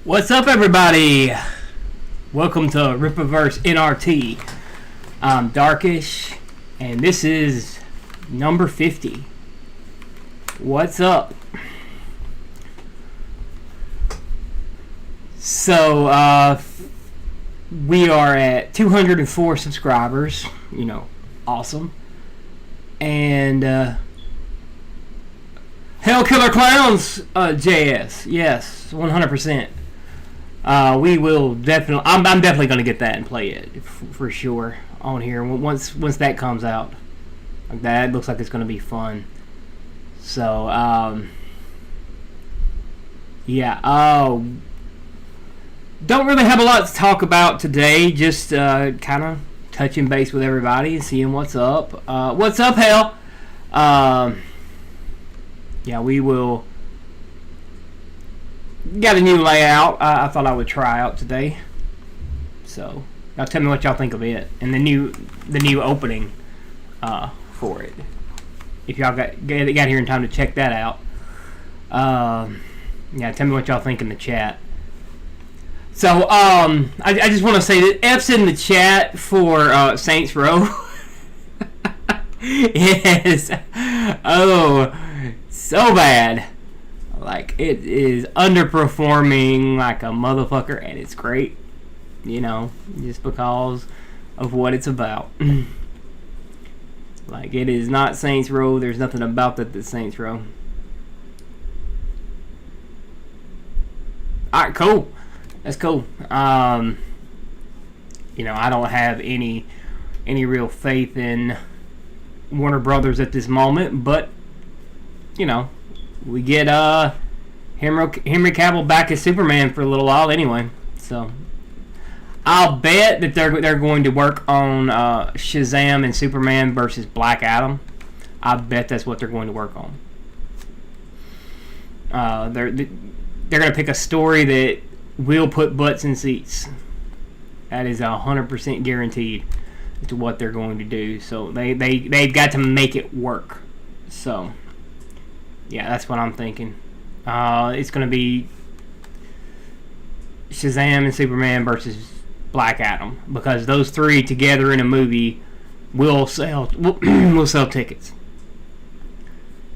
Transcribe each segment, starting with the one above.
What's up, everybody? Welcome to Rippaverse NRT. I'm Darkish, and this is number 50. What's up? So, we are at 204 subscribers. You know, awesome. And, Hell Killer Clowns, JS. Yes, 100%. We will definitely. I'm definitely going to get that and play it for sure on here once that comes out. Like that looks like it's going to be fun. So yeah. Don't really have a lot to talk about today. Just kind of touching base with everybody and seeing what's up. What's up, Hell? Yeah, we will. Got a new layout I thought I would try out today. So, y'all tell me what y'all think of it. And the new opening for it. If y'all got here in time to check that out. Yeah, tell me what y'all think in the chat. So, I just want to say that F's in the chat for Saints Row. Yes. Oh, so bad. Like, it is underperforming like a motherfucker, and it's great, you know, just because of what it's about. Like, it is not Saints Row. There's nothing about that that's Saints Row. Alright, cool. That's cool. You know, I don't have any real faith in Warner Brothers at this moment, but, you know, we get Henry Cavill back as Superman for a little while anyway. So I'll bet that they're going to work on Shazam and Superman versus Black Adam. I bet that's what they're going to work on. They're going to pick a story that will put butts in seats. That is 100% guaranteed to what they're going to do. So they've got to make it work. So yeah, that's what I'm thinking. It's going to be Shazam and Superman versus Black Adam, because those three together in a movie will sell tickets.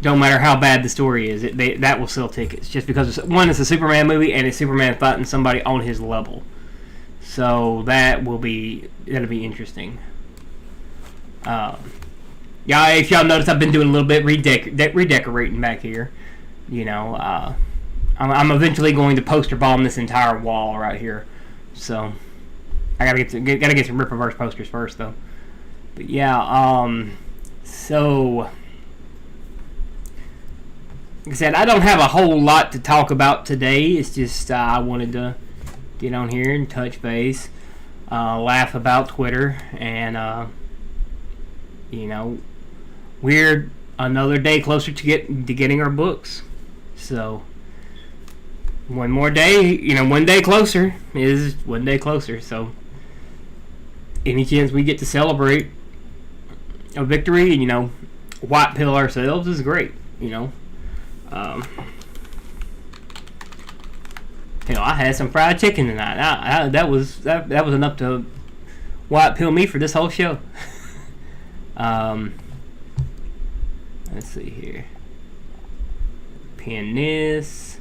Don't matter how bad the story is, that will sell tickets. Just because one is a Superman movie and it's Superman fighting somebody on his level, so that'll be interesting. Yeah, if y'all notice, I've been doing a little bit redecorating back here. You know, I'm eventually going to poster bomb this entire wall right here. So I gotta get some Rippaverse posters first, though. But yeah, so like I said, I don't have a whole lot to talk about today. It's just I wanted to get on here and touch base, laugh about Twitter, and you know, we're another day closer to getting our books. So one more day, you know, one day closer is one day closer. So any chance we get to celebrate a victory and, you know, white pill ourselves is great. You know, hell, I had some fried chicken tonight. That was enough to white pill me for this whole show. Let's see here. Pin this.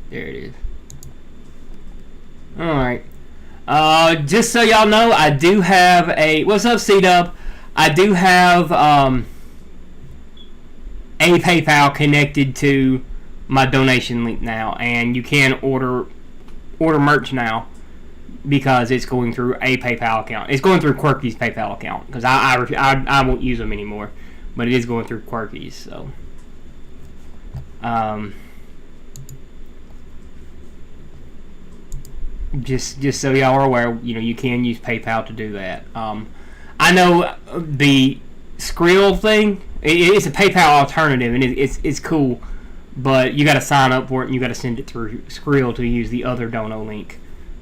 There it is. Alright. Just so y'all know, I do have a... What's up, C-Dub? I do have a PayPal connected to my donation link now, and you can order merch now, because it's going through a PayPal account. It's going through Quirky's PayPal account, because I won't use them anymore, but it is going through Quirky's. So, just so y'all are aware, you know, you can use PayPal to do that. I know the Skrill thing. It's a PayPal alternative, and it's cool, but you got to sign up for it, and you got to send it through Skrill to use the other dono link,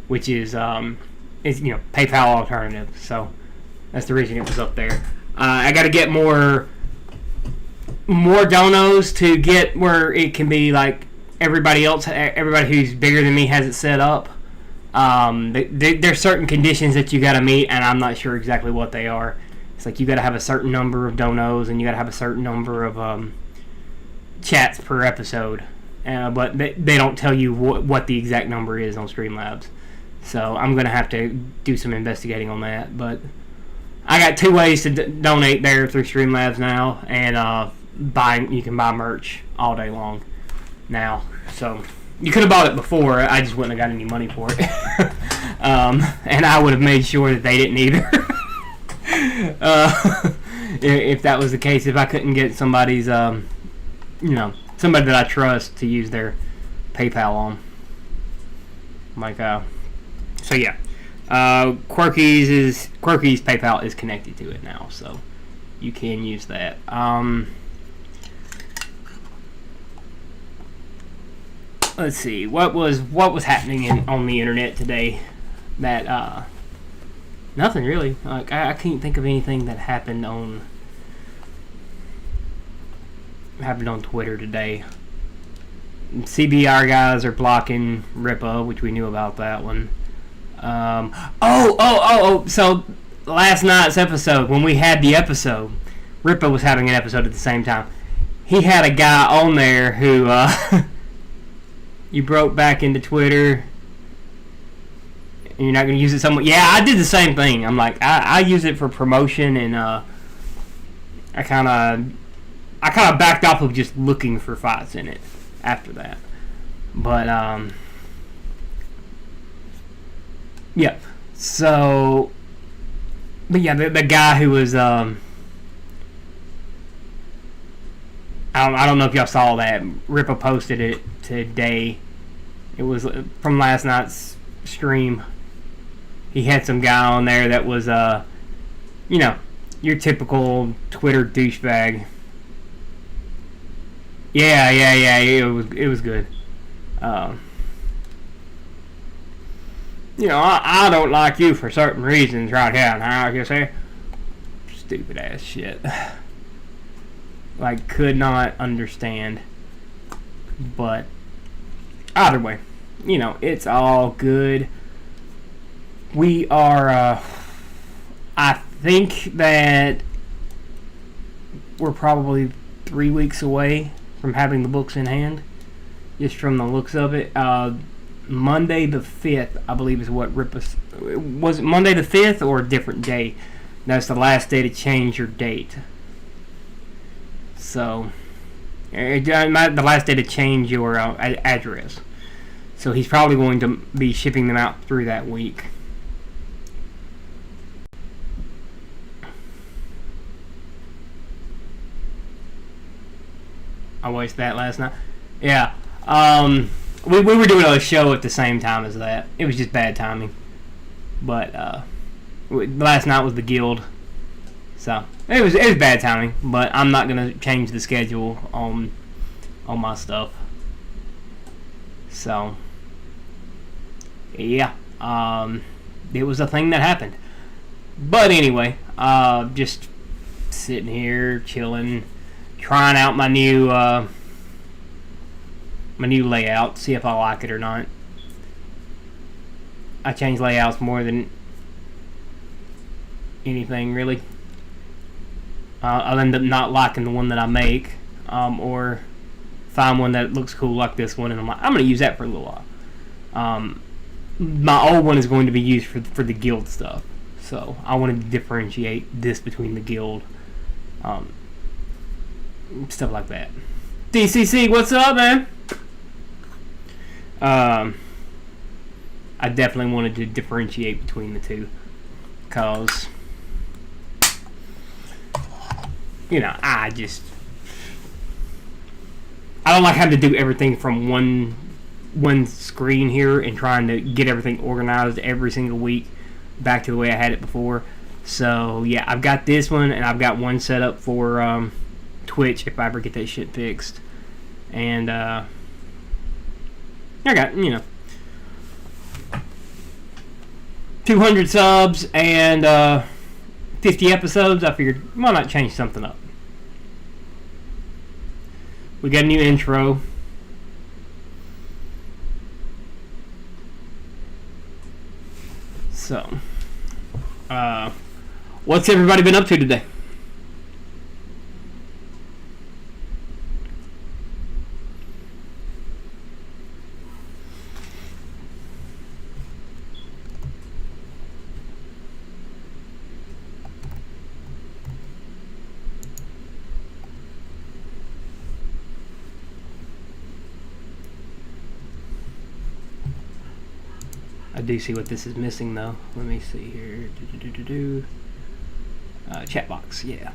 which is you know, PayPal alternative. So that's the reason it was up there. I got to get more more donos to get where it can be like everybody who's bigger than me has it set up. There's certain conditions that you got to meet, and I'm not sure exactly what they are. It's like you got to have a certain number of donos, and you got to have a certain number of chats per episode. But they don't tell you what the exact number is on Streamlabs. So I'm going to have to do some investigating on that. But I got 2 ways to donate there through Streamlabs now, and you can buy merch all day long now. So you could have bought it before. I just wouldn't have got any money for it. And I would have made sure that they didn't either. If that was the case, if I couldn't get somebody's, somebody that I trust to use their PayPal on. So yeah. Quirky's PayPal is connected to it now, so you can use that. Let's see, what was happening on the internet today? That nothing really. Like I can't think of anything that happened on Twitter today. CBR guys are blocking Ripa, which we knew about that one. So last night's episode, when we had the episode, Ripa was having an episode at the same time. He had a guy on there who you broke back into Twitter and you're not going to use it somewhere. Yeah, I did the same thing. I'm like, I use it for promotion, and I kind of backed off of just looking for fights in it after that. But yeah. So, but yeah, the guy who was I don't know if y'all saw that. Ripa posted it today. It was from last night's stream. He had some guy on there that was your typical Twitter douchebag. Yeah. It was good. I don't like you for certain reasons right here, and how I can say stupid ass shit. Like, could not understand. But either way, it's all good. We are I think that we're probably 3 weeks away from having the books in hand, just from the looks of it. Monday the 5th, I believe, is what Ripa... Was it Monday the 5th or a different day? That's the last day to change your date. So, the last day to change your address. So he's probably going to be shipping them out through that week. I watched that last night. Yeah. We were doing a show at the same time as that. It was just bad timing. But last night was the Guild. So it was bad timing, but I'm not gonna change the schedule on my stuff. So yeah. It was a thing that happened. But anyway, just sitting here chilling, trying out my new layout, see if I like it or not. I change layouts more than anything, really. I'll end up not liking the one that I make, or find one that looks cool like this one, and I'm like, I'm going to use that for a little while. My old one is going to be used for the Guild stuff, so I wanted to differentiate this between the Guild, stuff like that. DCC, what's up, man? I definitely wanted to differentiate between the two, because I don't like having to do everything from one screen here and trying to get everything organized every single week back to the way I had it before. So yeah, I've got this one, and I've got one set up for Twitch if I ever get that shit fixed. And I got 200 subs and 50 episodes. I figured, why not change something up? We got a new intro. So, what's everybody been up to today? I do see what this is missing, though. Let me see here. Chat box, yeah.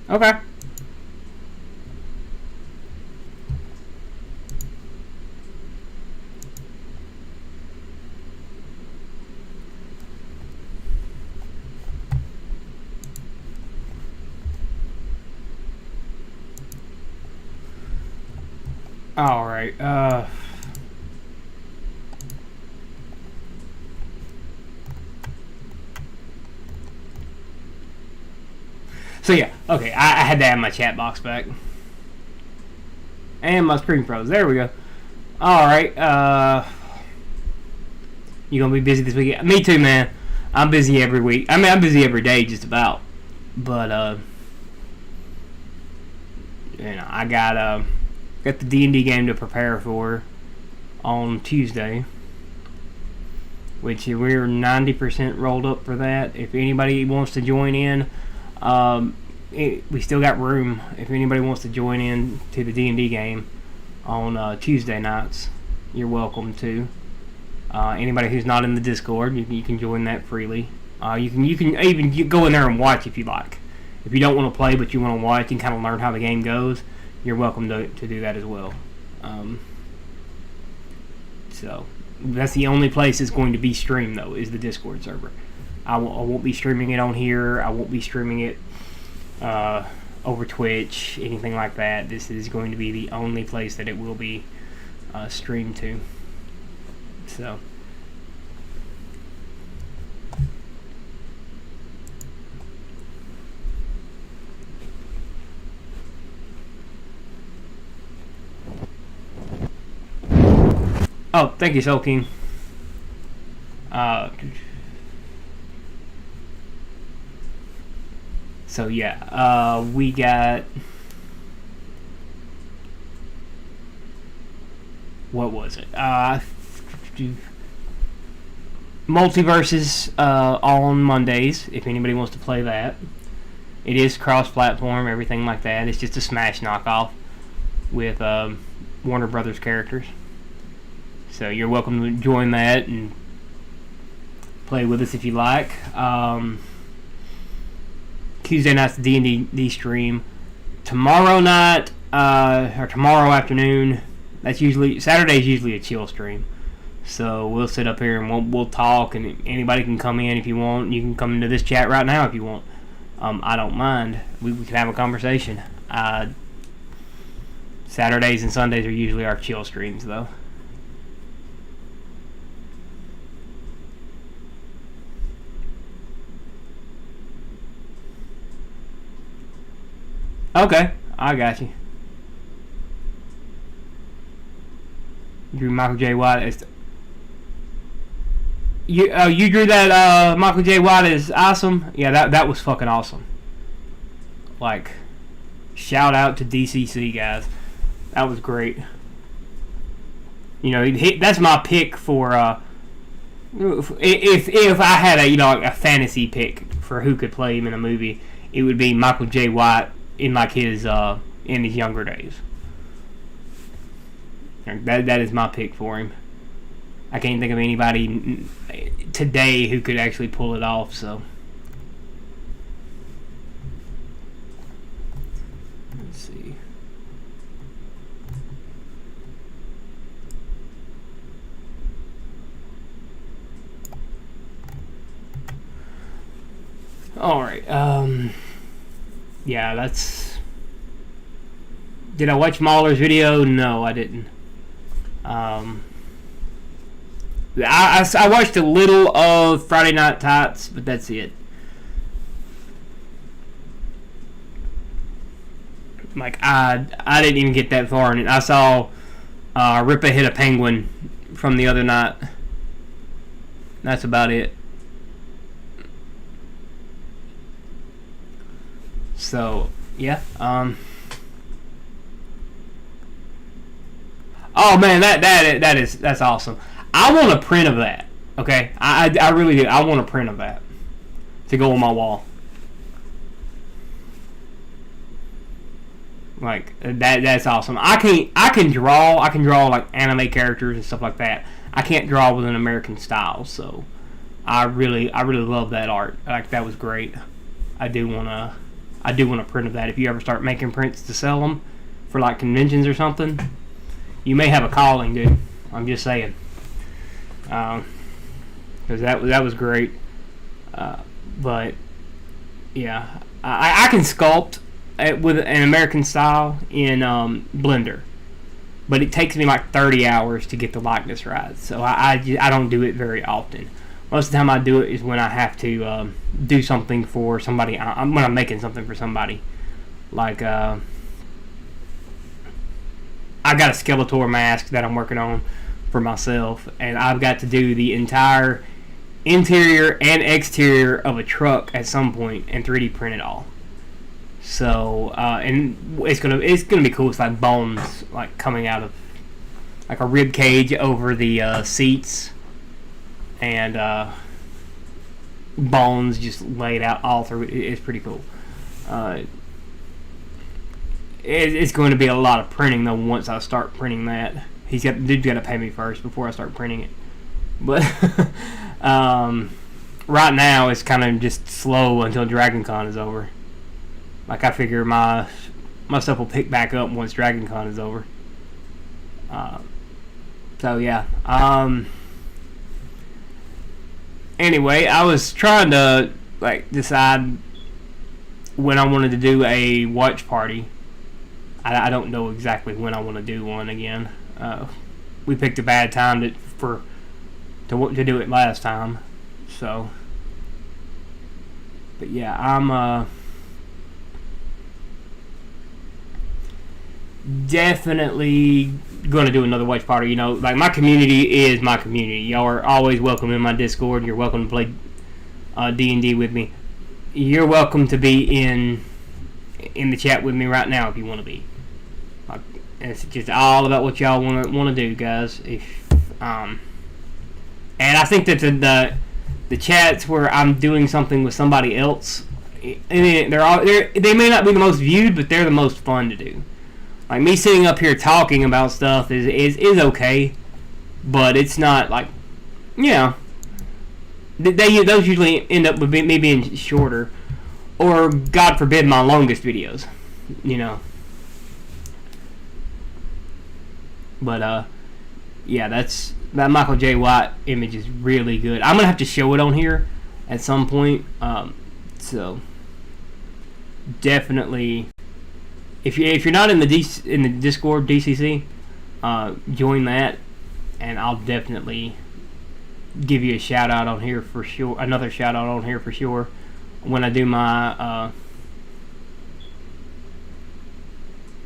Okay. All right. So yeah, okay. I had to add my chat box back, and my screen froze. There we go. All right. You gonna be busy this weekend? Me too, man. I'm busy every week. I mean, I'm busy every day, just about. But I got the D&D game to prepare for on Tuesday, which we're 90% rolled up for that. If anybody wants to join in, we still got room. If anybody wants to join in to the D&D game on Tuesday nights, you're welcome to. Anybody who's not in the Discord, you can join that freely. You can even go in there and watch if you like. If you don't want to play but you want to watch and kind of learn how the game goes, you're welcome to do that as well. So that's the only place it's going to be streamed, though, is the Discord server. I won't be streaming it on here. I won't be streaming it over Twitch, anything like that. This is going to be the only place that it will be streamed to. So. Oh, thank you, Soul King. So yeah, we got, what was it? Multiverses on Mondays, if anybody wants to play that. It is cross-platform, everything like that. It's just a Smash knockoff with Warner Brothers characters. So you're welcome to join that and play with us if you like. Tuesday night's the D&D stream. Tomorrow night or tomorrow afternoon, Saturday's usually a chill stream. So we'll sit up here and we'll talk, and anybody can come in if you want. You can come into this chat right now if you want. I don't mind. We can have a conversation. Saturdays and Sundays are usually our chill streams, though. Okay, I got you. Drew Michael J. White. You drew that Michael J. White is awesome. Yeah, that was fucking awesome. Like, shout out to DCC guys. That was great. You know, that's my pick for if I had a fantasy pick for who could play him in a movie, it would be Michael J. White in like his younger days. That is my pick for him. I can't think of anybody today who could actually pull it off. So let's see. All right. Yeah, that's. Did I watch Mahler's video? No, I didn't. I watched a little of Friday Night Tights, but that's it. Like I didn't even get that far in it. I saw Rippa hit a penguin from the other night. That's about it. So yeah. Oh man, that's awesome. I want a print of that. Okay, I really do. I want a print of that to go on my wall. Like that's awesome. I can draw like anime characters and stuff like that. I can't draw with an American style, so I really love that art. Like that was great. I do want a print of that. If you ever start making prints to sell them for like conventions or something, you may have a calling, dude. I'm just saying. Because that was great. But yeah, I can sculpt with an American style in Blender, but it takes me like 30 hours to get the likeness right. So I don't do it very often. Most of the time I do it is when I have to do something for somebody. When I'm making something for somebody, like I got a Skeletor mask that I'm working on for myself, and I've got to do the entire interior and exterior of a truck at some point and 3D print it all. So and it's gonna be cool. It's like bones like coming out of like a rib cage over the seats, and bones just laid out all through it. It's pretty cool. It's going to be a lot of printing though once I start printing that. Dude's got to pay me first before I start printing it. But right now it's kind of just slow until Dragon Con is over. Like I figure my stuff will pick back up once Dragon Con is over. So yeah. Anyway, I was trying to like decide when I wanted to do a watch party. I don't know exactly when I want to do one again. We picked a bad time to do it last time. So, but yeah, I'm definitely going to do another watch party. You know, like my community is my community. Y'all are always welcome in my Discord. You're welcome to play D&D with me. You're welcome to be in the chat with me right now if you want to be. Like, it's just all about what y'all want to do, guys. And I think that the chats where I'm doing something with somebody else, they may not be the most viewed, but they're the most fun to do. Like me sitting up here talking about stuff is okay, but it's not like, you know, those usually end up with me being shorter, or God forbid my longest videos, you know. But yeah, that Michael J. White image is really good. I'm gonna have to show it on here at some point. So definitely. If you're not in the Discord DCC, join that, and I'll definitely give you a shout out on here for sure. Another shout out on here for sure when I do my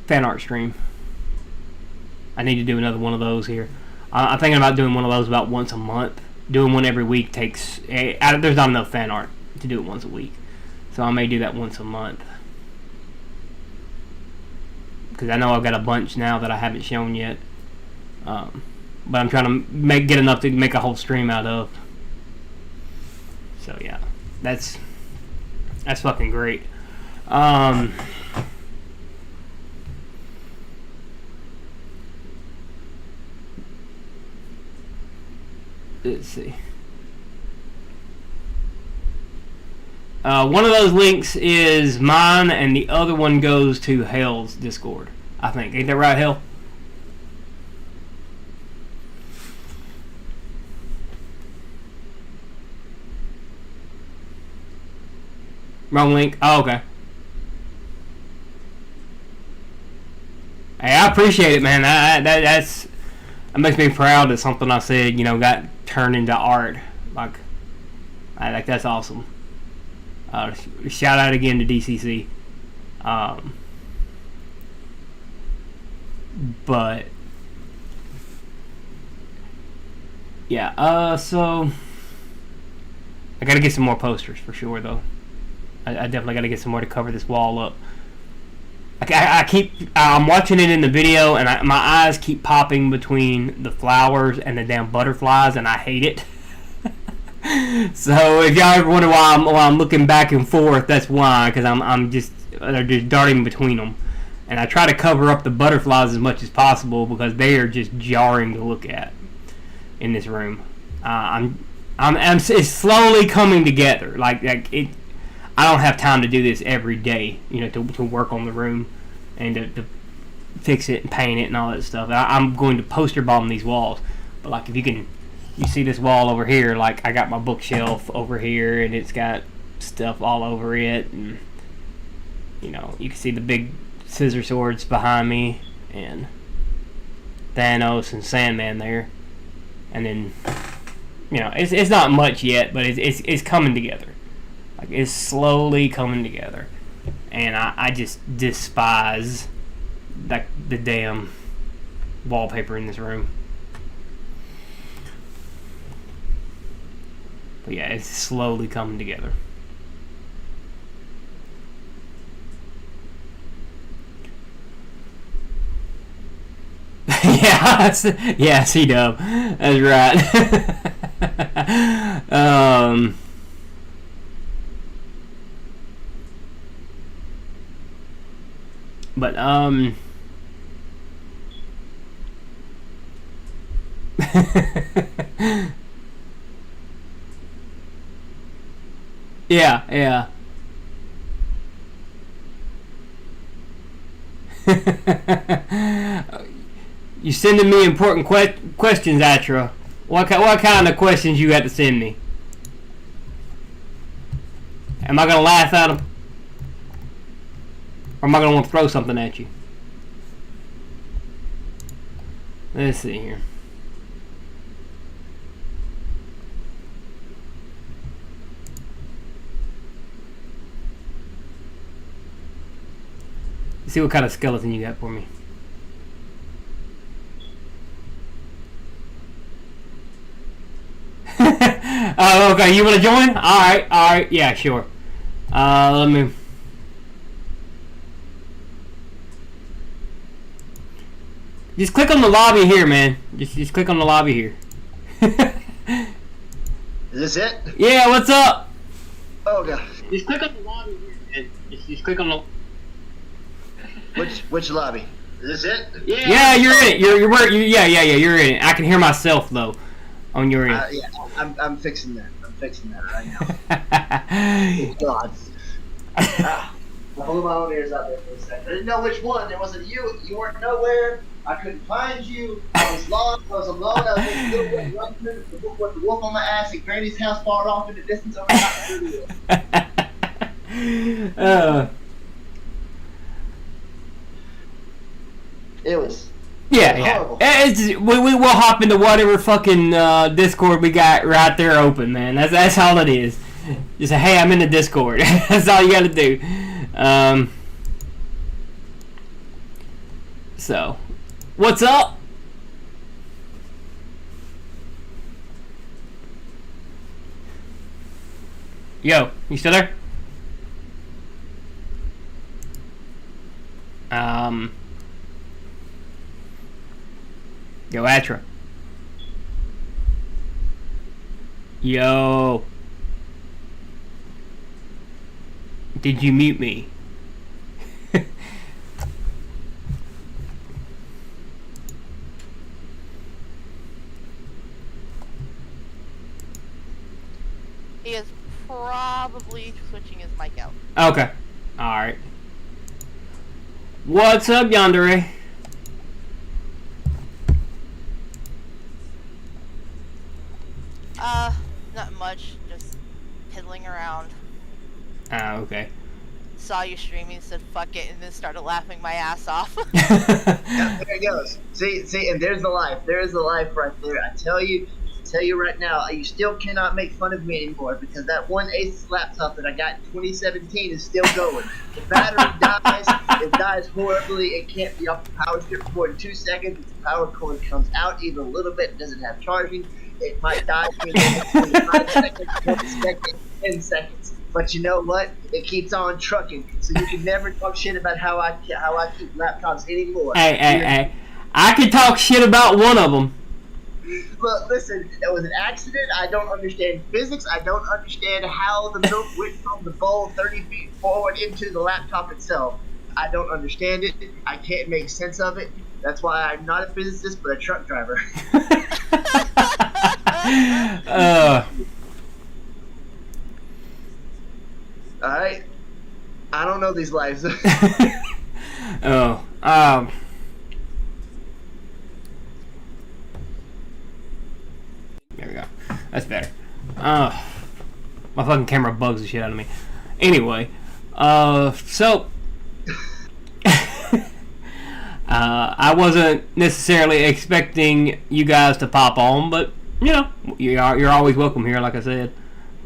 fan art stream. I need to do another one of those here. I'm thinking about doing one of those about once a month. Doing one every week takes. There's not enough fan art to do it once a week, so I may do that once a month. Because I know I've got a bunch now that I haven't shown yet, but I'm trying to get enough to make a whole stream out of. So yeah, that's fucking great. Let's see. One of those links is mine, and the other one goes to Hell's Discord. I think. Ain't that right, Hell? Wrong link. Oh, okay. Hey, I appreciate it, man. That makes me proud that something I said, you know, got turned into art. Like that's awesome. Shout out again to DCC. But yeah, so I gotta get some more posters for sure, though. I definitely gotta get some more to cover this wall up. I'm watching it in the video, and my eyes keep popping between the flowers and the damn butterflies, and I hate it. So if y'all ever wonder why I'm looking back and forth, that's why, because they're just darting between them, and I try to cover up the butterflies as much as possible because they are just jarring to look at in this room. It's slowly coming together. Like it. I don't have time to do this every day, to work on the room and to fix it and paint it and all that stuff. I'm going to poster bomb these walls. But like you see this wall over here, like I got my bookshelf over here and it's got stuff all over it, and you can see the big scissor swords behind me and Thanos and Sandman there. And then, it's not much yet, but it's coming together. Like, it's slowly coming together. And I just despise the damn wallpaper in this room. But yeah, it's slowly coming together. Yeah, C-Dub. That's right. But yeah. You sending me important questions, Atra. What kind of questions you got to send me? Am I gonna laugh at them? Or am I gonna want to throw something at you? Let's see here. Let's see what kind of skeleton you got for me. Oh, okay. You want to join? All right. Yeah, sure. Let me. Just click on the lobby here, man. Just click on the lobby here. Is this it? Yeah. What's up? Oh god. Just click on the lobby here, man. Just click on the. Which lobby? Is this it? Yeah, you're in it. You're in it. I can hear myself though. On your end. Yeah, I'm fixing that. I'm fixing that right now. God. I'm holding my own ears out there for a second. I didn't know which one. It wasn't you. You weren't nowhere. I couldn't find you. I was lost. I was alone. I was in the little bit running with the wolf on my ass at Granny's house far off in the distance over the It was. Yeah. We'll hop into whatever fucking Discord we got right there open, man. That's all it is. Just say, hey, I'm in the Discord. That's all you got to do. So, what's up? Yo, you still there? Yo, Atra. Yo. Did you mute me? He is probably switching his mic out. Okay. Alright. What's up, Yandere? Not much. Just piddling around. Ah, okay. Saw you streaming, said fuck it, and then started laughing my ass off. Yeah, there it goes. See, and there's the life. There's the life right there. I tell tell you right now, you still cannot make fun of me anymore because that one Asus laptop that I got in 2017 is still going. The battery dies. It dies horribly. It can't be off the power strip for more than 2 seconds. If the power cord comes out even a little bit, it doesn't have charging. It might die in 5 seconds, 1 second, 10 seconds. But you know what? It keeps on trucking. So you can never talk shit about how I keep laptops anymore. Hey. I can talk shit about one of them. Look, listen, it was an accident. I don't understand physics. I don't understand how the milk went from the bowl 30 feet forward into the laptop itself. I don't understand it. I can't make sense of it. That's why I'm not a physicist, but a truck driver. Alright? I don't know these lives. There we go. That's better. My fucking camera bugs the shit out of me. Anyway, so I wasn't necessarily expecting you guys to pop on, but you know, you're always welcome here, like I said.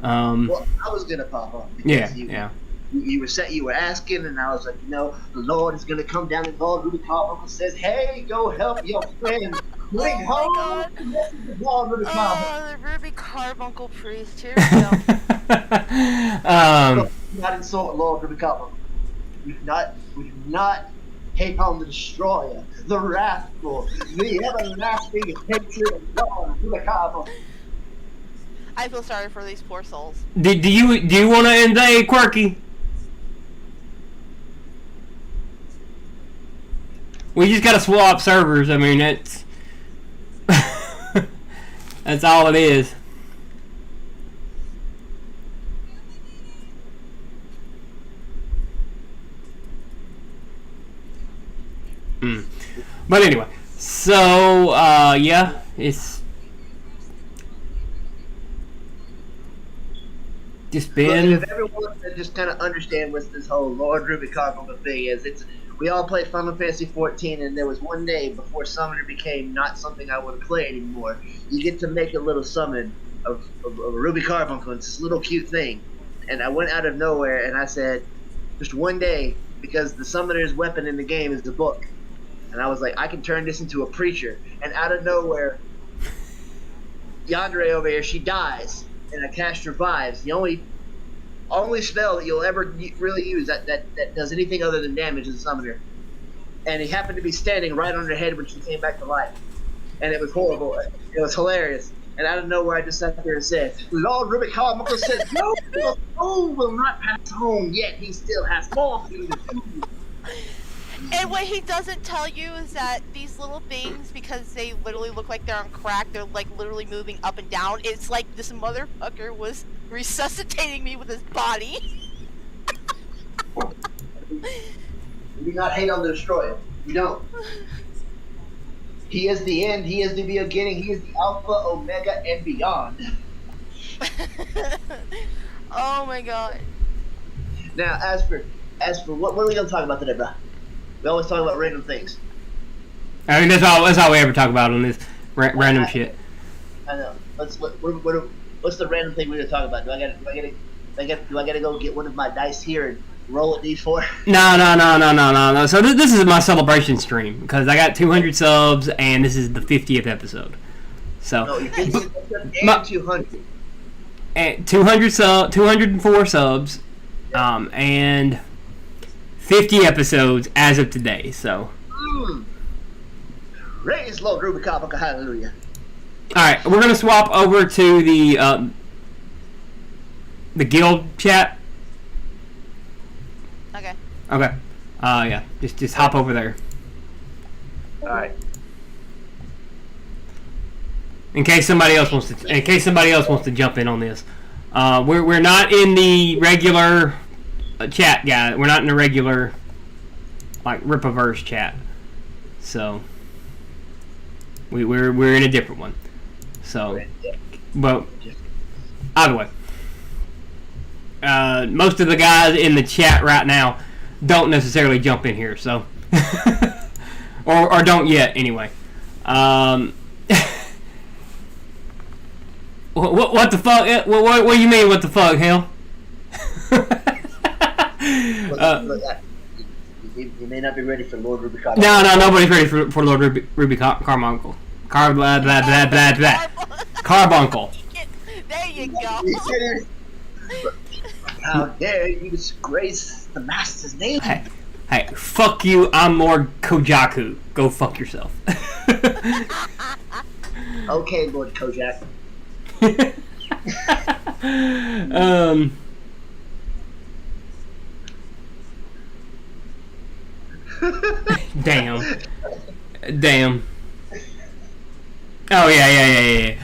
Well, I was gonna pop on. Yeah. You were asking, and I was like, you know, the Lord is gonna come down, and Lord Ruby Carmichael says, "Hey, go help your friend." Bring home the message of Lord Ruby Carmichael. Oh, the Ruby Carbuncle priest. Here we go. Not insult Lord Ruby Carmichael. We do not hate on the destroyer, the wrathful, the everlasting hatred of Lord Ruby Carmichael. I feel sorry for these poor souls. Do you want to invade Quirky? We just gotta swap servers. I mean, that's that's all it is. But anyway, so yeah, it's just been. Look, if everyone can just kind of understand what this whole Lord Ruby Carmichael thing is, we all play Final Fantasy 14, and there was one day before Summoner became not something I want to play anymore. You get to make a little summon of Ruby Carbuncle. It's this little cute thing. And I went out of nowhere, and I said, just one day, because the Summoner's weapon in the game is the book. And I was like, I can turn this into a preacher. And out of nowhere, Yandere over here, she dies, and I cast Revives. The only spell that you'll ever really use that does anything other than damage is a Summoner. And he happened to be standing right on her head when she came back to life. And it was horrible. It was hilarious. And out of nowhere, I just sat there and said, Lord Ruby Carmichael says, no, the soul will not pass home, yet he still has more for you to do. And what he doesn't tell you is that these little things, because they literally look like they're on crack, they're like literally moving up and down. It's like this motherfucker was resuscitating me with his body. We do not hate on the destroyer. We don't. He is the end. He is the beginning. He is the Alpha, Omega, and beyond. Oh my god. Now, as for what are we gonna talk about today, bro? We always talk about random things. I mean, that's all we ever talk about on this random shit. I know. What's the random thing we're gonna talk about? Do I gotta go get one of my dice here and roll a d4? No. So this is my celebration stream because I got 200 subs and this is the 50th episode. So no, you 50th and 200. And 204 subs, and 50 episodes as of today. So. Praise Lord Ruby Carmichael, hallelujah. Alright, we're gonna swap over to the guild chat. Okay. Okay. Yeah. Just hop over there. Alright. In case somebody else wants to jump in on this. We're not in the regular chat, guy. We're not in the regular like Ripaverse chat. So we're in a different one. So, but either way, most of the guys in the chat right now don't necessarily jump in here. So, or don't yet anyway. What the fuck? What do you mean? What the fuck, hell? You may not be ready for Lord Ruby Carmichael. No, nobody's ready for Lord Ruby Carmichael. Carbuncle. There you go. How dare you disgrace the master's name? Hey, fuck you. I'm Lord Kojaku. Go fuck yourself. Okay, Lord Kojak. Damn. Oh yeah.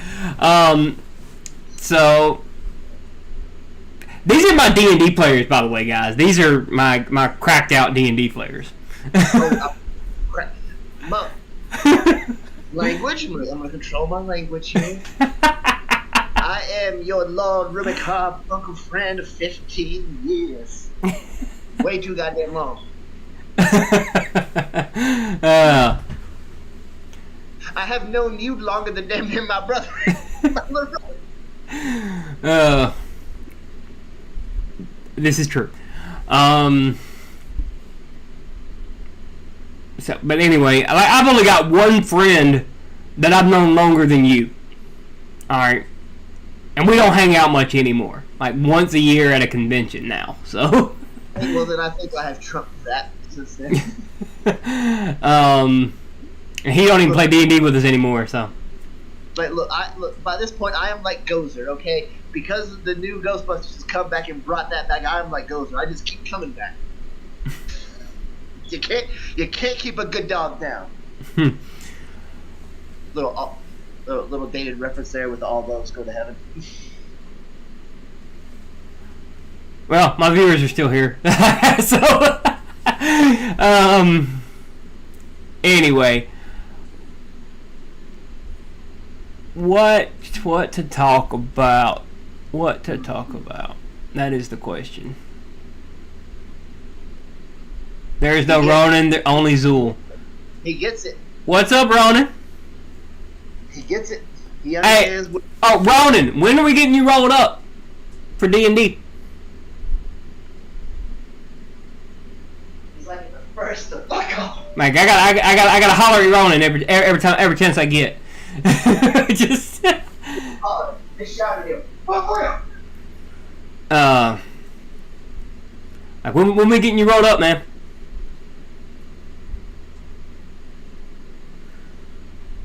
So these are my D&D players, by the way, guys. These are my cracked out D&D players. Language. I'm gonna control my language here. I am your Lord Rubicon, uncle friend of 15 years. Way too goddamn long. I have known you longer than damn near my brother. My little brother. This is true. So, but anyway, I've only got one friend that I've known longer than you. All right, and we don't hang out much anymore. Like once a year at a convention now. So. Well, then I think I have trumped that since then. He don't even play D&D with us anymore. So. But look, by this point, I am like Gozer, okay? Because the new Ghostbusters has come back and brought that back, I am like Gozer. I just keep coming back. You can't keep a good dog down. Little dated reference there with all dogs go to heaven. Well, my viewers are still here. So, anyway. What to talk about? What to talk about? That is the question. There's no Ronan, only Zool. He gets it. What's up, Ronan? He gets it. He understands. Hey, Ronan, when are we getting you rolled up for D&D? He's like the first to fuck off. Like I gotta holler at Ronan every chance I get. Just. They shouted him. Fuck real. Like when we getting you rolled up, man?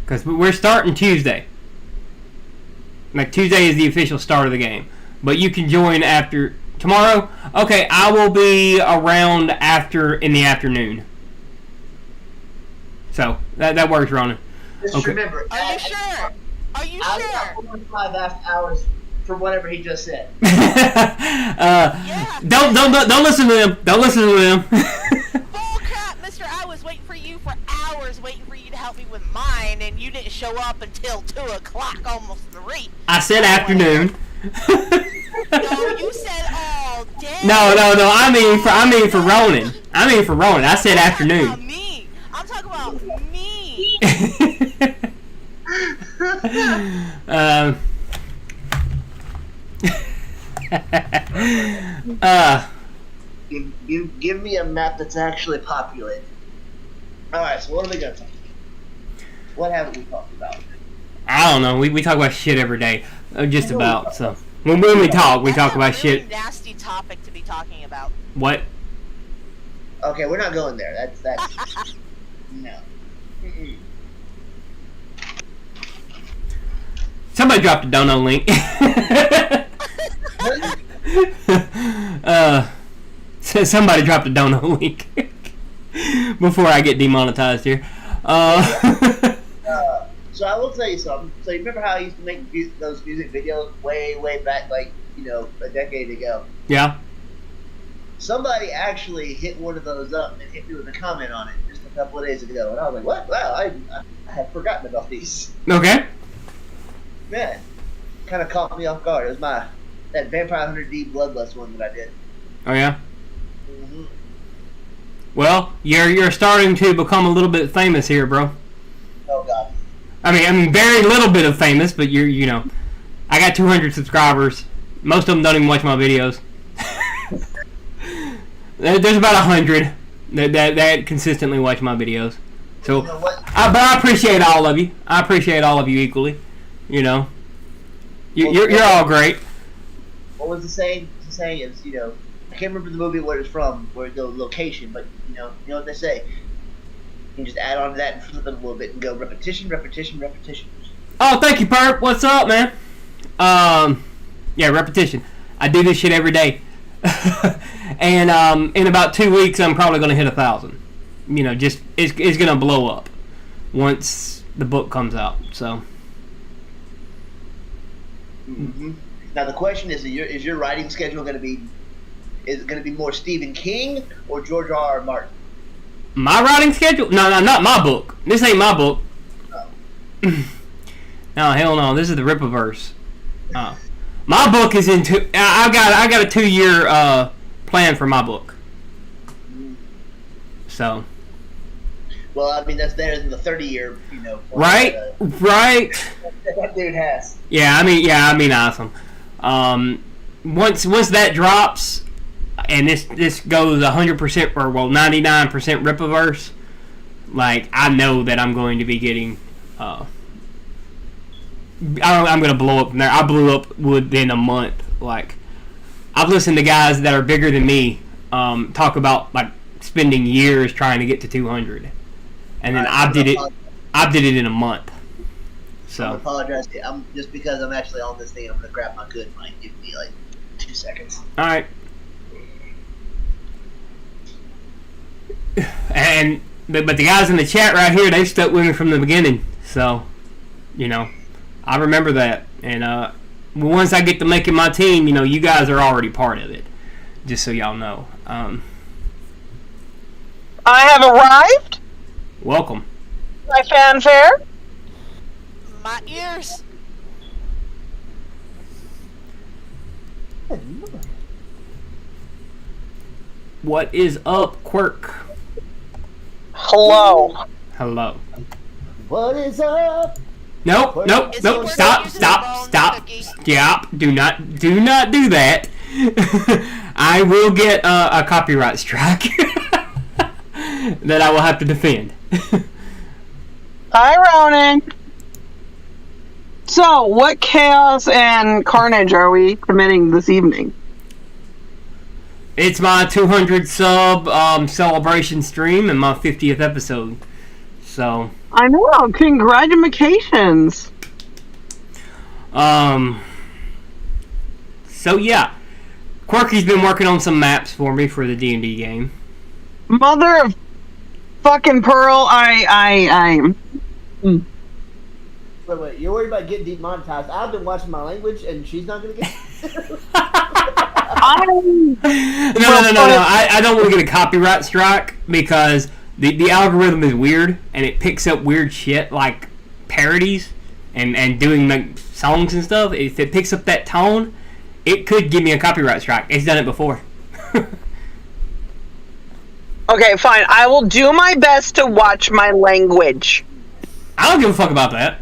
Because we're starting Tuesday. Like Tuesday is the official start of the game, but you can join after tomorrow. Okay, I will be around in the afternoon. So that works, Ronan. Just okay. Remember. Are you sure? Are you I sure? got 45 hours for whatever he just said. Yeah. Don't listen to them. Don't listen to them. Bull crap, mister. I was waiting for you for hours, waiting for you to help me with mine, and you didn't show up until 2 o'clock, almost 3. I said afternoon. No, you said all day. No. I mean for Ronan. I said afternoon. I'm talking about me. Give me a map that's actually populated. Alright, so what are we gonna talk about? What haven't we talked about? I don't know. We talk about shit every day. Just about. So when we talk about really shit. Nasty topic to be talking about. What? Okay, we're not going there. That's no. Mm-mm. Somebody dropped a dono link. Somebody dropped a dono link before I get demonetized here. So I will tell you something. So you remember how I used to make those music videos way back, like, a decade ago? Yeah. Somebody actually hit one of those up and hit me with a comment on it just a couple of days ago, and I was like, "What? Wow, I had forgotten about these." Okay. Man, kind of caught me off guard. It was that Vampire Hunter D Bloodlust one that I did. Oh yeah. Mm-hmm. Well, you're starting to become a little bit famous here, bro. Oh God. I mean, very little bit of famous, but you're I got 200 subscribers. Most of them don't even watch my videos. There's about 100 that consistently watch my videos. So, You know what? but I appreciate all of you. I appreciate all of you equally. You know, you're all great. What was the saying? The saying is, I can't remember the movie where it's from, where the location, but you know what they say. You can just add on to that and flip it a little bit and go repetition, repetition, repetition. Oh, thank you, Perp. What's up, man? Yeah, repetition. I do this shit every day. And in about 2 weeks, I'm probably going to hit 1,000. Just it's going to blow up once the book comes out. So. Mm-hmm. Now the question is your writing schedule going to be? Is it going to be more Stephen King or George R. R. Martin? My writing schedule? No, not my book. This ain't my book. Oh. No, hell no. This is the Rippaverse. My book is in two. I got a 2-year plan for my book. So. Well, I mean that's better than the 30-year, Right. That dude has. Yeah, I mean, awesome. Once that drops, and this goes 100% or 99% Rippaverse, like I know that I'm going to be getting. I'm gonna blow up from there. I blew up within a month. Like I've listened to guys that are bigger than me talk about like spending years trying to get to 200, and then I did it in a month. So I apologize. I'm just because I'm actually on this thing. I'm gonna grab my good mic. Give me like 2 seconds. All right. And but the guys in the chat right here, they've stuck with me from the beginning. So, I remember that. And once I get to making my team, you guys are already part of it. Just so y'all know. I have arrived. Welcome. My fanfare. My ears. What is up, Quirk? Hello. Hello. What is up? Nope. Is he working Stop. using a bone cookie? Stop. Do not do that. I will get a copyright strike that I will have to defend. Hi, Ronan. So, what chaos and carnage are we committing this evening? It's my 200 sub celebration stream and my 50th episode. So. I know. Congratulations. So yeah, Quirky's been working on some maps for me for the D&D game. Mother of fucking Pearl, Wait, you're worried about getting demonetized. I've been watching my language, and she's not gonna get. No. I don't want to get a copyright strike because the algorithm is weird and it picks up weird shit like parodies and doing like songs and stuff. If it picks up that tone, it could give me a copyright strike. It's done it before. Okay, fine. I will do my best to watch my language. I don't give a fuck about that.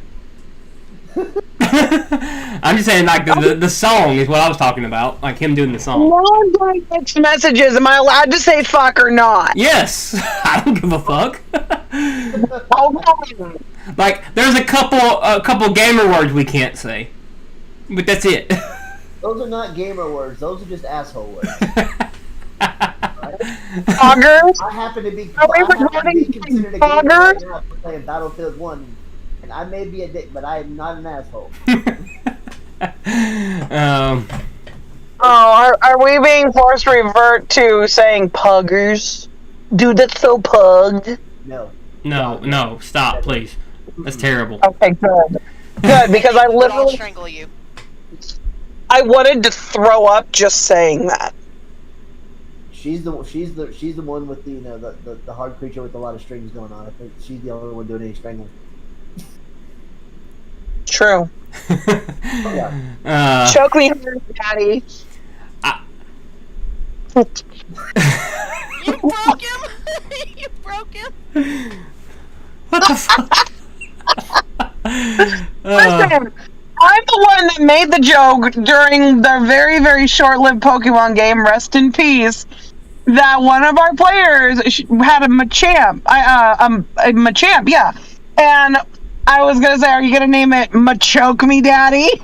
I'm just saying, like, the song is what I was talking about. Like, him doing the song. No one doing text messages. Am I allowed to say fuck or not? Yes! I don't give a fuck. Okay. Like, there's a couple gamer words we can't say. But that's it. Those are not gamer words. Those are just asshole words. Poggers? I happen to be Are we recording considered a gamer Poggers? right now for playing Battlefield 1. And I may be a dick, but I am not an asshole. Are we being forced to revert to saying puggers? Dude, that's so pugged. No. Stop, please. That's terrible. Okay, good. Good, because I I'll literally... strangle you. I wanted to throw up just saying that. She's the one with the hard creature with a lot of strings going on. I think she's the only one doing any strangling. True. Yeah. Choke me hard, Daddy. You broke him! You broke him! What the fuck? Listen, I'm the one that made the joke during the very, very short-lived Pokemon game, rest in peace, that one of our players had a Machamp. A Machamp, yeah. And I was going to say, are you going to name it Machoke Me Daddy?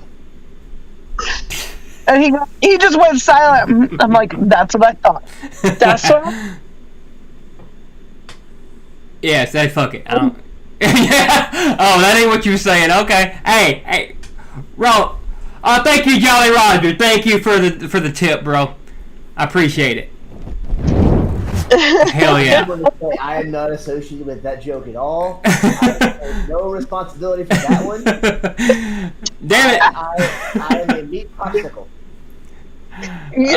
And he just went silent. I'm like, that's what I thought. That's what Yeah, say fuck it. I don't... yeah. Oh, that ain't what you were saying. Okay. Hey. Bro. Thank you, Jolly Roger. Thank you for the tip, bro. I appreciate it. Hell yeah. I am not associated with that joke at all. I have no responsibility for that one. Damn it. I am a meat popsicle. You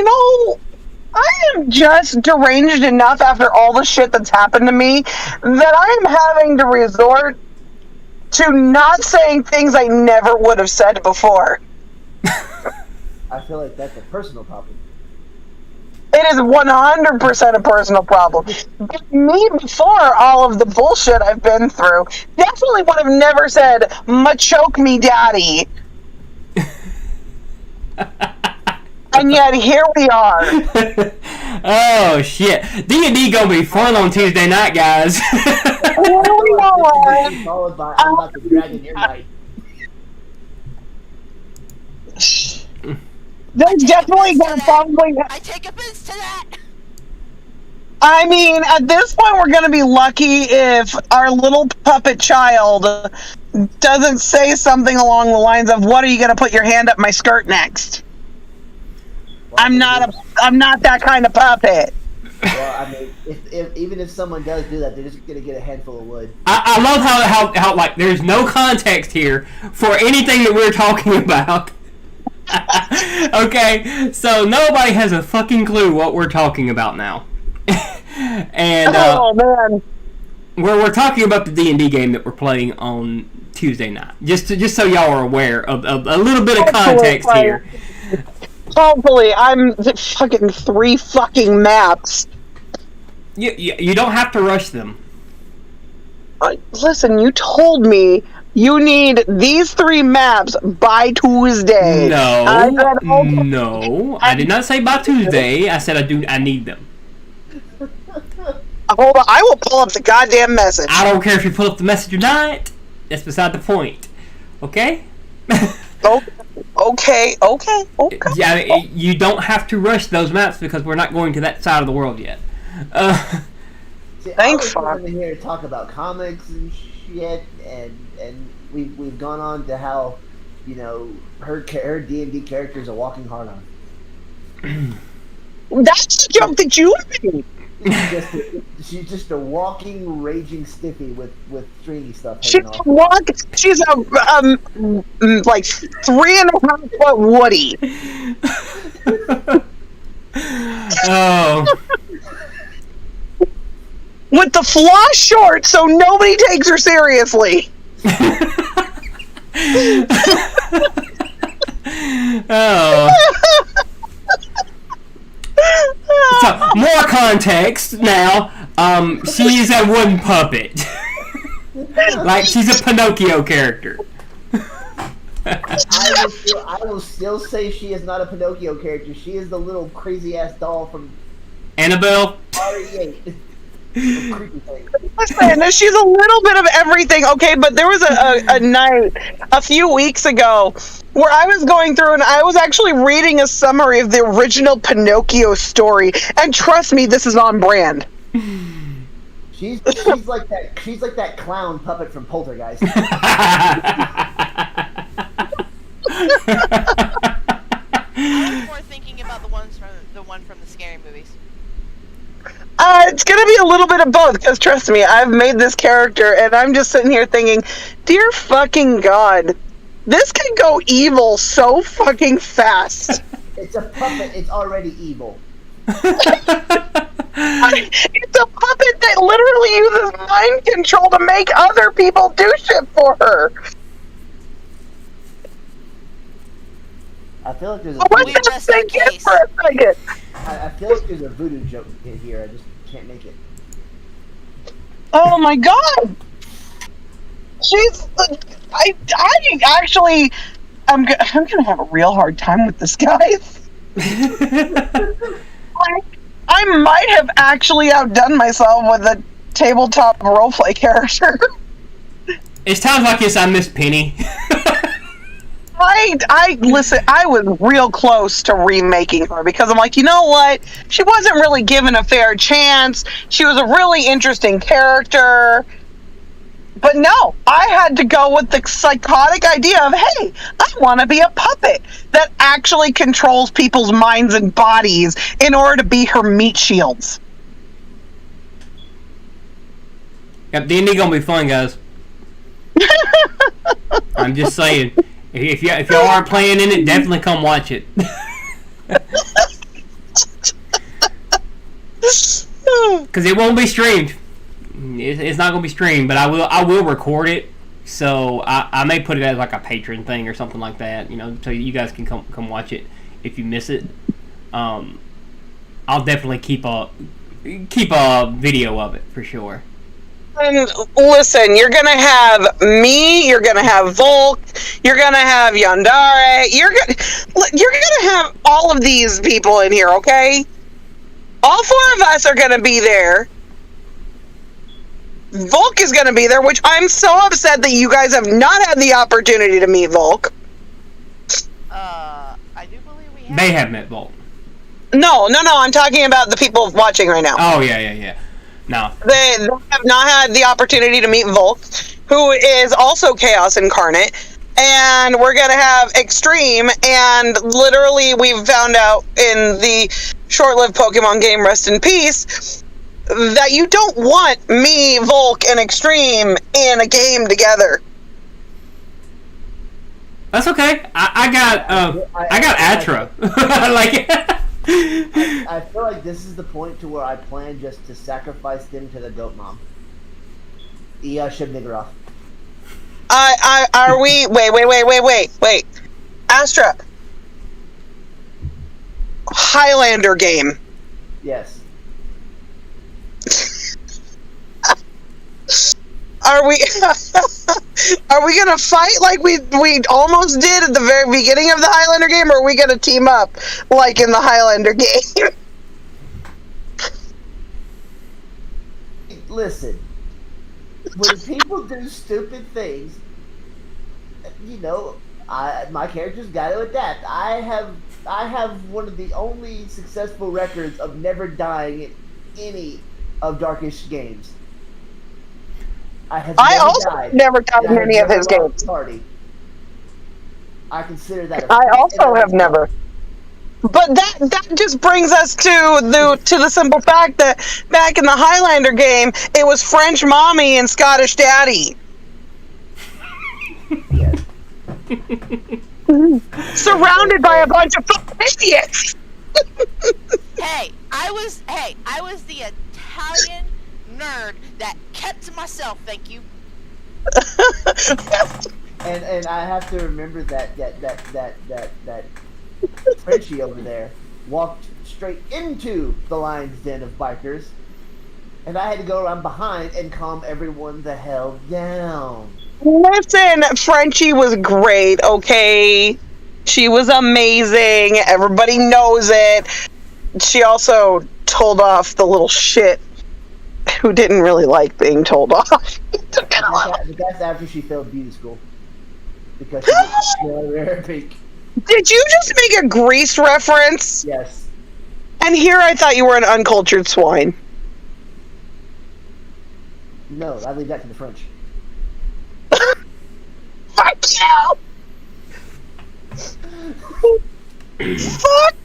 know, I am just deranged enough after all the shit that's happened to me that I am having to resort to not saying things I never would have said before. I feel like that's a personal problem. It is 100% a personal problem. But me, before all of the bullshit I've been through, definitely would have never said, "Machoke me daddy." And yet, here we are. Oh, shit. D&D gonna be fun on Tuesday night, guys. Followed by, I'm about to drag in your night. There's definitely gonna probably... I take offense to that. I mean, at this point, we're gonna be lucky if our little puppet child doesn't say something along the lines of, "What are you gonna put your hand up my skirt next?" Well, I'm not that kind of puppet. Well, I mean, if even if someone does do that, they're just gonna get a handful of wood. I love how like there's no context here for anything that we're talking about. Okay, so nobody has a fucking clue what we're talking about now. And oh man, we're talking about the D&D game that we're playing on Tuesday night. Just so y'all are aware of a little bit of context here. Hopefully, I'm fucking 3 fucking maps. You don't have to rush them. Listen, you told me you need these 3 maps by Tuesday. No, I did not say by Tuesday. I said I need them. Hold on, I will pull up the goddamn message. I don't care if you pull up the message or not. That's beside the point. Okay? Okay. Yeah, you don't have to rush those maps because we're not going to that side of the world yet. See, Thanks, I was coming here to talk about comics and shit, and we've gone on to how, you know, her D&D character is a walking hard on. That's the joke that you made. She's just a walking, raging stiffy with stringy stuff. She's a like 3.5 foot Woody. Oh. With the floss short, so nobody takes her seriously. Oh. So, more context now. She's a wooden puppet. Like she's a Pinocchio character. I will still say she is not a Pinocchio character. She is the little crazy ass doll from Annabelle. RE8. Listen, she's a little bit of everything, okay? But there was a night a few weeks ago where I was going through and I was actually reading a summary of the original Pinocchio story, and trust me, this is on brand. She's like that clown puppet from Poltergeist. I was more thinking about the one from the scary movies. It's gonna be a little bit of both, because trust me, I've made this character, and I'm just sitting here thinking, dear fucking God, this can go evil so fucking fast. It's a puppet, it's already evil. It's a puppet that literally uses mind control to make other people do shit for her. I feel like there's a Let's just think it for a second. I feel like there's a voodoo joke in here. I just can't make it. Oh my God! She's. I actually. I'm gonna have a real hard time with this, guys. I might have actually outdone myself with a tabletop roleplay character. It's times like this I miss Penny. I listen. I was real close to remaking her because I'm like, you know what? She wasn't really given a fair chance. She was a really interesting character, but no, I had to go with the psychotic idea of, hey, I want to be a puppet that actually controls people's minds and bodies in order to be her meat shields. Yep, D&D gonna be fun, guys. I'm just saying. If y'all aren't playing in it, definitely come watch it. Because it won't be streamed. It's not gonna be streamed, but I will record it. So I may put it as like a patron thing or something like that. You know, so you guys can come watch it if you miss it. I'll definitely keep a video of it for sure. And listen, you're gonna have me, you're gonna have Volk, you're gonna have Yandere, you're gonna have all of these people in here, okay? All four of us are gonna be there. Volk is gonna be there, which I'm so upset that you guys have not had the opportunity to meet Volk. I do believe we have. They have met Bolt. No, I'm talking about the people watching right now. Oh yeah. No. They have not had the opportunity to meet Volk, who is also Chaos Incarnate, and we're going to have Extreme, and literally we've found out in the short-lived Pokemon game Rest in Peace that you don't want me, Volk, and Extreme in a game together. That's okay. I got Atra. Like I feel like this is the point to where I plan just to sacrifice them to the goat mom. Should nigger off. Are we? Wait. Astra. Highlander game. Yes. Are we? Are we gonna fight like we almost did at the very beginning of the Highlander game, or are we gonna team up like in the Highlander game? Listen, when people do stupid things, you know, my character's got to adapt. I have one of the only successful records of never dying in any of Darkish games. I also never died in any of his games. Party. I consider that. I also have never. But that just brings us to the simple fact that back in the Highlander game, it was French mommy and Scottish daddy. Yes. Surrounded by a bunch of idiots. Hey, I was the Italian nerd that kept to myself, thank you. And I have to remember that Frenchie over there walked straight into the lion's den of bikers, and I had to go around behind and calm everyone the hell down. Listen, Frenchie was great, okay? She was amazing. Everybody knows it. She also told off the little shit who didn't really like being told off. That's after she failed beauty school. Because she was very pink. Did you just make a Grease reference? Yes. And here I thought you were an uncultured swine. No, I leave that to the French. Fuck you! Fuck!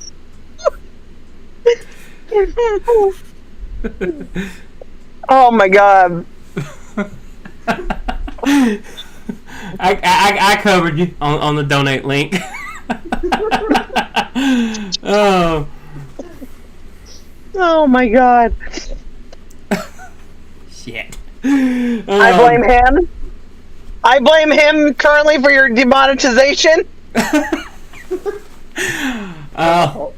Oh my god. I covered you on the donate link. Oh my god. Shit. I blame him. I blame him currently for your demonetization. Well,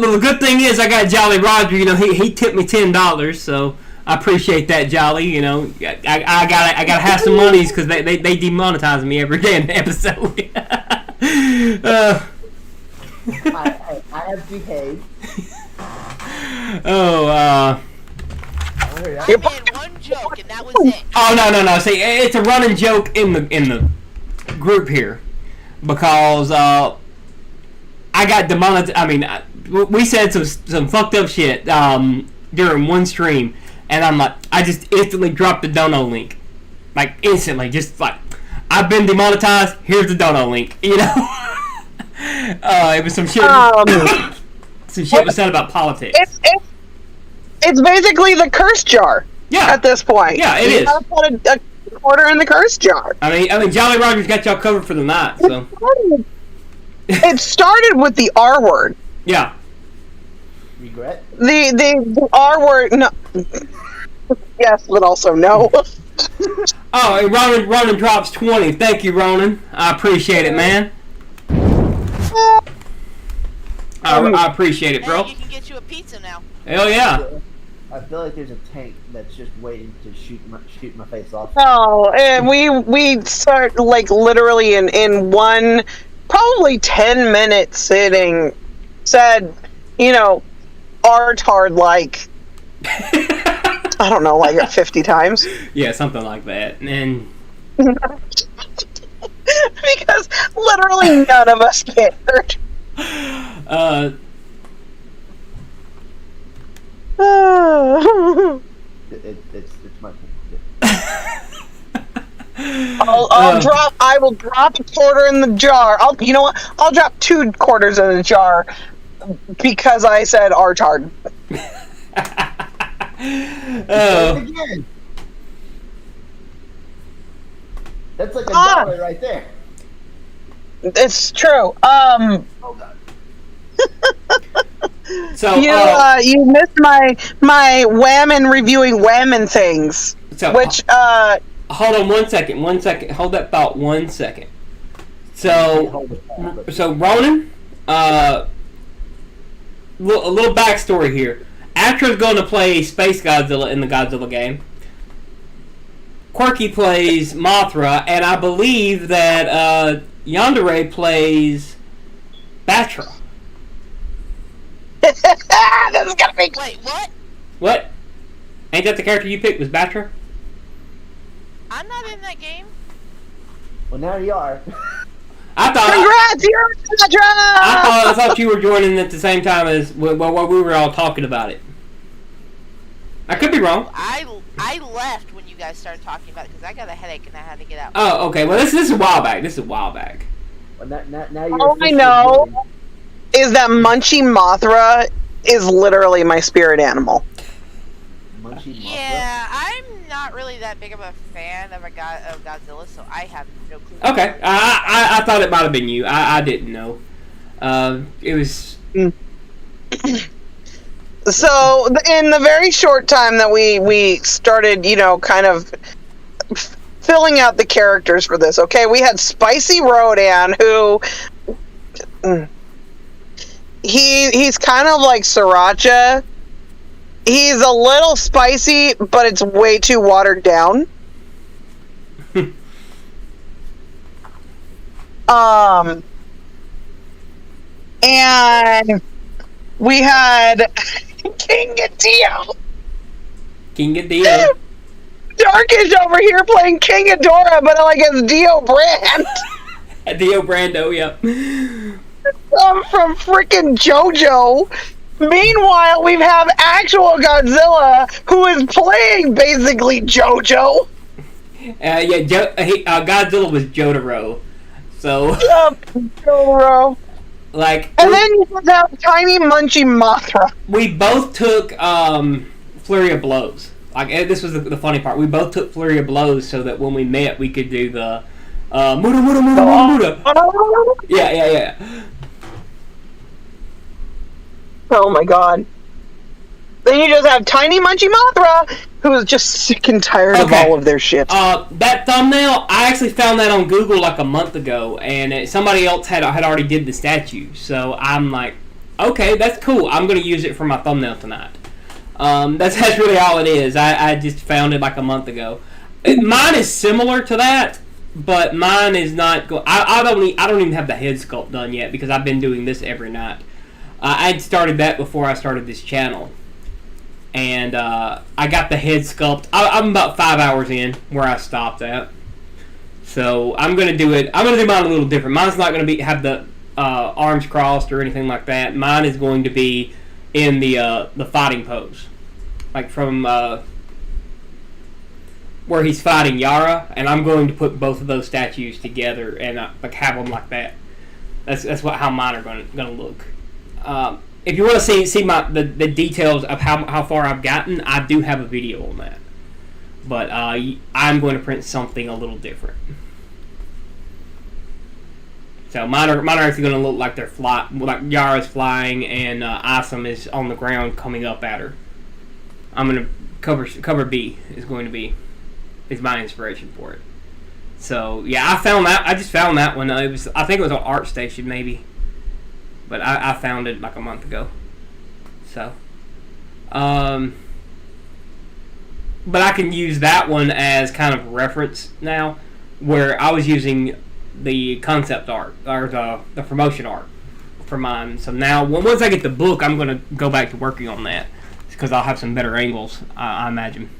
the good thing is I got Jolly Roger. You know, he tipped me $10, so I appreciate that, Jolly. You know, I gotta have some monies because they demonetize me every day in the episode. I have behaved. Oh, I made one joke, and that was it. Oh no! See, it's a running joke in the group here because I got demonetized. I mean, we said some fucked up shit during one stream, and I'm like, I just instantly dropped the dono link, like instantly, just like I've been demonetized. Here's the dono link. You know, it was some shit. Some shit was said about politics. It's basically the curse jar. Yeah. At this point. Yeah, it you is. gotta put a quarter in the curse jar. I mean, Jolly Roger's got y'all covered for the night. So. It started with the R word. Yeah. Regret? The R word. No. Yes, but also no. Oh, hey, Ronan drops 20. Thank you, Ronan. I appreciate it, man. I appreciate it, bro. Hey, you can get you a pizza now. Hell yeah. I feel like there's a tank that's just waiting to shoot my face off. Oh, and we start like literally in one probably 10-minute sitting said, you know, R-tard like I don't know, like 50 times. Yeah, something like that. And because literally none of us cared. It's my I will drop a quarter in the jar. You know what? I'll drop 2 quarters in the jar because I said R-tard. again. That's like a dollar right there. It's true. Oh god. so you missed my whammon reviewing whammon things. So, which hold on 1 second. 1 second. Hold that thought 1 second. So Ronan, a little backstory here. Actra's going to play Space Godzilla in the Godzilla game. Quirky plays Mothra, and I believe that Yandere plays Batra. This is gonna be. Wait, what? What? Ain't that the character you picked? Was Batra? I'm not in that game. Well, now you are. Congrats, you're Batra! I thought you were joining at the same time as we were all talking about it. I could be wrong. I left when you guys started talking about it because I got a headache and I had to get out. Oh, okay. Well, this is a while back. Well, now you're All I know is that Munchie Mothra is literally my spirit animal. Munchie Mothra? Yeah, I'm not really that big of a fan of Godzilla, so I have no clue. Okay. I thought it might have been you. I didn't know. It was... So, in the very short time that we started, you know, kind of filling out the characters for this, okay, we had Spicy Rodan, who... He's kind of like Sriracha. He's a little spicy, but it's way too watered down. And we had King Dio. Darkish over here playing King Ghidorah, but like it's Dio Brand. Dio Brando, yep. From freaking Dojo. Meanwhile, we have actual Godzilla, who is playing basically JoJo. Godzilla was Jotaro. So. Jotaro. Like. And then you just have Tiny Munchie Mothra. We both took Flurry of Blows. Like, this was the funny part. We both took Flurry of Blows so that when we met, we could do the Muda Muda Muda Muda Muda. Yeah. Oh my god. Then you just have Tiny Munchie Mothra, who is just sick and tired of all of their shit. That thumbnail, I actually found that on Google like a month ago, and somebody else had already did the statue. So I'm like, okay, that's cool. I'm going to use it for my thumbnail tonight. That's really all it is. I just found it like a month ago. Mine is similar to that, but mine is not. I don't even have the head sculpt done yet because I've been doing this every night. I'd started that before I started this channel, and I got the head sculpt. I'm about 5 hours in where I stopped at. So I'm gonna do it. I'm gonna do mine a little different. Mine's not gonna have the arms crossed or anything like that. Mine is going to be in the fighting pose, like from where he's fighting Yara, and I'm going to put both of those statues together and like have them like that. That's how mine are gonna look. If you want to see the details of how far I've gotten, I do have a video on that. But I'm going to print something a little different. So mine are actually going to look like they're like Yara's flying and Asum is on the ground coming up at her. I'm going to cover B is my inspiration for it. So yeah, I just found that one. I think it was on ArtStation maybe, but I found it like a month ago. So, but I can use that one as kind of reference now, where I was using the concept art or the promotion art for mine. So now, once I get the book, I'm going to go back to working on that because I'll have some better angles, I imagine.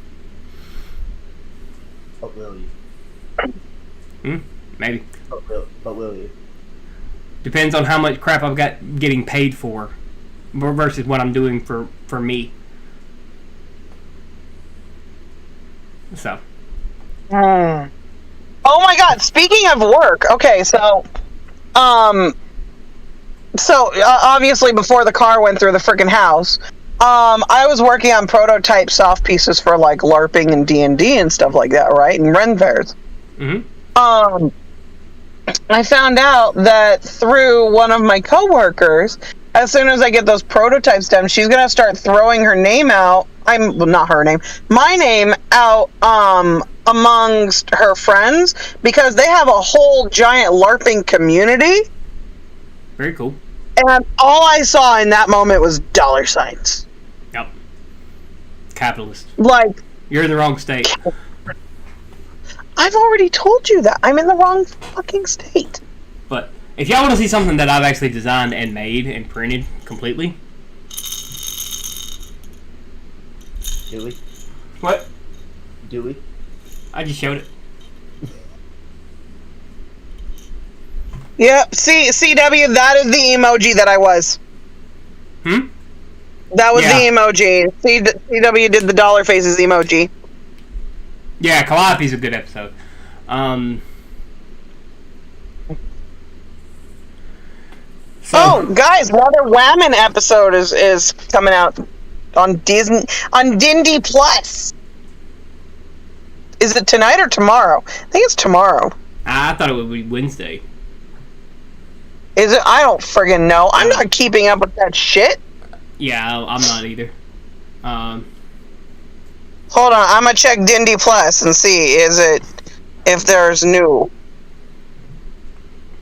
But will you? Maybe. But will you? Depends on how much crap I've got getting paid for versus what I'm doing for me. So. Oh my God! Speaking of work, okay, so obviously before the car went through the freaking house, I was working on prototype soft pieces for like LARPing and D&D and stuff like that, right? And Ren fairs. Mm-hmm. I found out that through one of my coworkers, as soon as I get those prototypes done, she's gonna start throwing her name out. Not her name, my name out amongst her friends because they have a whole giant LARPing community. Very cool. And all I saw in that moment was dollar signs. Yep. Capitalist. Like, you're in the wrong state. I've already told you that. I'm in the wrong fucking state. But if y'all want to see something that I've actually designed and made and printed completely. Do we? What? Do we? I just showed it. Yep. CW, that is the emoji that I was. That was the emoji. CW did the dollar faces emoji. Yeah, Calliope's a good episode. So, guys, another Whammon episode is coming out on Dindy Plus. Is it tonight or tomorrow? I think it's tomorrow. I thought it would be Wednesday. Is it? I don't friggin' know. I'm not keeping up with that shit. Yeah, I'm not either. Hold on, I'm gonna check Dindy Plus and see if there's new.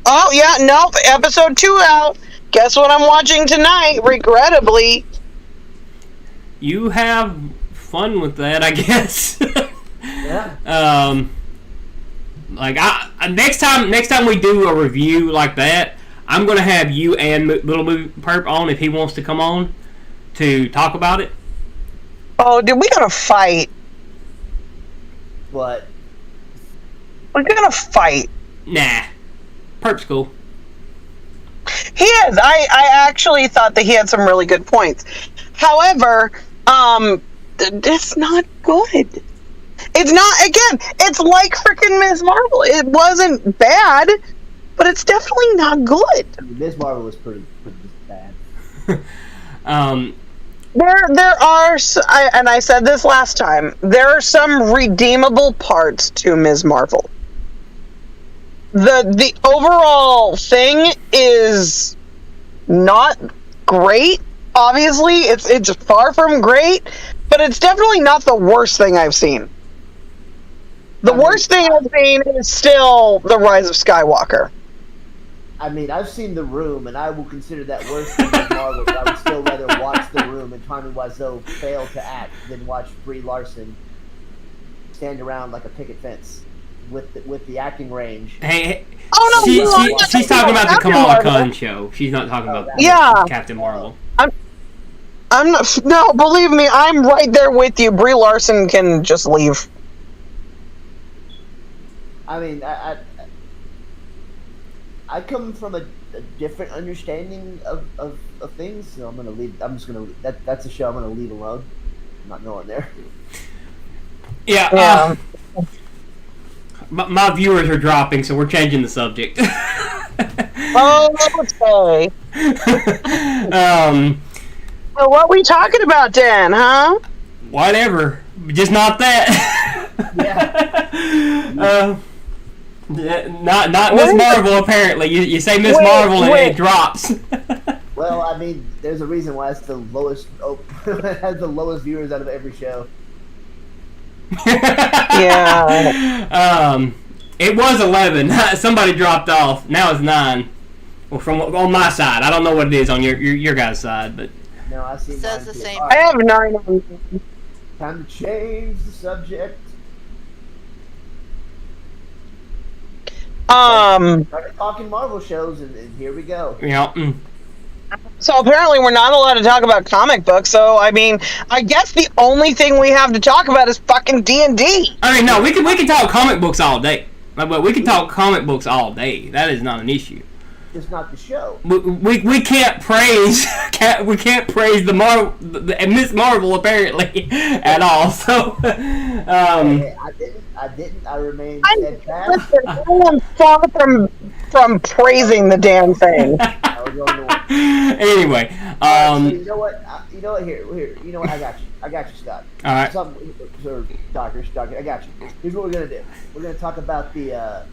Oh yeah, nope. Episode 2 out. Guess what I'm watching tonight? Regrettably. You have fun with that, I guess. Yeah. Like next time we do a review like that, I'm gonna have you and Little Movie Perp on if he wants to come on to talk about it. Oh, dude, we gotta fight. What? We're gonna fight. Nah. Perp's cool. He is. I actually thought that he had some really good points. However, it's not good. It's not, again, it's like freaking Ms. Marvel. It wasn't bad, but it's definitely not good. Ms. Marvel was pretty bad. There are, and I said this last time, there are some redeemable parts to Ms. Marvel. The overall thing is not great. Obviously, it's far from great, but it's definitely not the worst thing I've seen. The worst thing I've seen is still The Rise of Skywalker. I mean, I've seen The Room, and I will consider that worse than Ms. Marvel. But I would still rather watch The Room and Tommy Wiseau fail to act than watch Brie Larson stand around like a picket fence with the acting range. Hey, Oh no, she's talking about the Captain Kamala Marvel. Khan show. She's not talking about Yeah. Captain Marvel. I'm not. No, believe me, I'm right there with you. Brie Larson can just leave. I mean, I come from a different understanding of things, so I'm gonna leave. I'm just gonna that's a show I'm gonna leave alone. I'm not going there. Yeah. My viewers are dropping, so we're changing the subject. Oh, okay. Well, what we talking about then, huh? Whatever, just not that. Yeah. Not Miss Marvel. Apparently, you say Miss Marvel and it drops. Well, I mean, there's a reason why it's the lowest. It has the lowest viewers out of every show. Yeah. It was 11. Somebody dropped off. Now it's 9. Well, from on my side, I don't know what it is on your guys' side, but No, I see. Says the same. I have 9. Time to change the subject. Started talking Marvel shows, and here we go. yeah. So apparently we're not allowed to talk about comic books. So I mean, I guess the only thing we have to talk about is fucking D&D. I mean, no, we can talk comic books all day. But we can talk comic books all day. That is not an issue. Just not the show. We can't praise we can't praise the Miss Marvel apparently at all. So Hey, I didn't. I remained steadfast. I'm far from praising the damn thing. I was going to anyway, so you know what? Here. You know what? I got you, Scott. all right. Doctor, I got you. Here's what we're gonna do. We're gonna talk about the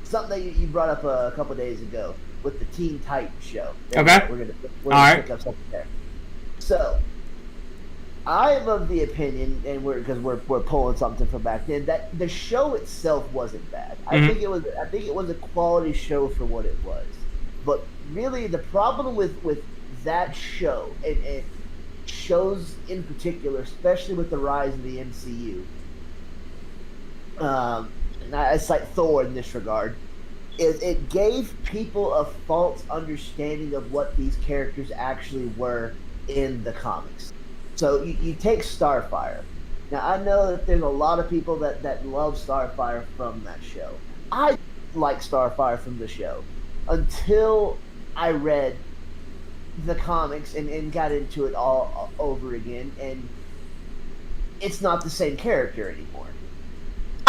something that you brought up a couple days ago with the Teen Titans show. Okay. We're gonna All pick up something there. So, I am of the opinion, and we're pulling something from back then, that the show itself wasn't bad. I think it was a quality show for what it was. But really, the problem with that show and shows in particular, especially with the rise of the MCU, and I cite Thor in this regard, is it gave people a false understanding of what these characters actually were in the comics. So you take Starfire. Now, I know that there's a lot of people that love Starfire from that show. I like Starfire from the show until I read the comics and got into it all over again, and it's not the same character anymore.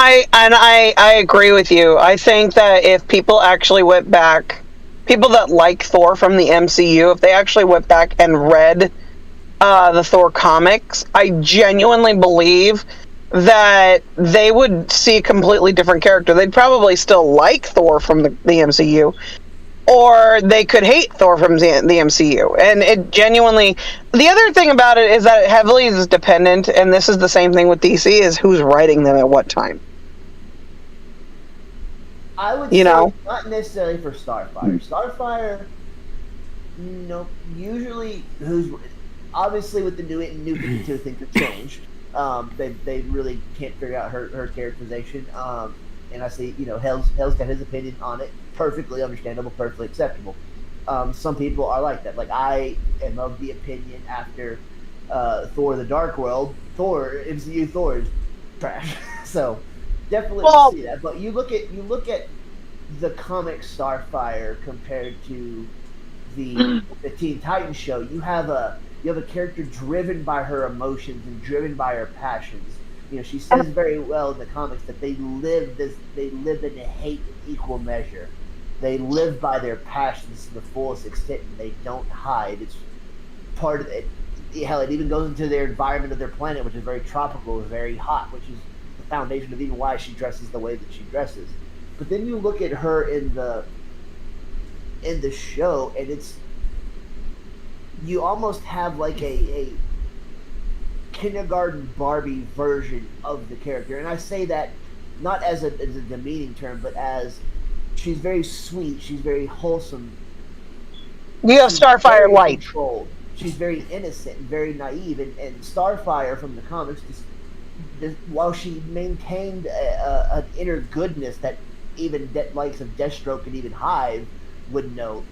I agree with you. I think that if people actually went back, people that like Thor from the MCU, if they actually went back and read the Thor comics, I genuinely believe that they would see a completely different character. They'd probably still like Thor from the MCU, or they could hate Thor from the MCU. And it genuinely... The other thing about it is that it heavily is dependent, and this is the same thing with DC, is who's writing them at what time. I would say not necessarily for Starfire. Starfire, usually obviously with the new 52 things have changed. They really can't figure out her characterization. And I see, Hell's got his opinion on it. Perfectly understandable, perfectly acceptable. Some people are like that. Like, I am of the opinion after Thor: The Dark World, MCU Thor is trash. So definitely see that. But you look at the comic Starfire compared to the Teen Titans show. You have a character driven by her emotions and driven by her passions. She says very well in the comics that they live in a hate in equal measure. They live by their passions to the fullest extent, and they don't hide. It's part of it. Hell, it even goes into their environment of their planet, which is very tropical, very hot, which is the foundation of even why she dresses the way that she dresses. But then you look at her in the show, and you almost have like a kindergarten Barbie version of the character. And I say that not as a demeaning term, but as she's very sweet. She's very wholesome. You have She's Starfire very Light. controlled. She's very innocent and very naive. And Starfire from the comics, while she maintained an inner goodness that even likes of Deathstroke and even Hive would know,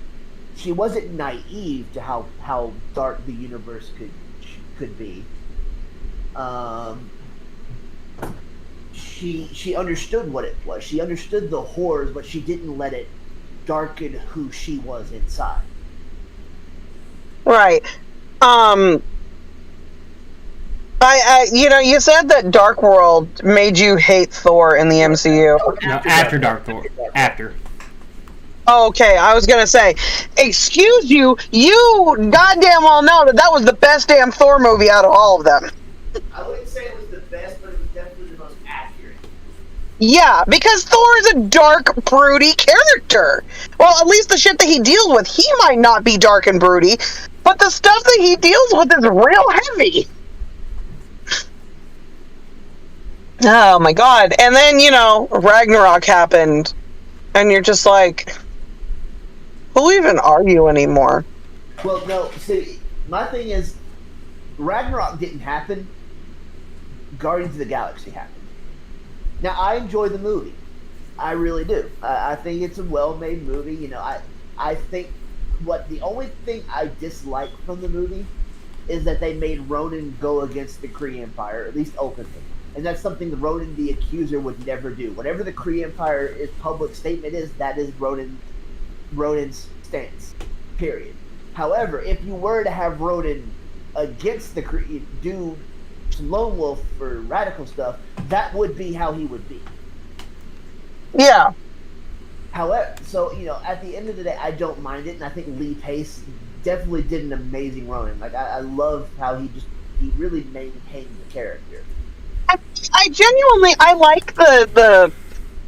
she wasn't naive to how dark the universe could be. She understood what it was. She understood the horrors, but she didn't let it darken who she was inside. Right. You said that Dark World made you hate Thor in the MCU. No, after Dark Thor. After. Okay, I was gonna say, excuse you, you goddamn well know that was the best damn Thor movie out of all of them. I wouldn't say it was the best, but it was definitely the most accurate. Yeah, because Thor is a dark, broody character. Well, at least the shit that he deals with, he might not be dark and broody, but the stuff that he deals with is real heavy. Oh my god. And then, Ragnarok happened, and you're just like, who even are you anymore? Well, no, see, my thing is, Ragnarok didn't happen. Guardians of the Galaxy happened. Now, I enjoy the movie. I really do. I think it's a well-made movie. I think the only thing I dislike from the movie is that they made Ronan go against the Kree Empire, at least openly. And that's something the Ronan the Accuser would never do. Whatever the Kree Empire's public statement is, that is Ronan's stance. Period. However, if you were to have Ronan against the Kree, do some lone wolf or radical stuff, that would be how he would be. Yeah. However, so, at the end of the day, I don't mind it, and I think Lee Pace definitely did an amazing Ronan. Like, I love how he really maintained the character. I genuinely, I like the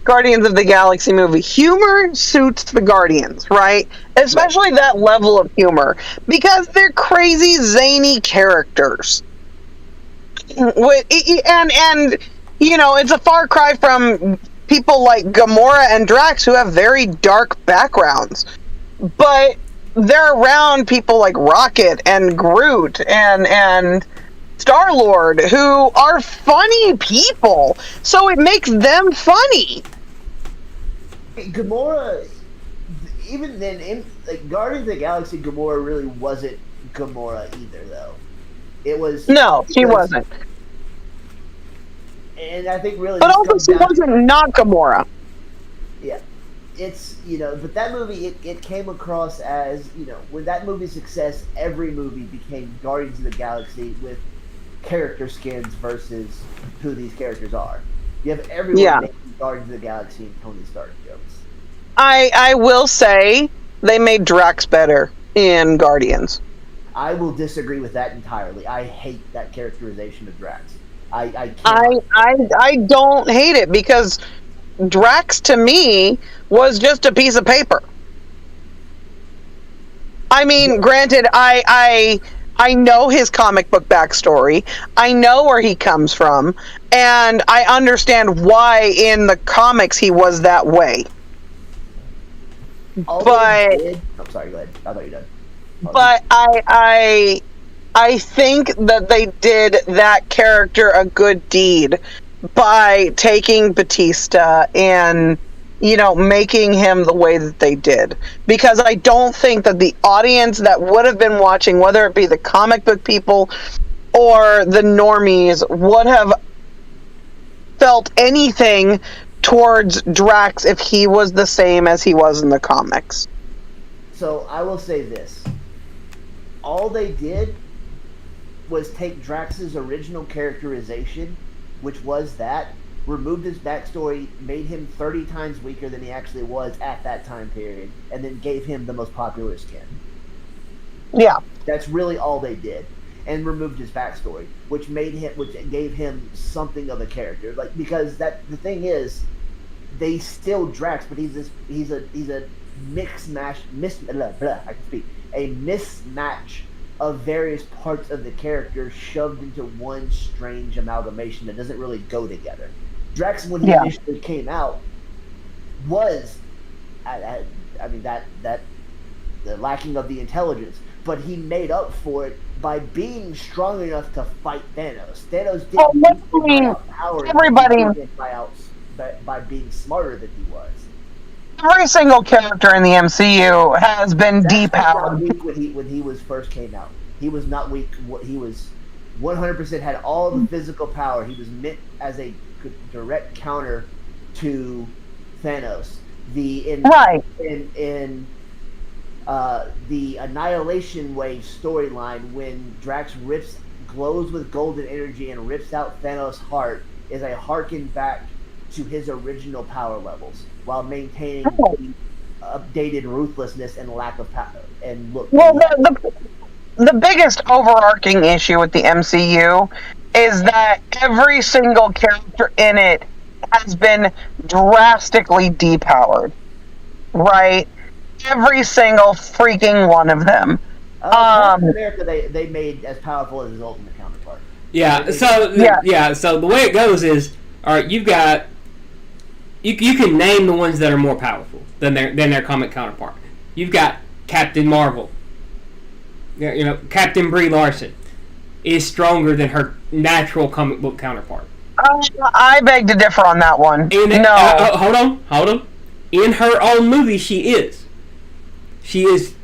Guardians of the Galaxy movie. Humor suits the Guardians, right? Especially that level of humor, because they're crazy, zany characters. And it's a far cry from people like Gamora and Drax, who have very dark backgrounds. But they're around people like Rocket and Groot and Star-Lord, who are funny people, so it makes them funny. Gamora, even then, in Guardians of the Galaxy, Gamora really wasn't Gamora either, though. It was... No, she wasn't. And I think really... But also she wasn't not Gamora. Yeah. It's, but that movie, it came across as, when that movie's success, every movie became Guardians of the Galaxy with character skins versus who these characters are. You have everyone making Guardians of the Galaxy and Tony Stark jokes. I will say they made Drax better in Guardians. I will disagree with that entirely. I hate that characterization of Drax. I don't hate it, because Drax to me was just a piece of paper. I mean, granted, I know his comic book backstory. I know where he comes from, and I understand why in the comics he was that way. I'm sorry, go ahead. I thought you were done. But I think that they did that character a good deed by taking Batista and making him the way that they did. Because I don't think that the audience that would have been watching, whether it be the comic book people or the normies, would have felt anything towards Drax if he was the same as he was in the comics. So I will say this. All they did was take Drax's original characterization, which was that, removed his backstory, made him 30 times weaker than he actually was at that time period, and then gave him the most popular skin. Yeah. That's really all they did. And removed his backstory, which gave him something of a character. Because the thing is, they still Drax, but he's a mismatch of various parts of the character shoved into one strange amalgamation that doesn't really go together. Drax, when he initially came out, was I mean that the lacking of the intelligence, but he made up for it by being strong enough to fight Thanos. Thanos didn't beat him by power. Everybody, he beat him by being smarter than he was. every single character in the MCU has been depowered. When he was first came out, he was not weak. He was 100% had all the physical power. He was meant as a direct counter to Thanos. The Annihilation Wave storyline, when Drax glows with golden energy and rips out Thanos' heart, is a harken back to his original power levels while maintaining the updated ruthlessness and lack of power and look. Well, the biggest overarching issue with the MCU is that every single character in it has been drastically depowered, right? Every single freaking one of them. America, they made as powerful as his ultimate counterpart. Yeah. So the way it goes is, all right, you've got you can name the ones that are more powerful than their comic counterpart. You've got Captain Marvel. You know, Captain Brie Larson is stronger than her natural comic book counterpart. I beg to differ on that one. Hold on. In her own movie, she is. She is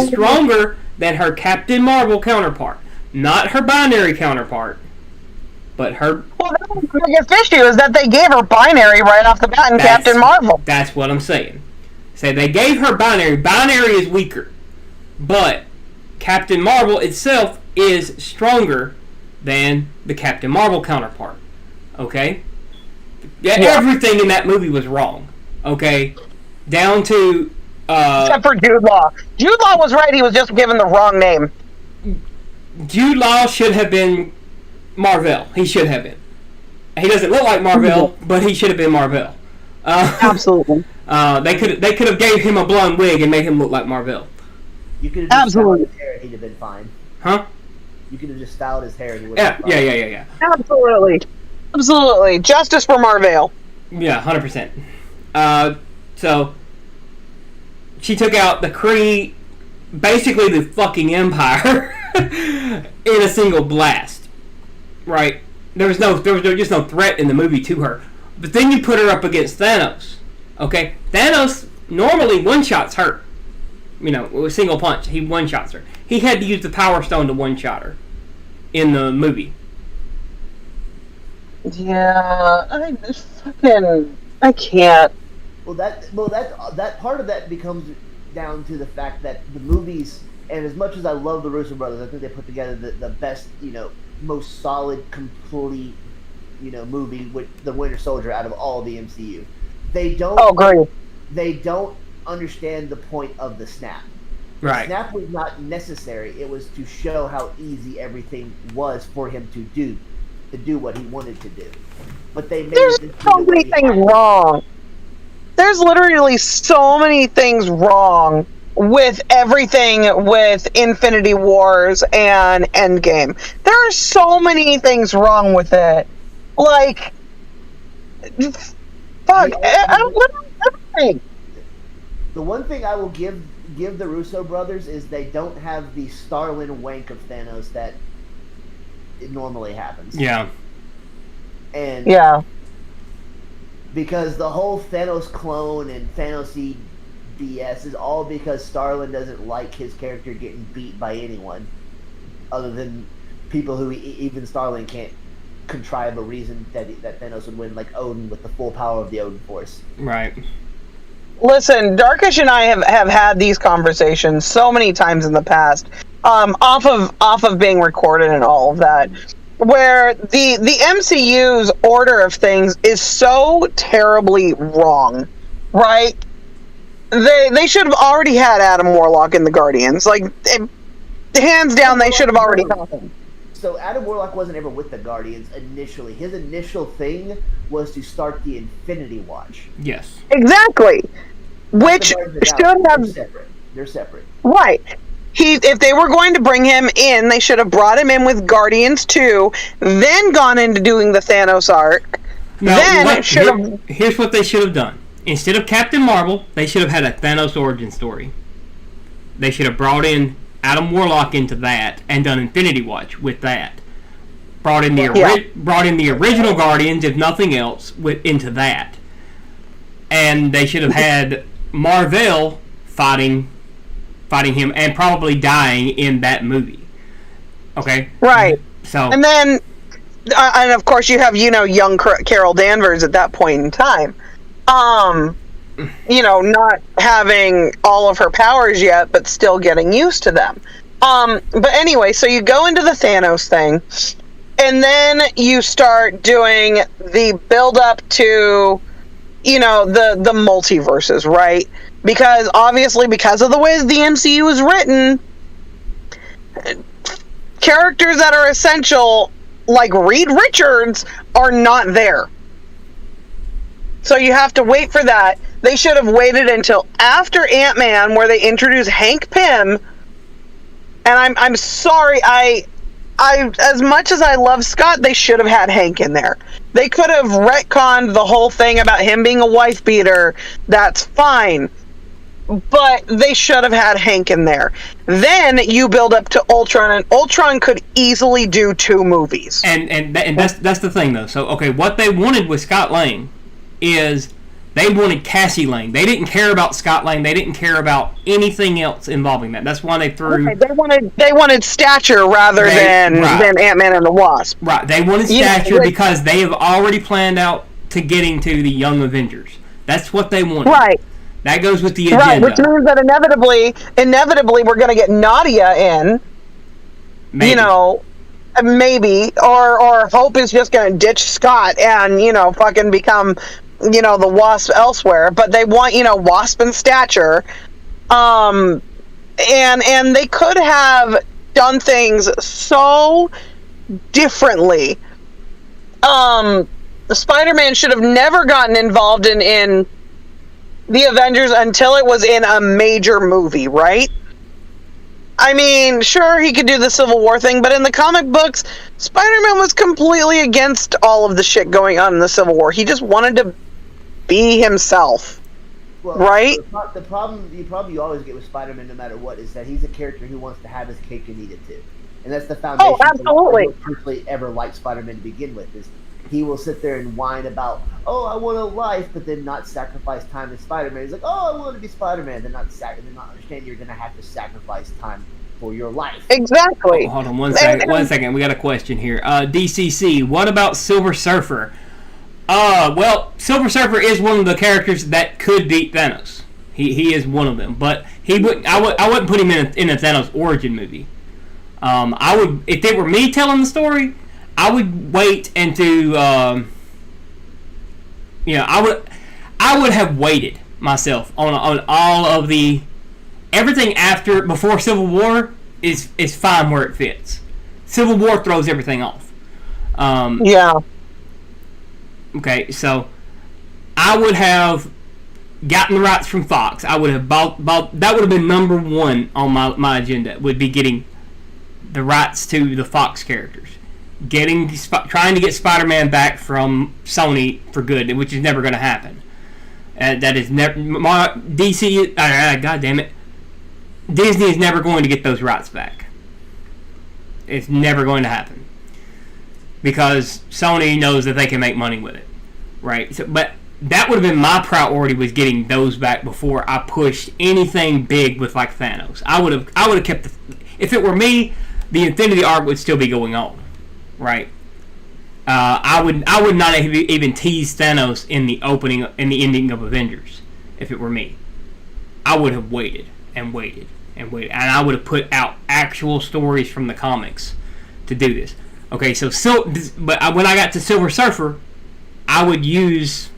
stronger than her Captain Marvel counterpart. Not her binary counterpart, but her... Well, that was the biggest issue, is that they gave her binary right off the bat in Captain Marvel. That's what I'm saying. So they gave her binary. Binary is weaker. But Captain Marvel itself is stronger than the Captain Marvel counterpart. Okay? Yeah. Everything in that movie was wrong. Okay? Down to... except for Jude Law. Jude Law was right, he was just given the wrong name. Jude Law should have been Marvel. He should have been. He doesn't look like Marvel, but he should have been Marvel. Absolutely. They could have gave him a blonde wig and made him look like Marvel. You could have just styled his hair and he'd have been fine. Huh? You could have just styled his hair and he would have been fine. Yeah. Absolutely. Justice for Marvel. Yeah, 100%. So she took out the Kree, basically the fucking Empire, in a single blast. Right? There was just no threat in the movie to her. But then you put her up against Thanos. Okay? Thanos normally one-shots her. You know, with a single punch. He one-shots her. He had to use the Power Stone to one-shot her in the movie. Yeah, I can't. Well, that part of that becomes down to the fact that the movies, and as much as I love the Russo brothers, I think they put together the best, most solid, complete, movie with the Winter Soldier out of all the MCU. They don't. Oh, great. They don't understand the point of the snap. Right. The snap was not necessary. It was to show how easy everything was for him to do what he wanted to do. But there's so many things wrong. There's literally so many things wrong with everything with Infinity Wars and Endgame. There are so many things wrong with it. Like, fuck, everything. The one thing I will give the Russo brothers is they don't have the Starlin wank of Thanos that it normally happens. Yeah. And yeah. Because the whole Thanos clone and Thanos BS is all because Starlin doesn't like his character getting beat by anyone other than people who even Starlin can't contrive a reason that Thanos would win, like Odin with the full power of the Odin Force. Right. Listen, Darkish and I have had these conversations so many times in the past, off of being recorded and all of that, where the MCU's order of things is so terribly wrong, right? They should have already had Adam Warlock in the Guardians. Like, hands down, they should have already had him. So Adam Warlock wasn't ever with the Guardians initially. His initial thing was to start the Infinity Watch. Yes. Exactly. Which should have... They're separate. Right. If they were going to bring him in, they should have brought him in with Guardians 2, then gone into doing the Thanos arc. No, here's what they should have done. instead of Captain Marvel, they should have had a Thanos origin story. They should have brought in Adam Warlock into that and done Infinity Watch with that. Brought in the original Guardians, if nothing else, into that. And they should have had Marvel fighting him and probably dying in that movie. Okay? Right. So, and then, and of course you have, young Carol Danvers at that point in time. Not having all of her powers yet, but still getting used to them. But anyway, so you go into the Thanos thing, and then you start doing the build-up to, the multiverses, right? Because, obviously, because of the way the MCU is written, characters that are essential, like Reed Richards, are not there. So you have to wait for that. They should have waited until after Ant-Man, where they introduce Hank Pym. And I'm sorry, I as much as I love Scott, they should have had Hank in there. They could have retconned the whole thing about him being a wife beater. That's fine. But they should have had Hank in there. Then you build up to Ultron, and Ultron could easily do 2 movies. And that's the thing, though. So, okay, what they wanted with Scott Lang is they wanted Cassie Lang. They didn't care about Scott Lang. They didn't care about anything else involving that. That's why they threw... Okay, they wanted Stature rather than Ant-Man and the Wasp. Right. They wanted Stature because they have already planned out to getting to the Young Avengers. That's what they wanted. Right. That goes with the agenda. Right, which means that inevitably we're going to get Nadia in. Maybe. Maybe. Or Hope is just going to ditch Scott and, fucking become... the Wasp elsewhere, but they want, Wasp and Stature. And they could have done things so differently. Spider-Man should have never gotten involved in the Avengers until it was in a major movie, right? I mean, sure, he could do the Civil War thing, but in the comic books, Spider-Man was completely against all of the shit going on in the Civil War. He just wanted to be himself, right? The problem you always get with Spider-Man, no matter what, is that he's a character who wants to have his cake and eat it too, and that's the foundation. Oh, absolutely. I personally ever liked Spider-Man to begin with. Is he will sit there and whine about, oh, I want a life, but then not sacrifice time as Spider-Man. He's like, oh, I want to be Spider-Man, then not understand you're going to have to sacrifice time for your life. Exactly. Hold on one second. We got a question here. DCC, what about Silver Surfer? Well, Silver Surfer is one of the characters that could beat Thanos. He is one of them, but I wouldn't put him in a Thanos origin movie. I would, if it were me telling the story, I would wait and do. I would have waited myself on all of the everything before Civil War is fine where it fits. Civil War throws everything off. Yeah. Okay, so I would have gotten the rights from Fox. I would have bought that would have been number one on my agenda, would be getting the rights to the Fox characters. Trying to get Spider-Man back from Sony for good, which is never going to happen. That is never... DC... God damn it. Disney is never going to get those rights back. It's never going to happen. Because Sony knows that they can make money with it, right? So, but that would have been my priority, was getting those back before I pushed anything big with like Thanos. I would have kept if it were me, the Infinity Arc would still be going on, right? I would not even tease Thanos in the ending of Avengers if it were me. I would have waited and waited and waited, and I would have put out actual stories from the comics to do this. Okay, but when I got to Silver Surfer, I would use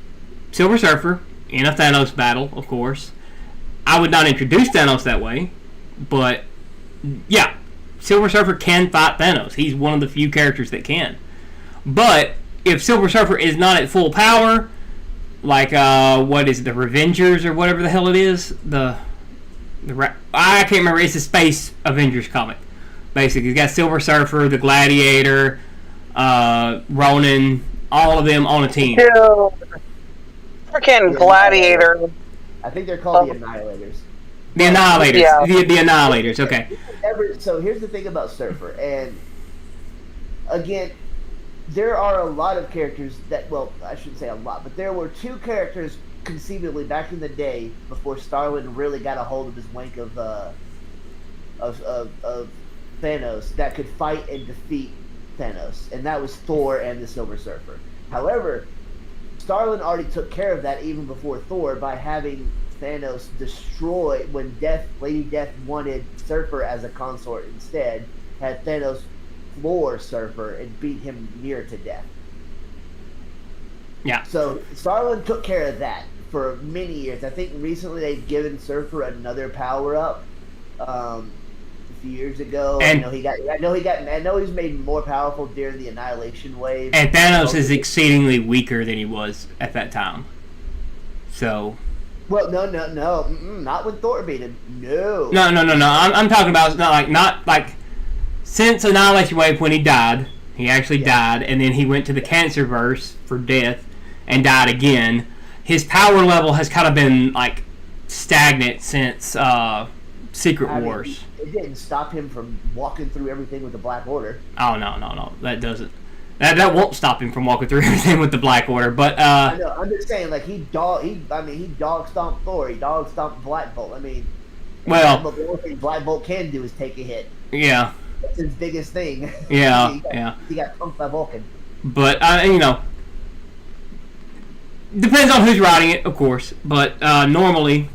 Silver Surfer in a Thanos battle, of course. I would not introduce Thanos that way, but yeah, Silver Surfer can fight Thanos. He's one of the few characters that can. But if Silver Surfer is not at full power, like what is it, the Revengers or whatever the hell it is, I can't remember. It's a Space Avengers comic. Basically, you got Silver Surfer, the Gladiator, Ronan, all of them on a team. African gladiator. I think they're called the Annihilators. The Annihilators. Yeah. The Annihilators. Okay. So here's the thing about Surfer, and again, there are a lot of characters that, well, I shouldn't say a lot, but there were two characters conceivably back in the day before Starlin really got a hold of his wank of Thanos that could fight and defeat Thanos, and that was Thor and the Silver Surfer. However, Starlin already took care of that even before Thor by having Thanos destroy when Lady Death wanted Surfer as a consort instead, had Thanos floor Surfer and beat him near to death. Yeah. So Starlin took care of that for many years. I think recently they've given Surfer another power up. A few years ago, and I know he's made more powerful during the Annihilation Wave. And Thanos is exceedingly weaker than he was at that time. So. Well, no, not when Thor beat him. No. I'm talking about not like since Annihilation Wave when he died. He actually died, and then he went to the Cancerverse for death and died again. His power level has kind of been like stagnant since Secret Wars. It didn't stop him from walking through everything with the Black Order. Oh no, that doesn't. That won't stop him from walking through everything with the Black Order. But I know. I'm just saying, like he dog stomped Thor. He dog stomped Black Bolt. I mean, well, the only thing Black Bolt can do is take a hit. Yeah. That's his biggest thing. Yeah, he got punked by Vulcan. But depends on who's writing it, of course. But normally,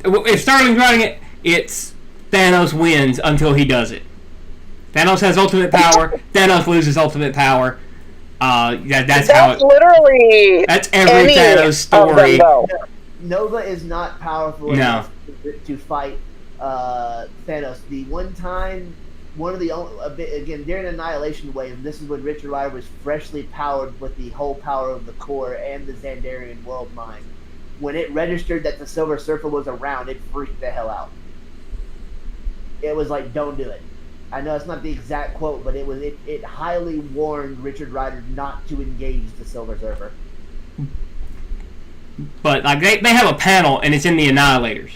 if Starling's writing it, it's Thanos wins until he does it. Thanos has ultimate power. Thanos loses ultimate power. That's how it. Literally. That's every Thanos story. Nova is not powerful enough to fight Thanos. The one time, again during Annihilation Wave, this is when Richard Rider was freshly powered with the whole power of the core and the Xandarian World Mind. When it registered that the Silver Surfer was around, it freaked the hell out. It was like, don't do it. I know it's not the exact quote, but it highly warned Richard Rider not to engage the Silver Surfer. But like they have a panel, and it's in the Annihilators,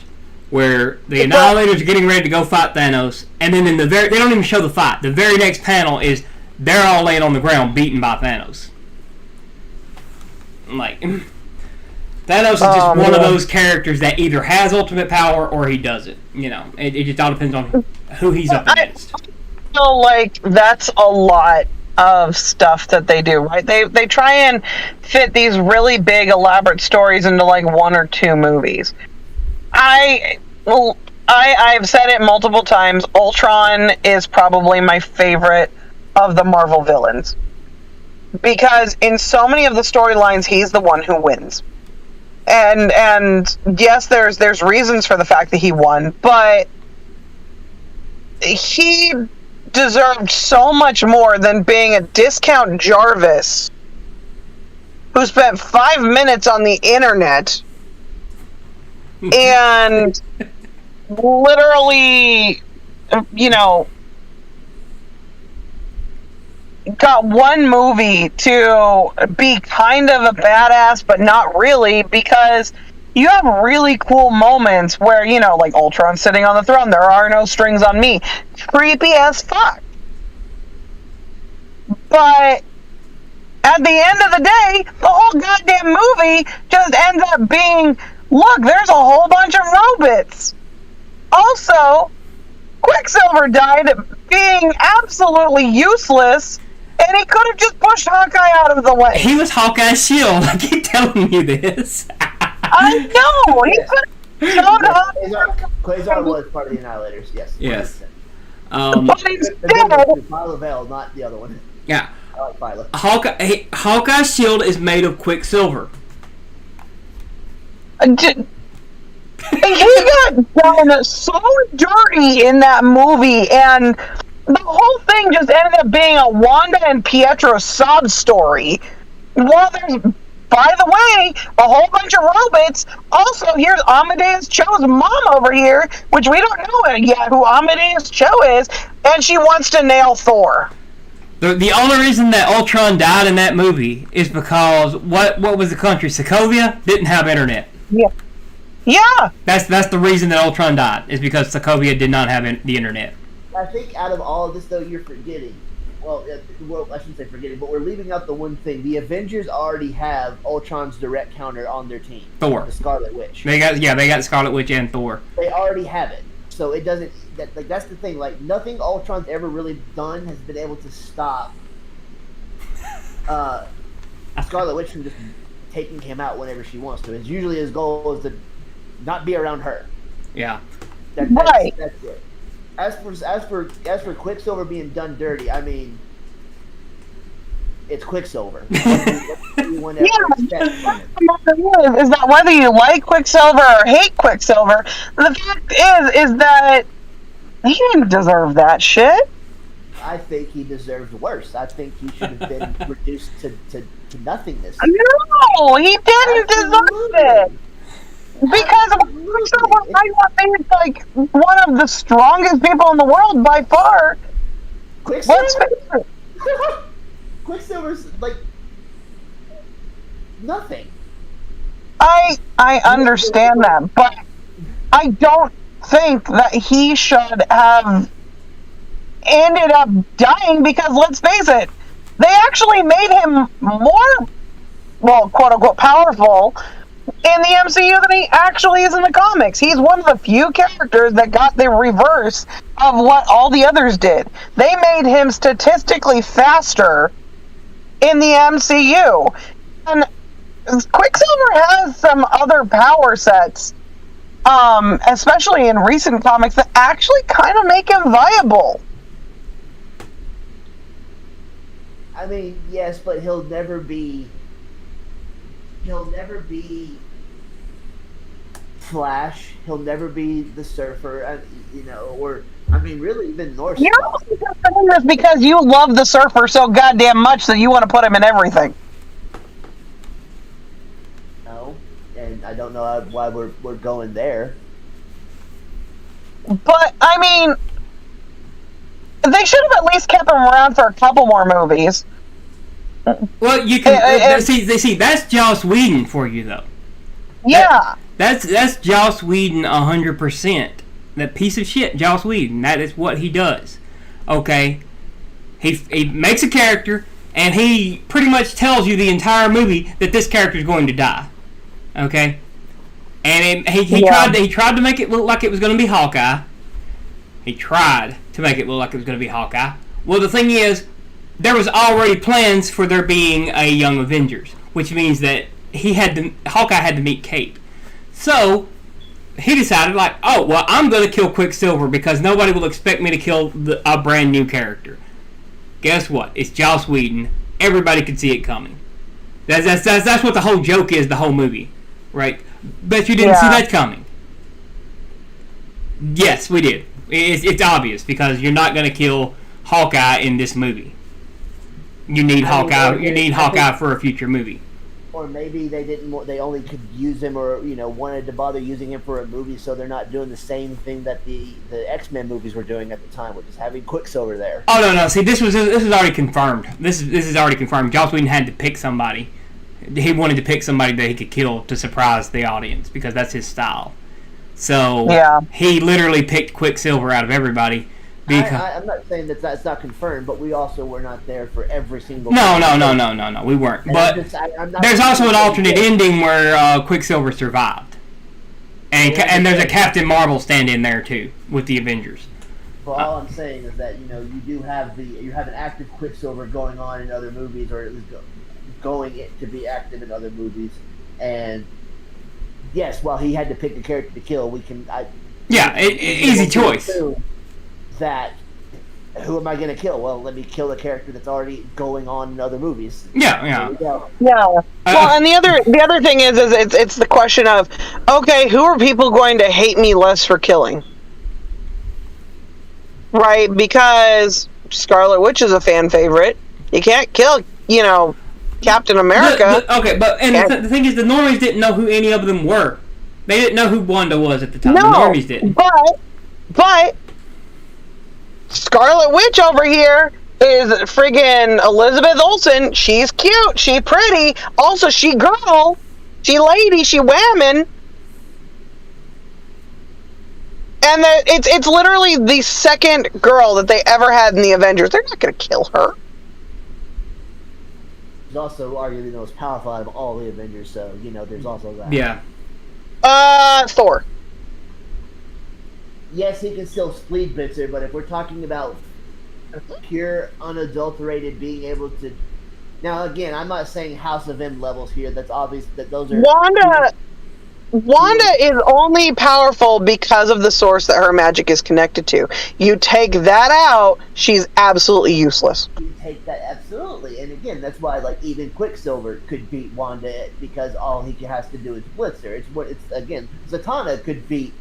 where the Annihilators are getting ready to go fight Thanos, and then they don't even show the fight. The very next panel is they're all laying on the ground, beaten by Thanos. Like Thanos is just one of those characters that either has ultimate power or he doesn't. It just all depends on who he's up against. I feel like that's a lot of stuff that they do, right? They try and fit these really big, elaborate stories into like one or two movies. I've said it multiple times. Ultron is probably my favorite of the Marvel villains because in so many of the storylines, he's the one who wins. And yes, there's reasons for the fact that he won, but he deserved so much more than being a discount Jarvis who spent 5 minutes on the internet and literally, got one movie to be kind of a badass, but not really, because you have really cool moments where, like Ultron sitting on the throne, there are no strings on me. Creepy as fuck. But at the end of the day, the whole goddamn movie just ends up being, look, there's a whole bunch of robots. Also, Quicksilver died being absolutely useless, and he could have just pushed Hawkeye out of the way. He was Hawkeye's shield. I keep telling you this. I know. He could have showed up. Quasar was part of the Annihilators. Yes. Yes. But instead, Philo Vale, not the other one. Yeah. I like Philo. Hawkeye's shield is made of Quicksilver. he got done so dirty in that movie, and the whole thing just ended up being a Wanda and Pietro sob story. While there's, by the way, a whole bunch of robots. Also, here's Amadeus Cho's mom over here, which we don't know yet who Amadeus Cho is, and she wants to nail Thor. The only reason that Ultron died in that movie is because what was the country? Sokovia didn't have internet. Yeah. Yeah. That's the reason that Ultron died, is because Sokovia did not have the internet. I think out of all of this, though, you're forgetting. Well, I shouldn't say forgetting, but we're leaving out the one thing. The Avengers already have Ultron's direct counter on their team. Thor. The Scarlet Witch. They got Scarlet Witch and Thor. They already have it. So it doesn't... that's the thing. Like, nothing Ultron's ever really done has been able to stop Scarlet Witch from just taking him out whenever she wants to. It's usually his goal is to not be around her. Yeah. Right. That's it. As for Quicksilver being done dirty, I mean, it's Quicksilver. What do you want to expect from him? Is that whether you like Quicksilver or hate Quicksilver, the fact is that he didn't deserve that shit. I think he deserved worse. I think he should have been reduced to nothingness. No, he didn't deserve it. Because Quicksilver is like one of the strongest people in the world by far. Let's face it. Quicksilver's like nothing. I understand that, but I don't think that he should have ended up dying, because let's face it, they actually made him more, well, quote unquote, powerful in the MCU than he actually is in the comics. He's one of the few characters that got the reverse of what all the others did. They made him statistically faster in the MCU. And Quicksilver has some other power sets, especially in recent comics, that actually kind of make him viable. I mean, yes, but he'll never be Flash. He'll never be the Surfer, or I mean, really, even North. You're only saying this because you love the Surfer so goddamn much that you want to put him in everything. No, and I don't know why we're going there. But I mean, they should have at least kept him around for a couple more movies. Well, you can see that's Joss Whedon for you, though. Yeah, that's Joss Whedon 100%. That piece of shit, Joss Whedon. That is what he does. Okay, he makes a character, and he pretty much tells you the entire movie that this character is going to die. Okay, and he tried to make it look like it was going to be Hawkeye. He tried to make it look like it was going to be Hawkeye. Well, the thing is, there was already plans for there being a Young Avengers, which means that Hawkeye had to meet Kate. So he decided, like, oh, well, I'm going to kill Quicksilver because nobody will expect me to kill a brand new character. Guess what? It's Joss Whedon. Everybody could see it coming. That's what the whole joke is, the whole movie, right? Bet you didn't see that coming. Yes, we did. It's obvious because you're not going to kill Hawkeye in this movie. You need Hawkeye. You need Hawkeye for a future movie. Or maybe they didn't. They only could use him, or wanted to bother using him for a movie, so they're not doing the same thing that the X-Men movies were doing at the time, which is having Quicksilver there. Oh no! See, this is already confirmed. This is already confirmed. Joss Whedon had to pick somebody. He wanted to pick somebody that he could kill to surprise the audience because that's his style. So he literally picked Quicksilver out of everybody. I'm not saying that's not confirmed, but we also were not there for every single. No, we weren't. And but there's also an alternate ending where Quicksilver survived, and there's a Captain Marvel stand-in there too with the Avengers. Well, all I'm saying is that you have an active Quicksilver going on in other movies, or at least going to be active in other movies, and yes, while he had to pick a character to kill, easy choice. That who am I going to kill? Well, let me kill a character that's already going on in other movies. Yeah. Well, and the other thing is it's the question of, okay, who are people going to hate me less for killing? Right, because Scarlet Witch is a fan favorite. You can't kill, Captain America. The thing is, the normies didn't know who any of them were. They didn't know who Wanda was at the time. No, the normies didn't. But Scarlet Witch over here is friggin' Elizabeth Olsen. She's cute. She pretty. Also, she girl. She lady. She whammon. And it's literally the second girl that they ever had in the Avengers. They're not going to kill her. She's also arguably the most powerful out of all the Avengers, so, there's also that. Yeah. Thor. Yes, he can still spleen blitzer, but if we're talking about pure, unadulterated, being able to... Now, again, I'm not saying House of M levels here. That's obvious that those are... Wanda is only powerful because of the source that her magic is connected to. You take that out, she's absolutely useless. You take that, absolutely. And again, that's why, even Quicksilver could beat Wanda because all he has to do is blitz her. Again, Zatanna could beat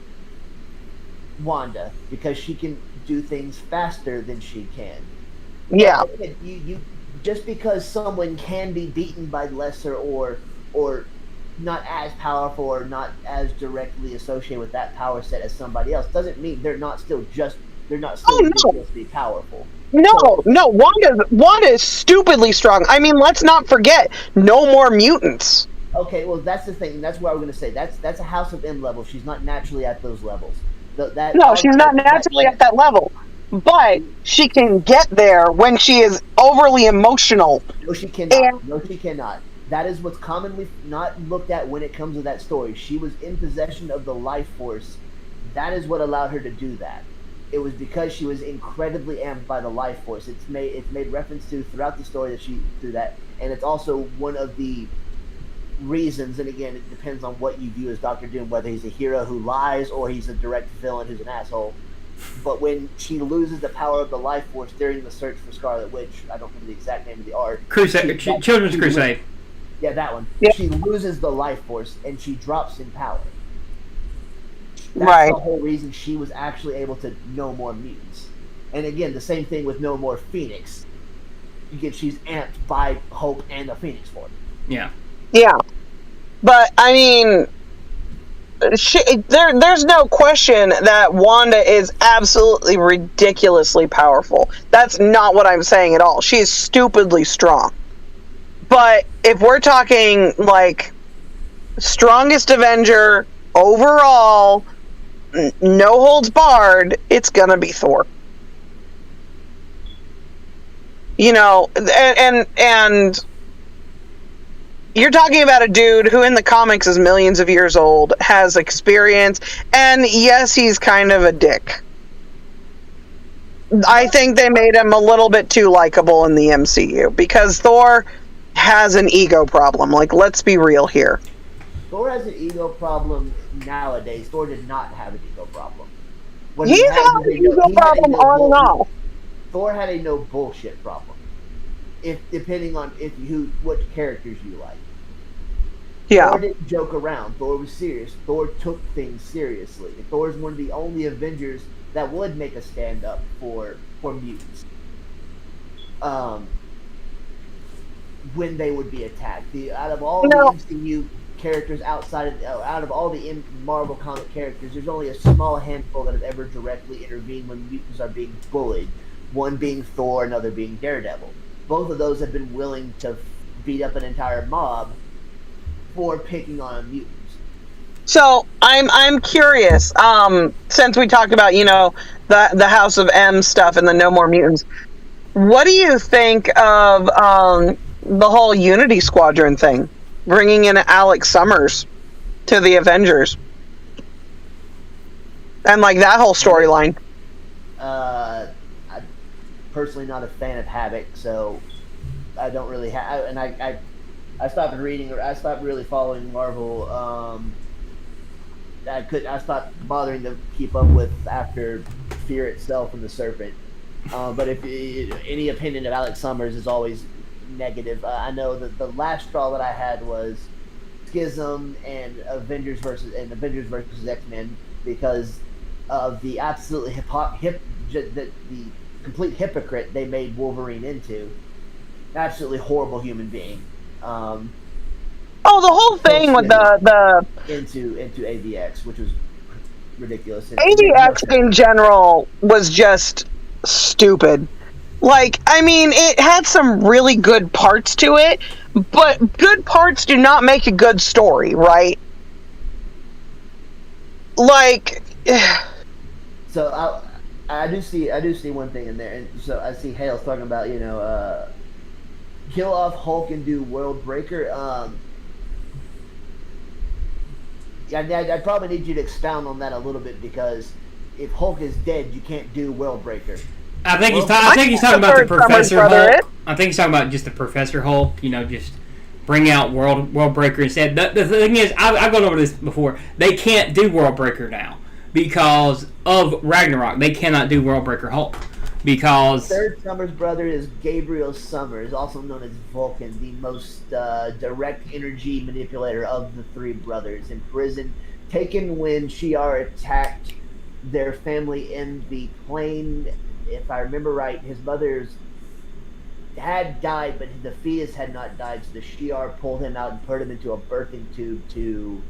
Wanda because she can do things faster than she can. Yeah. You just because someone can be beaten by lesser or not as powerful or not as directly associated with that power set as somebody else doesn't mean they're not still ridiculously powerful. No, Wanda is stupidly strong. I mean, let's not forget, no more mutants. Okay, well that's the thing. That's what we're going to say. That's a House of M level. She's not naturally at those levels. She's not naturally at that level. But she can get there when she is overly emotional. No, she cannot. No, she cannot. That is what's commonly not looked at when it comes to that story. She was in possession of the life force. That is what allowed her to do that. It was because she was incredibly amped by the life force. It's made reference to throughout the story that she threw that, and it's also one of the reasons. And again, it depends on what you view as Doctor Doom, whether he's a hero who lies or he's a direct villain who's an asshole. But when she loses the power of the life force during the search for Scarlet Witch, I don't remember the exact name of the arc. Children's Crusade. Yeah, that one. Yeah. She loses the life force and she drops in power. That's the whole reason she was actually able to no more mutants. And again, the same thing with no more Phoenix. She's amped by Hope and the Phoenix Force. Yeah. Yeah. But, I mean, there's no question that Wanda is absolutely ridiculously powerful. That's not what I'm saying at all. She is stupidly strong. But if we're talking, strongest Avenger overall, no holds barred, it's gonna be Thor. And you're talking about a dude who in the comics is millions of years old, has experience, and yes, he's kind of a dick. I think they made him a little bit too likable in the MCU, because Thor has an ego problem. Let's be real here. Thor has an ego problem nowadays. Thor did not have an ego problem. He had an ego problem on and off. Thor had a no bullshit problem. Depending on what characters you like. Yeah. Thor didn't joke around. Thor was serious. Thor took things seriously. Thor is one of the only Avengers that would make a stand up for mutants. When they would be attacked. Out of all the MCU characters out of all the Marvel comic characters, there's only a small handful that have ever directly intervened when mutants are being bullied. One being Thor, another being Daredevil. Both of those have been willing to beat up an entire mob for picking on mutants. So I'm curious. Since we talked about the House of M stuff and the No More Mutants, what do you think of the whole Unity Squadron thing, bringing in Alex Summers to the Avengers, and that whole storyline? I'm personally not a fan of Havoc, so I don't really have. And I stopped reading, or I stopped really following Marvel. I stopped bothering to keep up with after Fear itself and the Serpent. But if any opinion of Alex Summers is always negative. I know that the last straw that I had was Schism and Avengers versus X-Men, because of the absolutely the complete hypocrite they made Wolverine into. Absolutely horrible human being. The whole thing with the into AVX, which was ridiculous. AVX in general was just stupid. Like, I mean, it had some really good parts to it, but good parts do not make a good story, right? Like, So I do see one thing in there, and so I see Hale's talking about kill off Hulk and do World Breaker. I'd probably need you to expound on that a little bit, because if Hulk is dead, you can't do World Breaker. I think he's talking about the Professor Hulk. I think he's talking about just the Professor Hulk. Just bring out World Breaker instead. The thing is, I've gone over this before. They can't do World Breaker now because of Ragnarok. They cannot do World Breaker Hulk because Third Summer's brother is Gabriel Summers, also known as Vulcan, the most direct energy manipulator of the three brothers. In prison, taken when Shi'ar attacked their family in the plane. If I remember right, his mother's had died, but the fetus had not died, so the Shi'ar pulled him out and put him into a birthing tube to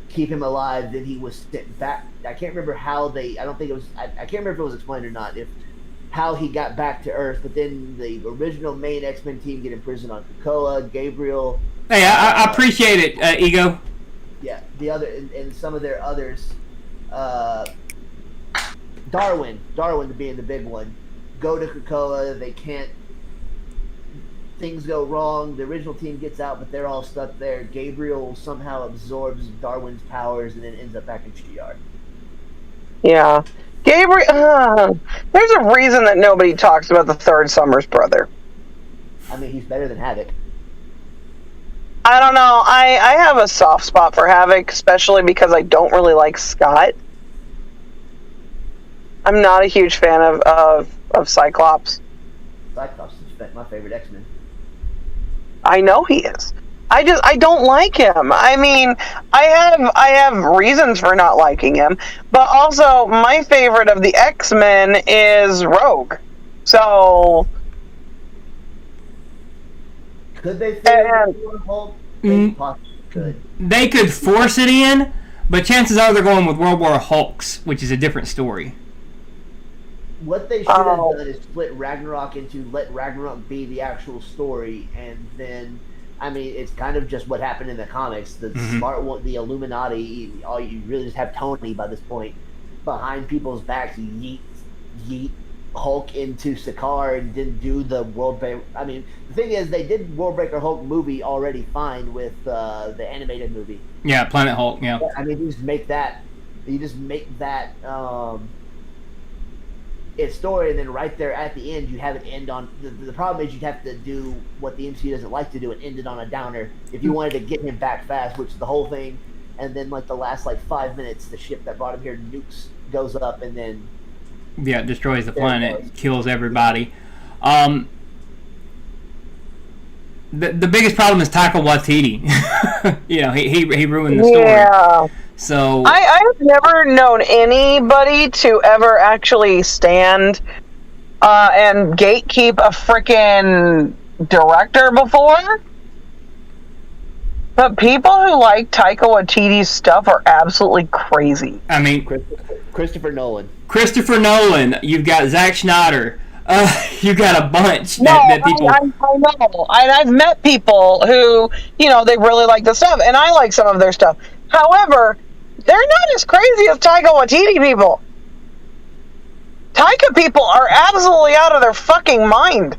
keep him alive. Then he was sent back. I can't remember how they. I don't think it was. I can't remember if it was explained or not. How he got back to Earth, but then the original main X-Men team get imprisoned on Krakoa. Gabriel. Hey, I appreciate it, Ego. Yeah, the other and some of their others. Darwin being the big one, go to Krakoa. They can't. Things go wrong. The original team gets out, but they're all stuck there. Gabriel somehow absorbs Darwin's powers and then ends up back in Shi'ar. yeah. Gabriel, there's a reason that nobody talks about the Third Summer's brother. I mean, he's better than Havoc. I don't know. I have a soft spot for Havoc, especially because I don't really like Scott. I'm not a huge fan of Cyclops. Cyclops is my favorite X-Men. I know he is. I don't like him. I mean, I have reasons for not liking him, but also my favorite of the X-Men is Rogue. So could they fit Hulk? They possibly could. They could force it in, but chances are they're going with World War Hulks, which is a different story. What they should have done is split Ragnarok into let Ragnarok be the actual story, and then, I mean, it's kind of just what happened in the comics. The smart one, the Illuminati, you really just have Tony by this point behind people's backs, yeet Hulk into Sakaar and didn't do the World Breaker. I mean, the thing is, they did World Breaker Hulk movie already fine with the animated movie. Yeah, Planet Hulk, yeah. I mean, you just make that its story, and then right there at the end you have it end on the problem is you'd have to do what the MCU doesn't like to do and end it on a downer if you wanted to get him back fast, which is the whole thing. And then like the last 5 minutes, the ship that brought him here nukes goes up, and then it destroys the planet, kills everybody. The biggest problem is Taika Waititi. He ruined the story. Yeah. So I've never known anybody to ever actually stand and gatekeep a freaking director before. But people who like Taika Waititi's stuff are absolutely crazy. I mean, Christopher Nolan. You've got Zack Snyder. You've got a bunch No, that people. I know. I've met people who, they really like the stuff, and I like some of their stuff. However, they're not as crazy as Taika Waititi people. Taika people are absolutely out of their fucking mind.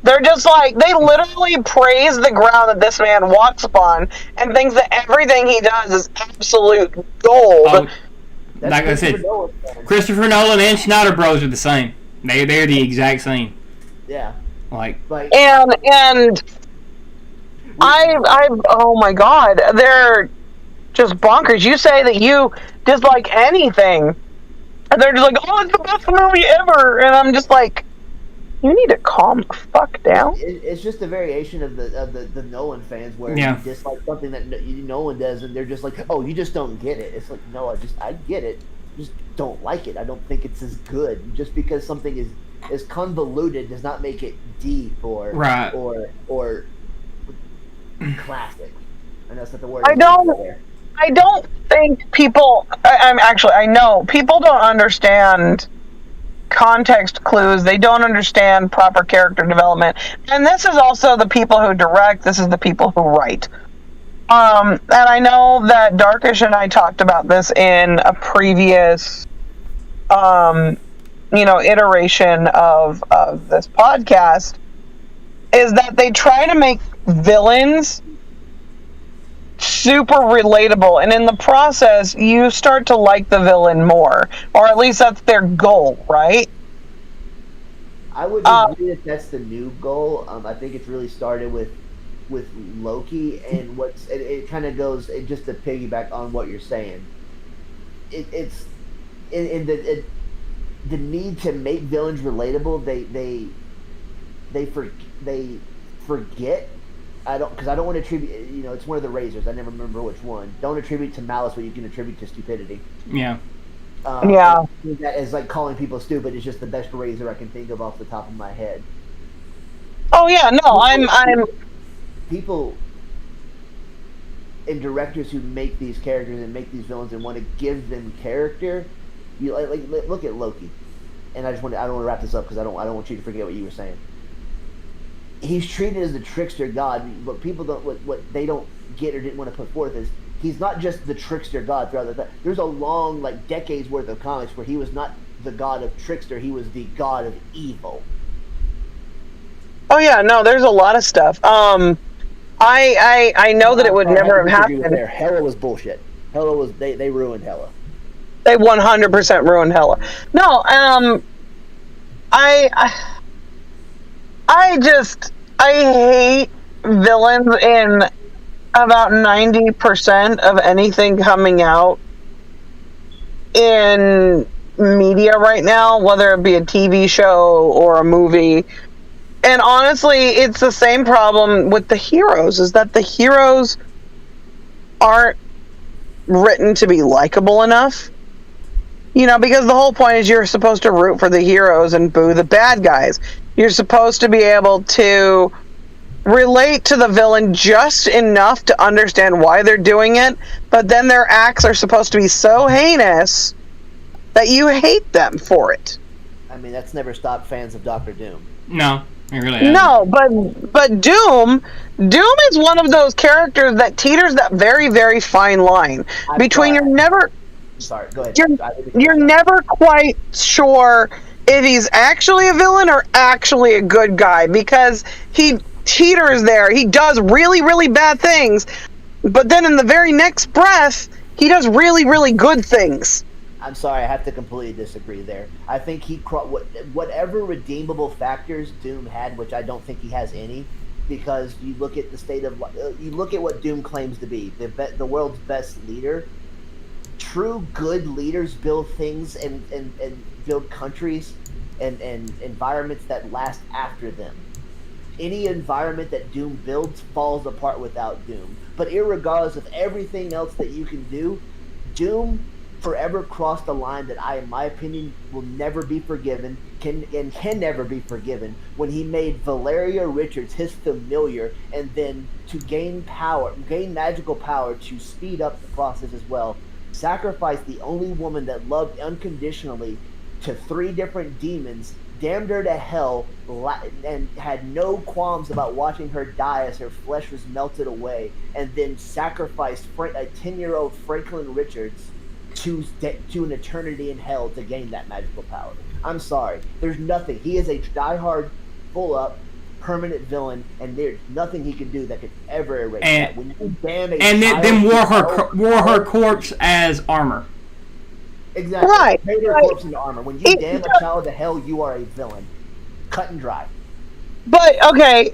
They're just they literally praise the ground that this man walks upon and thinks that everything he does is absolute gold. Like I said, Christopher Nolan and Schneider Bros are the same. They're the exact same. Yeah. And I oh my god, they're just bonkers. You say that you dislike anything, and they're just like, oh, it's the best movie ever, and I'm just like, you need to calm the fuck down. It's just a variation of the Nolan fans where you dislike something that Nolan does, and they're just like, oh, you just don't get it. It's like, no, I get it, just don't like it. I don't think it's as good. Just because something is convoluted does not make it deep or classic. And that's not the word. I don't think people. I know people don't understand context clues. They don't understand proper character development. And this is also the people who direct. This is the people who write. And I know that Darkish and I talked about this in a previous, iteration of this podcast, is that they try to make villains super relatable, and in the process you start to like the villain more, or at least that's their goal, right? I would agree that that's the new goal. I think it's really started with Loki, and it kind of goes, just to piggyback on what you're saying. It's in the need to make villains relatable. They forget. Because I don't want to attribute. It's one of the razors. I never remember which one. Don't attribute to malice what you can attribute to stupidity. Yeah. That is like calling people stupid is just the best razor I can think of off the top of my head. Oh yeah, no, I'm people and directors who make these characters and make these villains and want to give them character. You like look at Loki, and I don't want to wrap this up because I don't want you to forget what you were saying. He's treated as the trickster god, but people don't. What they don't get or didn't want to put forth is he's not just the trickster god throughout the. There's a long, decades worth of comics where he was not the god of trickster; he was the god of evil. Oh yeah, no, there's a lot of stuff. I know that it would never have happened. There, Hela was bullshit. Hela was they ruined Hela. They 100% ruined Hela. No, I hate villains in about 90% of anything coming out in media right now, whether it be a TV show or a movie. And honestly, it's the same problem with the heroes, is that the heroes aren't written to be likable enough. Because the whole point is you're supposed to root for the heroes and boo the bad guys. You're supposed to be able to relate to the villain just enough to understand why they're doing it, but then their acts are supposed to be so heinous that you hate them for it. I mean, that's never stopped fans of Doctor Doom. No, it really hasn't. No, but Doom is one of those characters that teeters that very, very fine line between you're never... Sorry, go ahead. You're never quite sure if he's actually a villain or actually a good guy, because he teeters there. He does really, really bad things, but then in the very next breath, he does really, really good things. I'm sorry, I have to completely disagree there. I think whatever redeemable factors Doom had, which I don't think he has any, because you look at the state of... you look at what Doom claims to be, the world's best leader. True good leaders build things and build countries and environments that last after them. Any environment that Doom builds falls apart without Doom. But irregardless of everything else that you can do, Doom forever crossed a line that in my opinion, will never be forgiven, can never be forgiven, when he made Valeria Richards his familiar, and then to gain magical power to speed up the process as well, sacrificed the only woman that loved unconditionally to 3 different demons, damned her to hell, and had no qualms about watching her die as her flesh was melted away, and then sacrificed a 10-year-old Franklin Richards to an eternity in hell to gain that magical power. I'm sorry. There's nothing. He is a diehard, full-up, permanent villain, and there's nothing he can do that could ever erase that. When you damn then wore her corpse as armor. Exactly. Right. Made her corpse into armor. When you damn a child to hell, you are a villain. Cut and dry. But okay,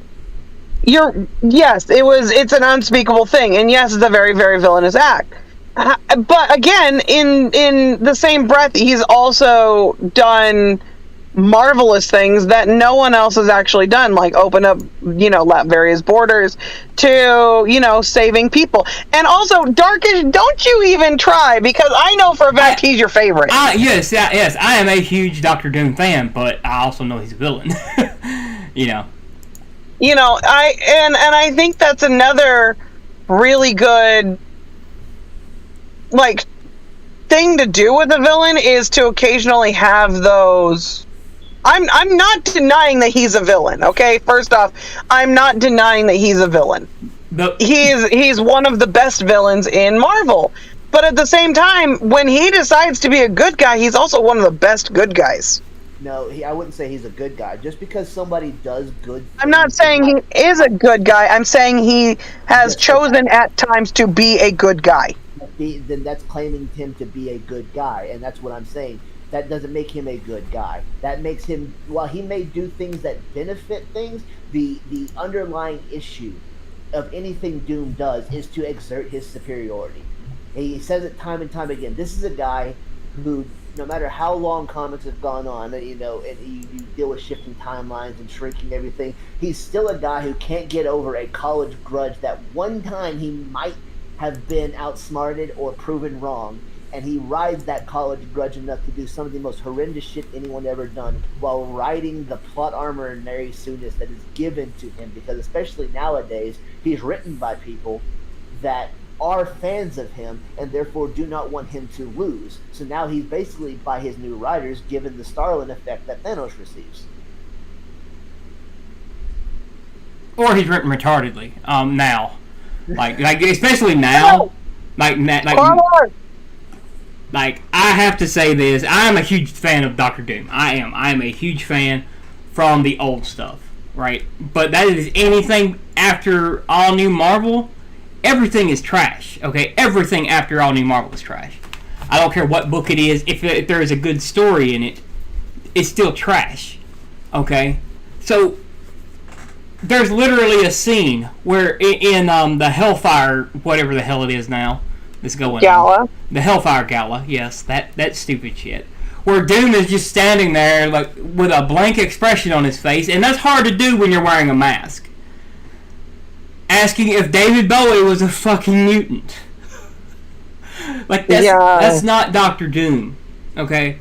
it's an unspeakable thing, and yes, it's a very, very villainous act. But again, in the same breath, he's also done marvelous things that no one else has actually done, like open up, various borders to, saving people. And also, Darkish, don't you even try, because I know for a fact he's your favorite. Yes, I am a huge Doctor Doom fan, but I also know he's a villain. I think that's another really good, thing to do with a villain, is to occasionally have those I'm not denying that he's a villain. Okay, first off, I'm not denying that he's a villain. He's one of the best villains in Marvel. But at the same time, when he decides to be a good guy, he's also one of the best good guys. No, I wouldn't say he's a good guy. Just because somebody does good things, I'm not saying he is a good guy. I'm saying he has chosen at times to be a good guy. Then that's claiming him to be a good guy, and that's what I'm saying. That doesn't make him a good guy. That makes him, while he may do things that benefit things, the underlying issue of anything Doom does is to exert his superiority. And he says it time and time again. This is a guy who, no matter how long comics have gone on, and you deal with shifting timelines and shrinking everything, he's still a guy who can't get over a college grudge that one time he might have been outsmarted or proven wrong, and he rides that college grudge enough to do some of the most horrendous shit anyone ever done while riding the plot armor and Mary Sue-ness that is given to him, because especially nowadays, he's written by people that are fans of him and therefore do not want him to lose. So now he's basically, by his new writers, given the Starlin effect that Thanos receives. Or he's written retardedly. Now, like especially now, like I have to say this. I am a huge fan of Doctor Doom. I am a huge fan from the old stuff, right? But that is anything after All New Marvel. Everything is trash. Okay, everything after All New Marvel is trash. I don't care what book it is. If there is a good story in it, it's still trash. Okay, so there's literally a scene where in the Hellfire, whatever the hell it is now, that's going Gala. on. The Hellfire Gala, yes, that stupid shit. Where Doom is just standing there like with a blank expression on his face, and that's hard to do when you're wearing a mask. Asking if David Bowie was a fucking mutant. Like that's not Doctor Doom. Okay?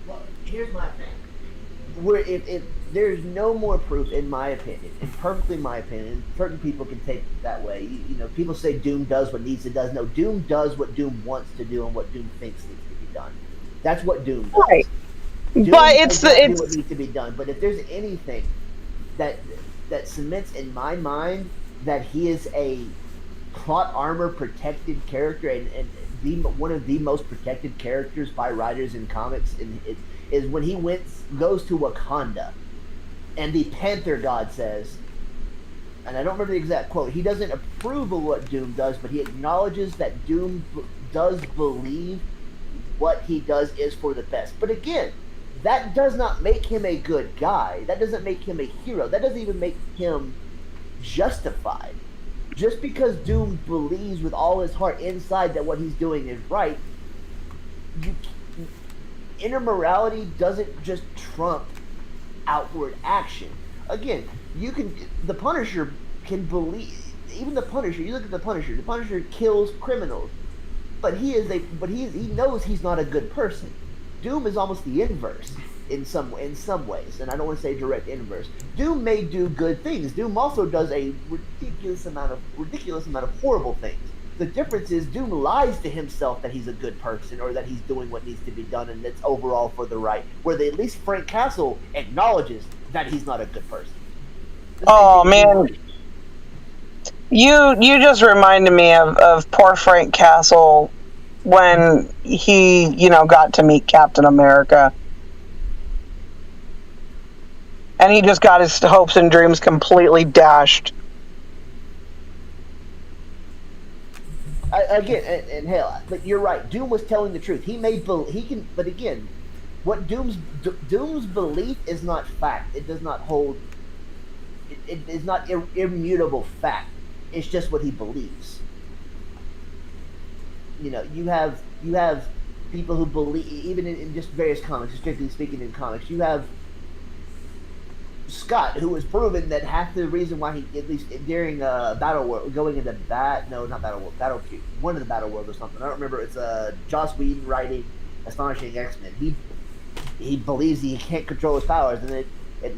Well, here's my thing. Where if there's no more proof, in my opinion, and perfectly my opinion, certain people can take it that way. You know, people say Doom does what needs to do. No, Doom does what Doom wants to do and what Doom thinks needs to be done. That's what Doom does. Right. Doom but it's what needs to be done. But if there's anything that cements in my mind that he is a plot armor protected character and one of the most protected characters by writers in comics, is when he goes to Wakanda, and the Panther God says, and I don't remember the exact quote, he doesn't approve of what Doom does, but he acknowledges that Doom does believe what he does is for the best. But again, that does not make him a good guy. That doesn't make him a hero. That doesn't even make him justified. Just because Doom believes with all his heart inside that what he's doing is right, inner morality doesn't just trump outward action. Again, the Punisher can believe, even the Punisher, you look at the Punisher kills criminals, but he knows he's not a good person. Doom is almost the inverse in some ways, and I don't want to say direct inverse. Doom may do good things. Doom also does a ridiculous amount of horrible things. The difference is Doom lies to himself that he's a good person or that he's doing what needs to be done and it's overall for the right. Where at least Frank Castle acknowledges that he's not a good person. Oh man, you just reminded me of poor Frank Castle when he got to meet Captain America. And he just got his hopes and dreams completely dashed. And hell, but you're right. Doom was telling the truth. But again, what Doom's belief is not fact. It does not hold. It is not immutable fact. It's just what he believes. You have people who believe, even in just various comics, strictly speaking in comics, you have Scott, who was proven that half the reason why he, at least during Battle World, going into Battle Cube, one of the Battle World or something, I don't remember, it's Joss Whedon writing Astonishing X-Men. He believes he can't control his powers, and then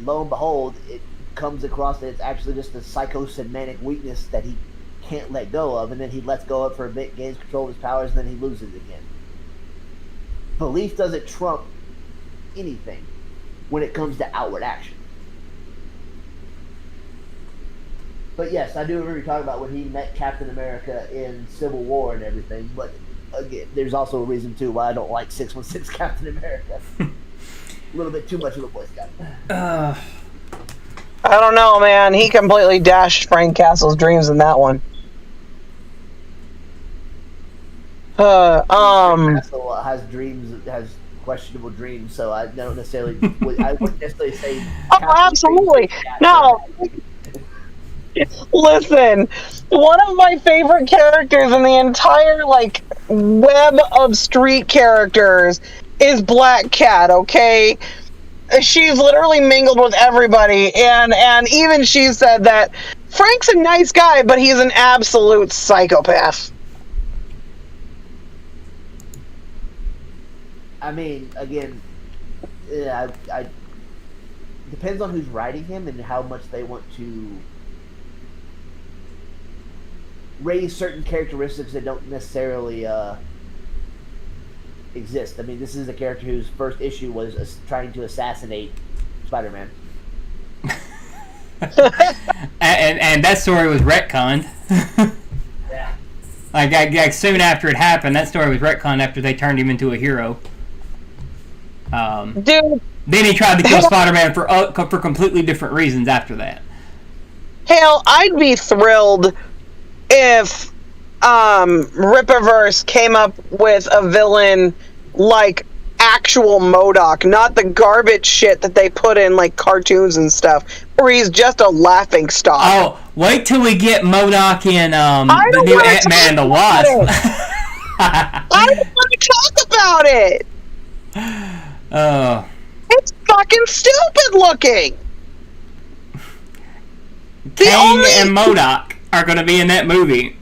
lo and behold, it comes across that it's actually just a psychosomatic weakness that he can't let go of, and then he lets go of it for a bit, gains control of his powers, and then he loses again. Belief doesn't trump anything. when it comes to outward action. But yes, I do remember you talking about when he met Captain America in Civil War and everything. But again, there's also a reason too why I don't like 616 Captain America. A little bit too much of a Boy Scout. I don't know, man. He completely dashed Frank Castle's dreams in that one. Castle has dreams, has questionable dreams, so I don't necessarily. I wouldn't necessarily say. Oh, absolutely. No. Listen, one of my favorite characters in the entire web of street characters is Black Cat. Okay, she's literally mingled with everybody, and even she said that Frank's a nice guy, but he's an absolute psychopath. I mean, again, I depends on who's writing him and how much they want to raise certain characteristics that don't necessarily exist. I mean, this is a character whose first issue was trying to assassinate Spider-Man. and that story was retconned. Yeah. Like soon after it happened, that story was retconned after they turned him into a hero. Dude. Then he tried to kill Spider-Man for completely different reasons after that. Hell, I'd be thrilled if Rippaverse came up with a villain like actual MODOK, not the garbage shit that they put in cartoons and stuff, where he's just a laughing stock. Oh, wait till we get MODOK in the new Ant-Man and the Wasp. I don't want to talk about it. It's fucking stupid looking. Kang and MODOK are going to be in that movie.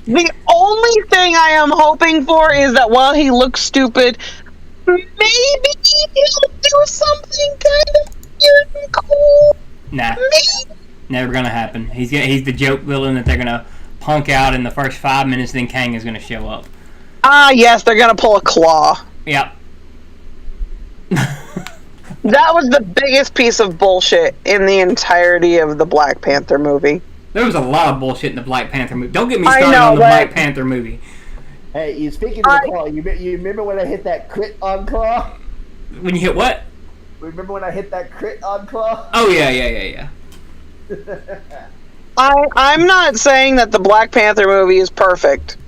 The only thing I am hoping for is that while he looks stupid, maybe he'll do something kind of weird and cool. Nah. Maybe. Never going to happen. He's the joke villain that they're going to punk out in the first 5 minutes, then Kang is going to show up. Ah, yes, they're going to pull a Claw. Yep. That was the biggest piece of bullshit in the entirety of the Black Panther movie. There was a lot of bullshit in the Black Panther movie. Don't get me started on the Black Panther movie. Hey, you speaking of the Claw, you remember when I hit that crit on Claw? When you hit what? Remember when I hit that crit on Claw? Oh, yeah. I'm not saying that the Black Panther movie is perfect.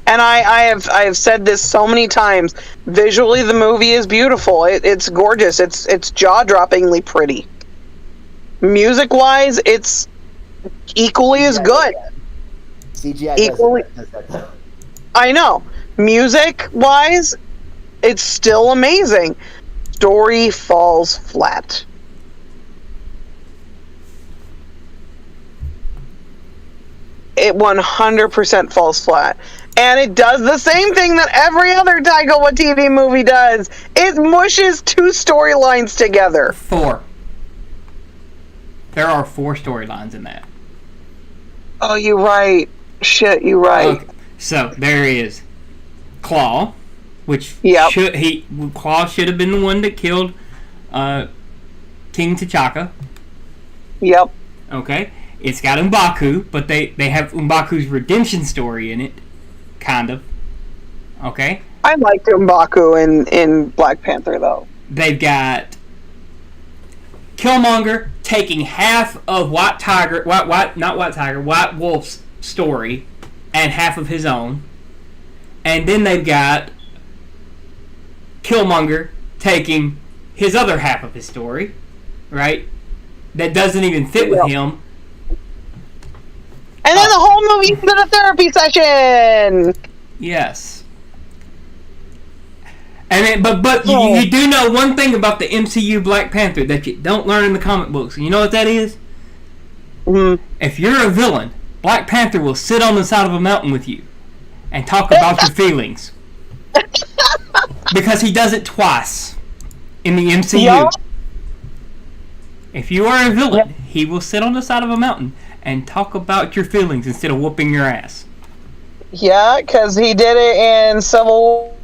And I have said this so many times. Visually, the movie is beautiful. It's gorgeous. It's jaw-droppingly pretty. Music-wise, it's equally as good. CGI equally. Does that though. I know. Music-wise, it's still amazing. Story falls flat. It 100% falls flat. And it does the same thing that every other Taika Waititi movie does. It mushes 2 storylines together. 4. There are 4 storylines in that. Oh, you're right. Shit, you're right. Okay. So, there is Claw, which Claw should have been the one that killed King T'Chaka. Yep. Okay. It's got M'Baku, but they have M'Baku's redemption story in it. Kind of. Okay? I liked M'Baku in Black Panther, though. They've got Killmonger taking half of White Wolf's story and half of his own. And then they've got Killmonger taking his other half of his story, right? That doesn't even fit with him. And then the whole movie is in a therapy session. Yes. And then, but you do know one thing about the MCU Black Panther that you don't learn in the comic books. You know what that is? If you're a villain, Black Panther will sit on the side of a mountain with you and talk about your feelings. Because he does it twice in the MCU. Yep. If you are a villain, he will sit on the side of a mountain and talk about your feelings instead of whooping your ass. Yeah, because he did it in Civil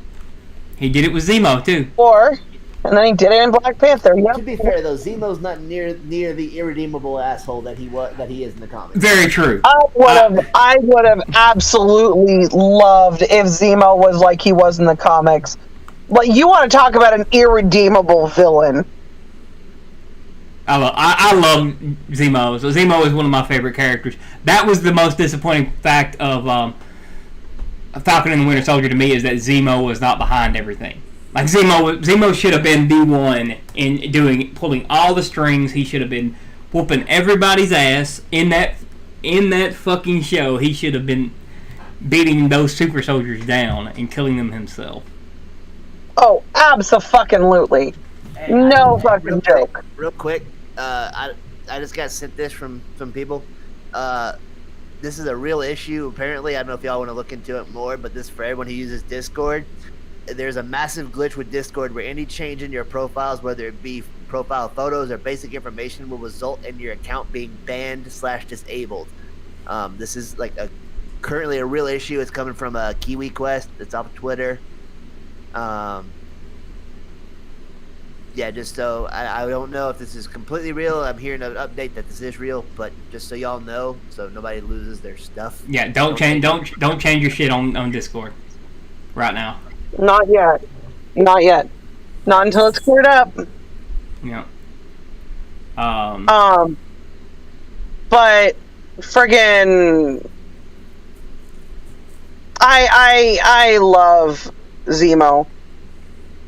He did it with Zemo, too. War. And then he did it in Black Panther. To Yep. be fair, though, Zemo's not near the irredeemable asshole that he is in the comics. Very true. I would have absolutely loved if Zemo was like he was in the comics. Like, you want to talk about an irredeemable villain? I love Zemo. So Zemo is one of my favorite characters. That was the most disappointing fact of Falcon and the Winter Soldier to me, is that Zemo was not behind everything. Like, Zemo should have been the one in pulling all the strings. He should have been whooping everybody's ass in that fucking show. He should have been beating those super soldiers down and killing them himself. Oh, abso-fucking-lutely. No fucking joke. Real quick, I just got sent this from some people. This is a real issue, apparently. I don't know if y'all want to look into it more, but this is for everyone who uses Discord. There's a massive glitch with Discord where any change in your profiles, whether it be profile photos or basic information, will result in your account being banned/disabled. This is like currently a real issue. It's coming from a Kiwi Quest. It's off of Twitter. Yeah, just so I don't know if this is completely real. I'm hearing an update that this is real, but just so y'all know, so nobody loses their stuff. Yeah, don't change your shit on Discord right now. Not yet. Not yet. Not until it's cleared up. Yeah. But friggin' I love Zemo.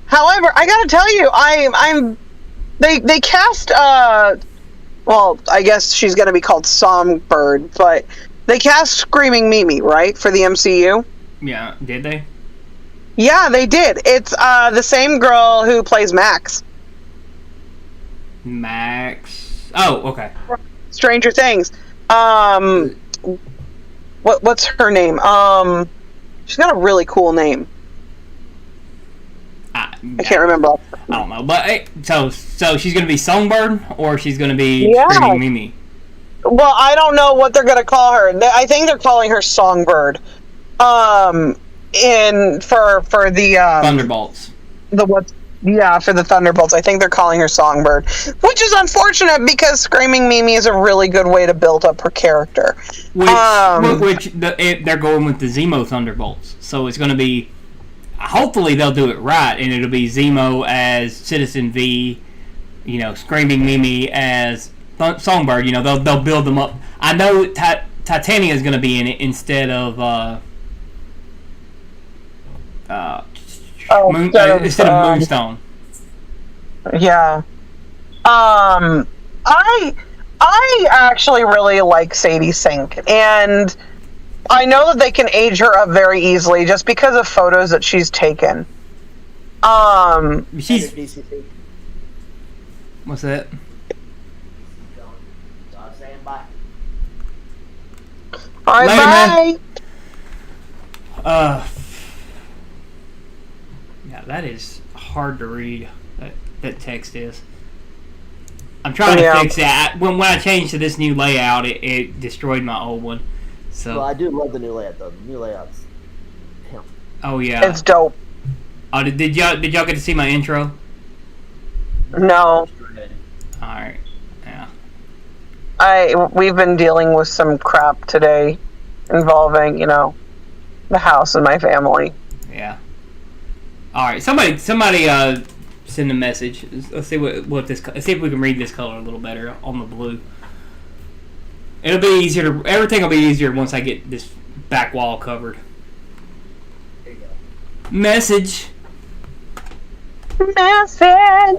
However, I gotta tell you, they cast well, I guess she's gonna be called Songbird, but they cast Screaming Mimi, right, for the MCU? Yeah, did they? Yeah, they did. It's the same girl who plays Max. Max. Oh, okay. Stranger Things. What's her name? She's got a really cool name. I can't remember. I don't know, but hey, so she's gonna be Songbird, or she's gonna be Screaming Mimi. Well, I don't know what they're gonna call her. I think they're calling her Songbird. For the Thunderbolts. For the Thunderbolts. I think they're calling her Songbird, which is unfortunate because Screaming Mimi is a really good way to build up her character. Which they're going with the Zemo Thunderbolts, so it's going to be. Hopefully they'll do it right, and it'll be Zemo as Citizen V, Screaming Mimi as Songbird. They'll build them up. I know Titania is going to be in it instead of instead of Moonstone. Yeah. I actually really like Sadie Sink, and I know that they can age her up very easily just because of photos that she's taken. She's. What's that? All right, later, bye. Man. Yeah, that is hard to read. That text is. I'm trying to fix it. When I changed to this new layout, it destroyed my old one. So. Well, I do love the new layout, though. The new layout's pimp. Oh yeah, it's dope. Oh, did y'all get to see my intro? No. All right. Yeah. We've been dealing with some crap today, involving the house and my family. Yeah. All right. Somebody send a message. Let's see let's see if we can read this color a little better on the blue. It'll be easier everything will be easier once I get this back wall covered. There you go. Message. Wait, no, you said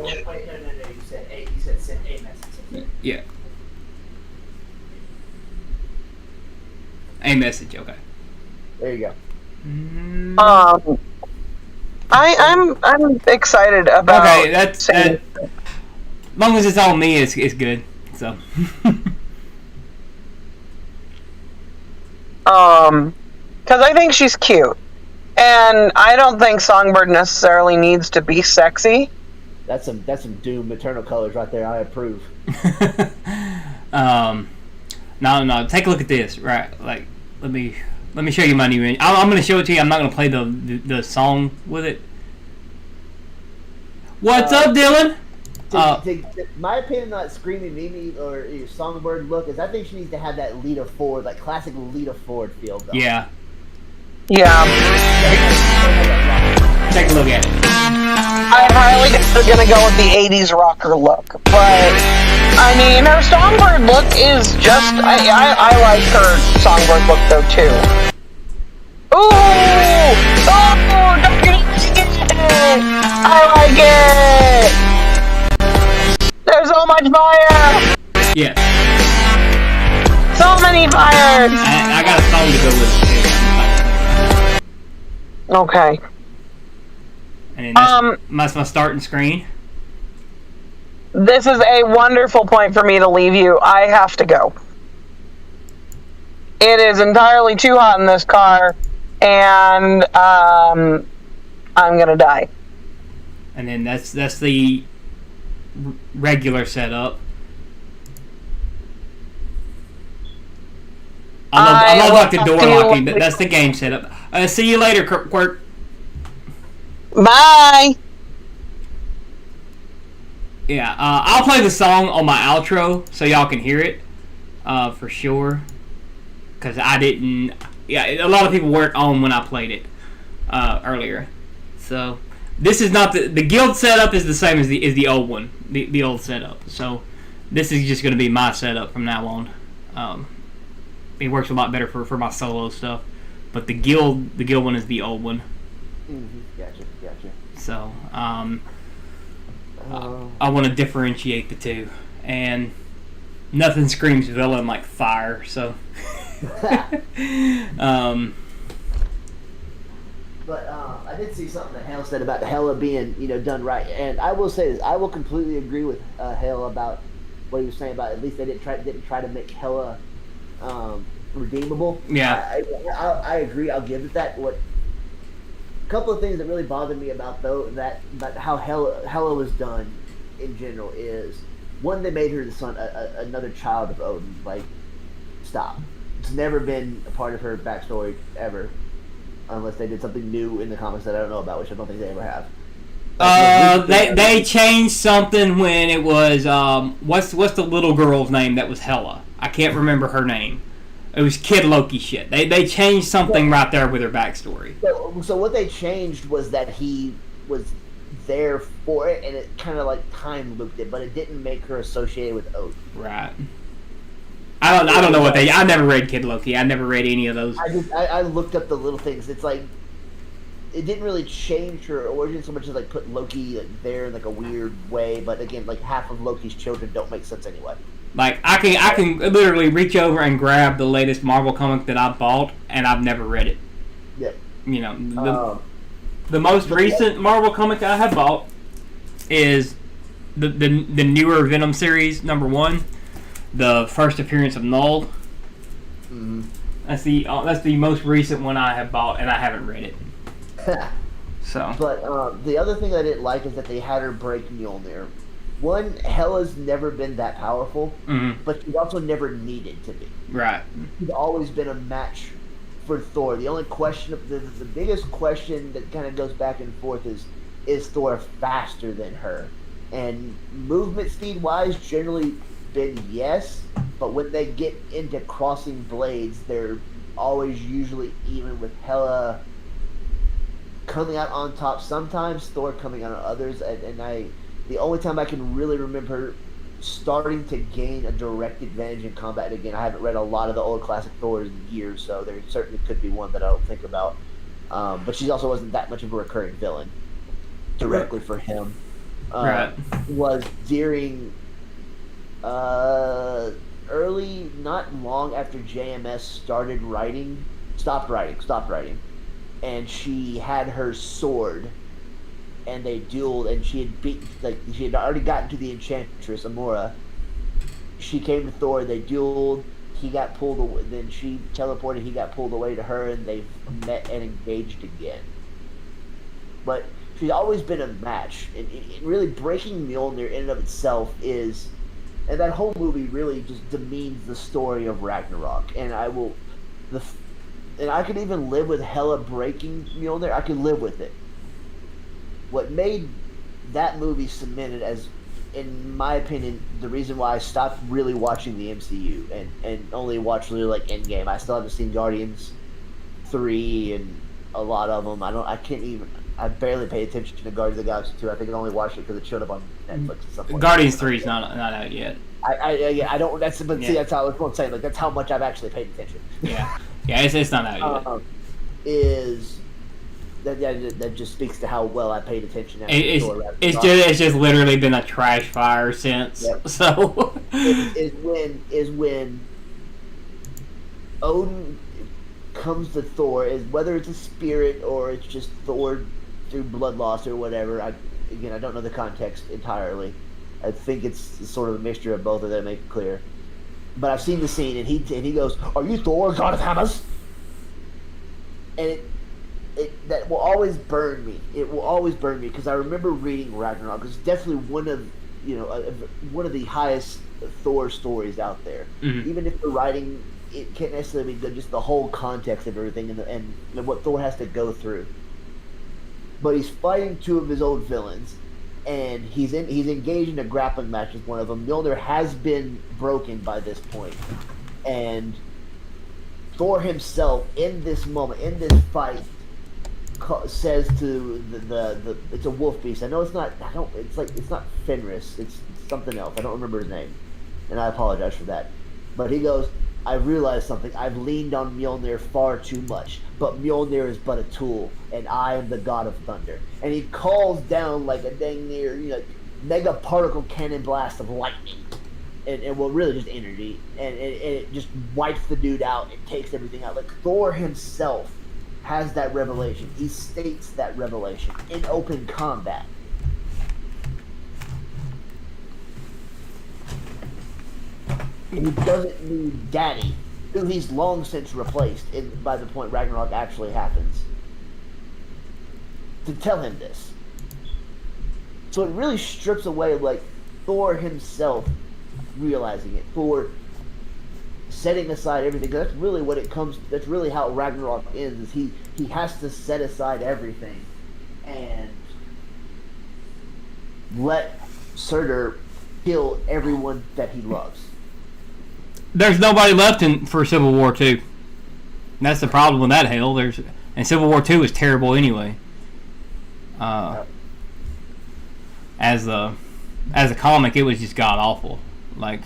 send a message. Yeah. A message, okay. There you go. I'm excited about. Okay, that's as long as it's on me, it's good. So. Because I think she's cute, and I don't think Songbird necessarily needs to be sexy. That's some Doom maternal colors right there. I approve. No. Take a look at this. Right, like let me show you my new. I'm going to show it to you. I'm not going to play the song with it. What's up, Dylan? My opinion on Screaming Mimi or your Songbird look is I think she needs to have that Lita Ford, like classic Lita Ford feel. Though. Yeah. Yeah. Take a look at it. I'm highly gonna go with the 80s rocker look, but I mean her Songbird look is just I like her Songbird look though too. Ooh! Oh! Don't get it! I like it! There's so much fire! Yeah. So many fires! I got a song to go with it too. Okay. And that's my starting screen. This is a wonderful point for me to leave you. I have to go. It is entirely too hot in this car, and I'm gonna die. And then that's the regular setup. I love like the door locking. That's the game setup. See you later, Quirk. Bye. Yeah, I'll play the song on my outro so y'all can hear it, for sure. Cause I didn't. Yeah, a lot of people weren't on when I played it earlier. So this is not the guild setup is the same as the old one, the old setup. So this is just going to be my setup from now on. It works a lot better for my solo stuff, but the guild one is the old one. Mm-hmm. Gotcha. So I want to differentiate the two, and nothing screams villain like fire. So. But I did see something that Hale said about Hela being, done right, and I will say this: I will completely agree with Hale about what he was saying about at least they didn't try to make Hela redeemable. Yeah, I agree. I'll give it that. A couple of things that really bothered me about how Hela was done in general is one, they made her the son, another child of Odin. Like, stop. It's never been a part of her backstory ever, unless they did something new in the comics that I don't know about, which I don't think they ever have. They changed something when it was what's the little girl's name that was Hela? I can't remember her name. It was Kid Loki shit. They changed something right there with her backstory. So what they changed was that he was there for it, and it kind of like time looped it, but it didn't make her associated with Odin. Right. I don't know what I never read Kid Loki. I never read any of those. I looked up the little things. It's like it didn't really change her origin so much as like put Loki there in like a weird way. But again, like half of Loki's children don't make sense anyway. Like I can literally reach over and grab the latest Marvel comic that I bought, and I've never read it. Yep. The most recent Marvel comic I have bought is the newer Venom series #1. The first appearance of Null. Mm-hmm. That's the most recent one I have bought, and I haven't read it. So. But the other thing I didn't like is that they had her break Mjolnir. One, Hela's never been that powerful, but she's also never needed to be. Right. She's always been a match for Thor. The only question, the biggest question that kind of goes back and forth is Thor faster than her? And movement speed wise, generally been yes, but when they get into crossing blades, they're always usually even with Hela coming out on top sometimes, Thor coming out on others, and the only time I can really remember her starting to gain a direct advantage in combat, and again, I haven't read a lot of the old classic Thors in years, so there certainly could be one that I don't think about, but she also wasn't that much of a recurring villain directly for him. Right. Was during early, not long after JMS stopped writing, and she had her sword, and they dueled, and she had already gotten to the Enchantress Amora. She came to Thor, they dueled, he got pulled away, then she teleported, he got pulled away to her, and they met and engaged again. But she's always been a match, and really breaking Mjolnir in and of itself is, and that whole movie really just demeans the story of Ragnarok. And I could even live with Hela breaking Mjolnir. I could live with it. What made that movie cemented as, in my opinion, the reason why I stopped really watching the MCU and only watched really like Endgame. I still haven't seen Guardians 3 and a lot of them. I barely pay attention to Guardians of the Galaxy 2. I think I only watched it because it showed up on Netflix and stuff like Guardians 3 is not out yet. I don't. That's but see, that's how I was saying. Like that's how much I've actually paid attention. Yeah, it's not out yet. Is that just speaks to how well I paid attention. It's just literally been a trash fire since. Yep. So is when Odin comes to Thor, is whether it's a spirit or it's just Thor through blood loss or whatever. I don't know the context entirely. I think it's sort of a mixture of both of them, make it clear. But I've seen the scene, and he goes, "Are you Thor, God of Hammers?" And that will always burn me. It will always burn me because I remember reading Ragnarok. It's definitely one of the highest Thor stories out there. Mm-hmm. Even if the writing, it can't necessarily be good, just the whole context of everything and what Thor has to go through. But he's fighting two of his old villains, and he's engaged in a grappling match with one of them. Mjolnir has been broken by this point, and Thor himself, in this moment, in this fight, says to the it's a wolf beast. I know it's not. It's not Fenris. It's something else. I don't remember his name, and I apologize for that. But he goes, "I realized something. I've leaned on Mjolnir far too much, but Mjolnir is but a tool, and I am the god of thunder." And he calls down like a dang near mega particle cannon blast of lightning, and well, really just energy, and it just wipes the dude out. It takes everything out. Like Thor himself has that revelation. He states that revelation in open combat. He doesn't need Daddy, who he's long since replaced by the point Ragnarok actually happens, to tell him this. So it really strips away like Thor himself realizing it, Thor setting aside everything. That's really what it comes. That's really how Ragnarok ends. Is he has to set aside everything and let Surtur kill everyone that he loves. There's nobody left for Civil War 2. That's the problem with that hell. And Civil War 2 is terrible anyway. As a comic, it was just god awful. Like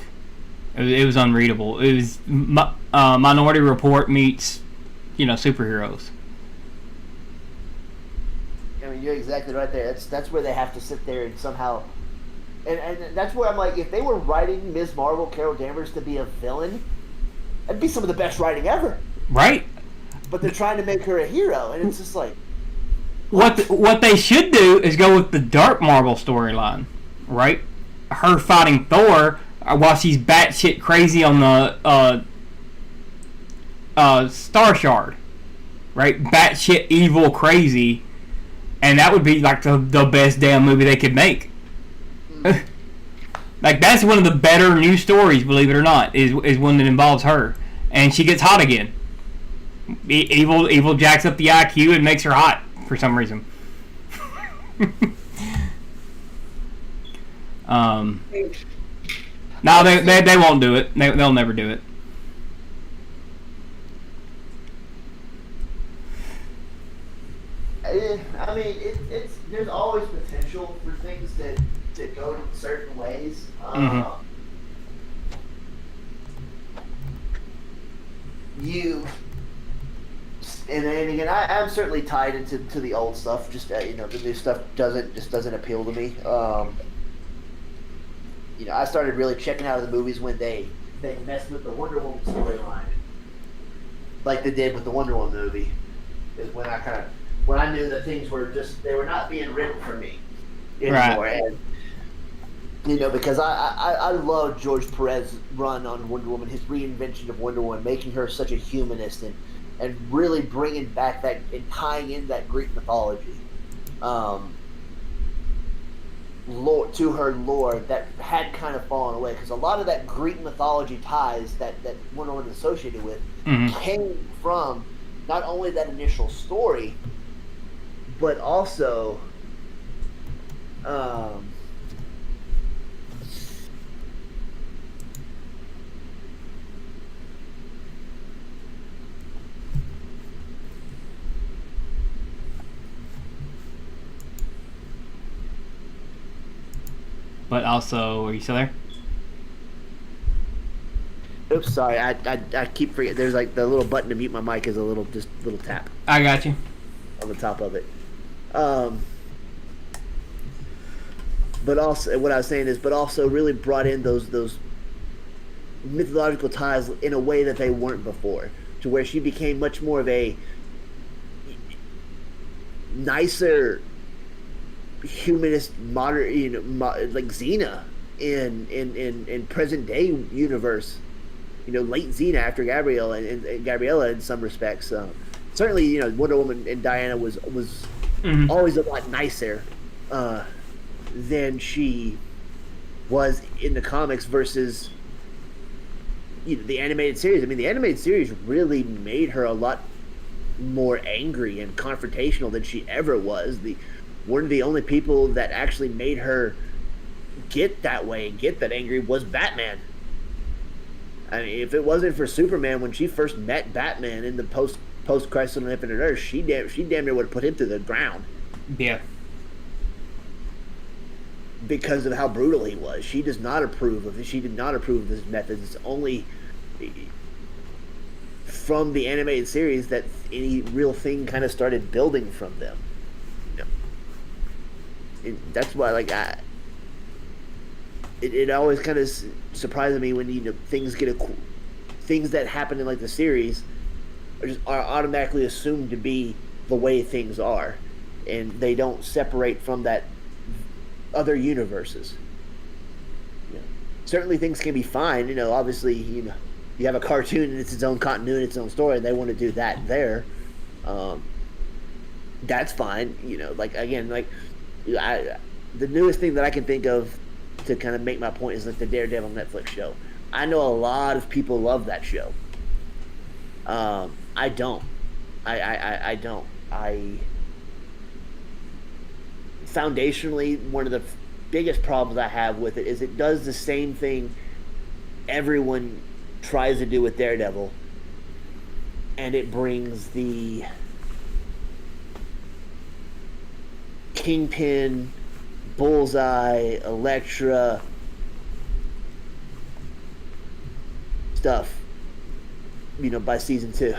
it was unreadable. It was Minority Report meets superheroes. I mean, you're exactly right there. That's where they have to sit there and somehow. And that's where I'm like, if they were writing Ms. Marvel, Carol Danvers, to be a villain, that'd be some of the best writing ever. Right. But they're trying to make her a hero, and it's just like... What they should do is go with the Dark Marvel storyline, right? Her fighting Thor while she's batshit crazy on the Star Shard, right? Batshit evil crazy, and that would be like the best damn movie they could make. Like that's one of the better news stories, believe it or not, is one that involves her, and she gets hot again. Evil jacks up the IQ and makes her hot for some reason. No, they won't do it. They'll never do it. I mean, there's always potential for things that go in certain ways. And again, I'm certainly tied into the old stuff. Just the new stuff doesn't appeal to me. I started really checking out of the movies when they messed with the Wonder Woman storyline, like they did with the Wonder Woman movie. Is when I knew that things were they were not being written for me anymore. Right. And, because I love George Perez's run on Wonder Woman, his reinvention of Wonder Woman, making her such a humanist and really bringing back that and tying in that Greek mythology lore to her lore that had kind of fallen away, because a lot of that Greek mythology ties that Wonder Woman is associated with came from not only that initial story, but also Um, But also, are you still there? Oops, sorry. I keep forgetting. There's like the little button to mute my mic is a little tap I got you. on the top of it. But also, what I was saying is, but also really brought in those mythological ties in a way that they weren't before, to where she became much more of a nicer humanist modern, like Xena in present day universe. Late Xena after Gabriella and Gabriella in some respects. Certainly, Wonder Woman and Diana was Mhm. always a lot nicer than she was in the comics versus the animated series. I mean, the animated series really made her a lot more angry and confrontational than she ever was. One of the only people that actually made her get that way and get that angry was Batman. I mean, if it wasn't for Superman, when she first met Batman in the post Crisis on Infinite Earth, she damn near would have put him to the ground Yeah. because of how brutal he was. She did not approve of his methods. It's only from the animated series that any real thing kind of started building from them. That's why, like, it always kind of surprises me when things that happen in like the series are automatically assumed to be the way things are, and they don't separate from that other universes. Certainly things can be fine. Obviously, you have a cartoon and it's its own continuity, its own story, and they want to do that there. That's fine. Like, again, like the newest thing that I can think of to kind of make my point is like the Daredevil Netflix show. I know a lot of people love that show. I don't. I don't. Foundationally, one of the biggest problems I have with it is it does the same thing everyone tries to do with Daredevil, and it brings the Kingpin, Bullseye, Elektra stuff, by season 2.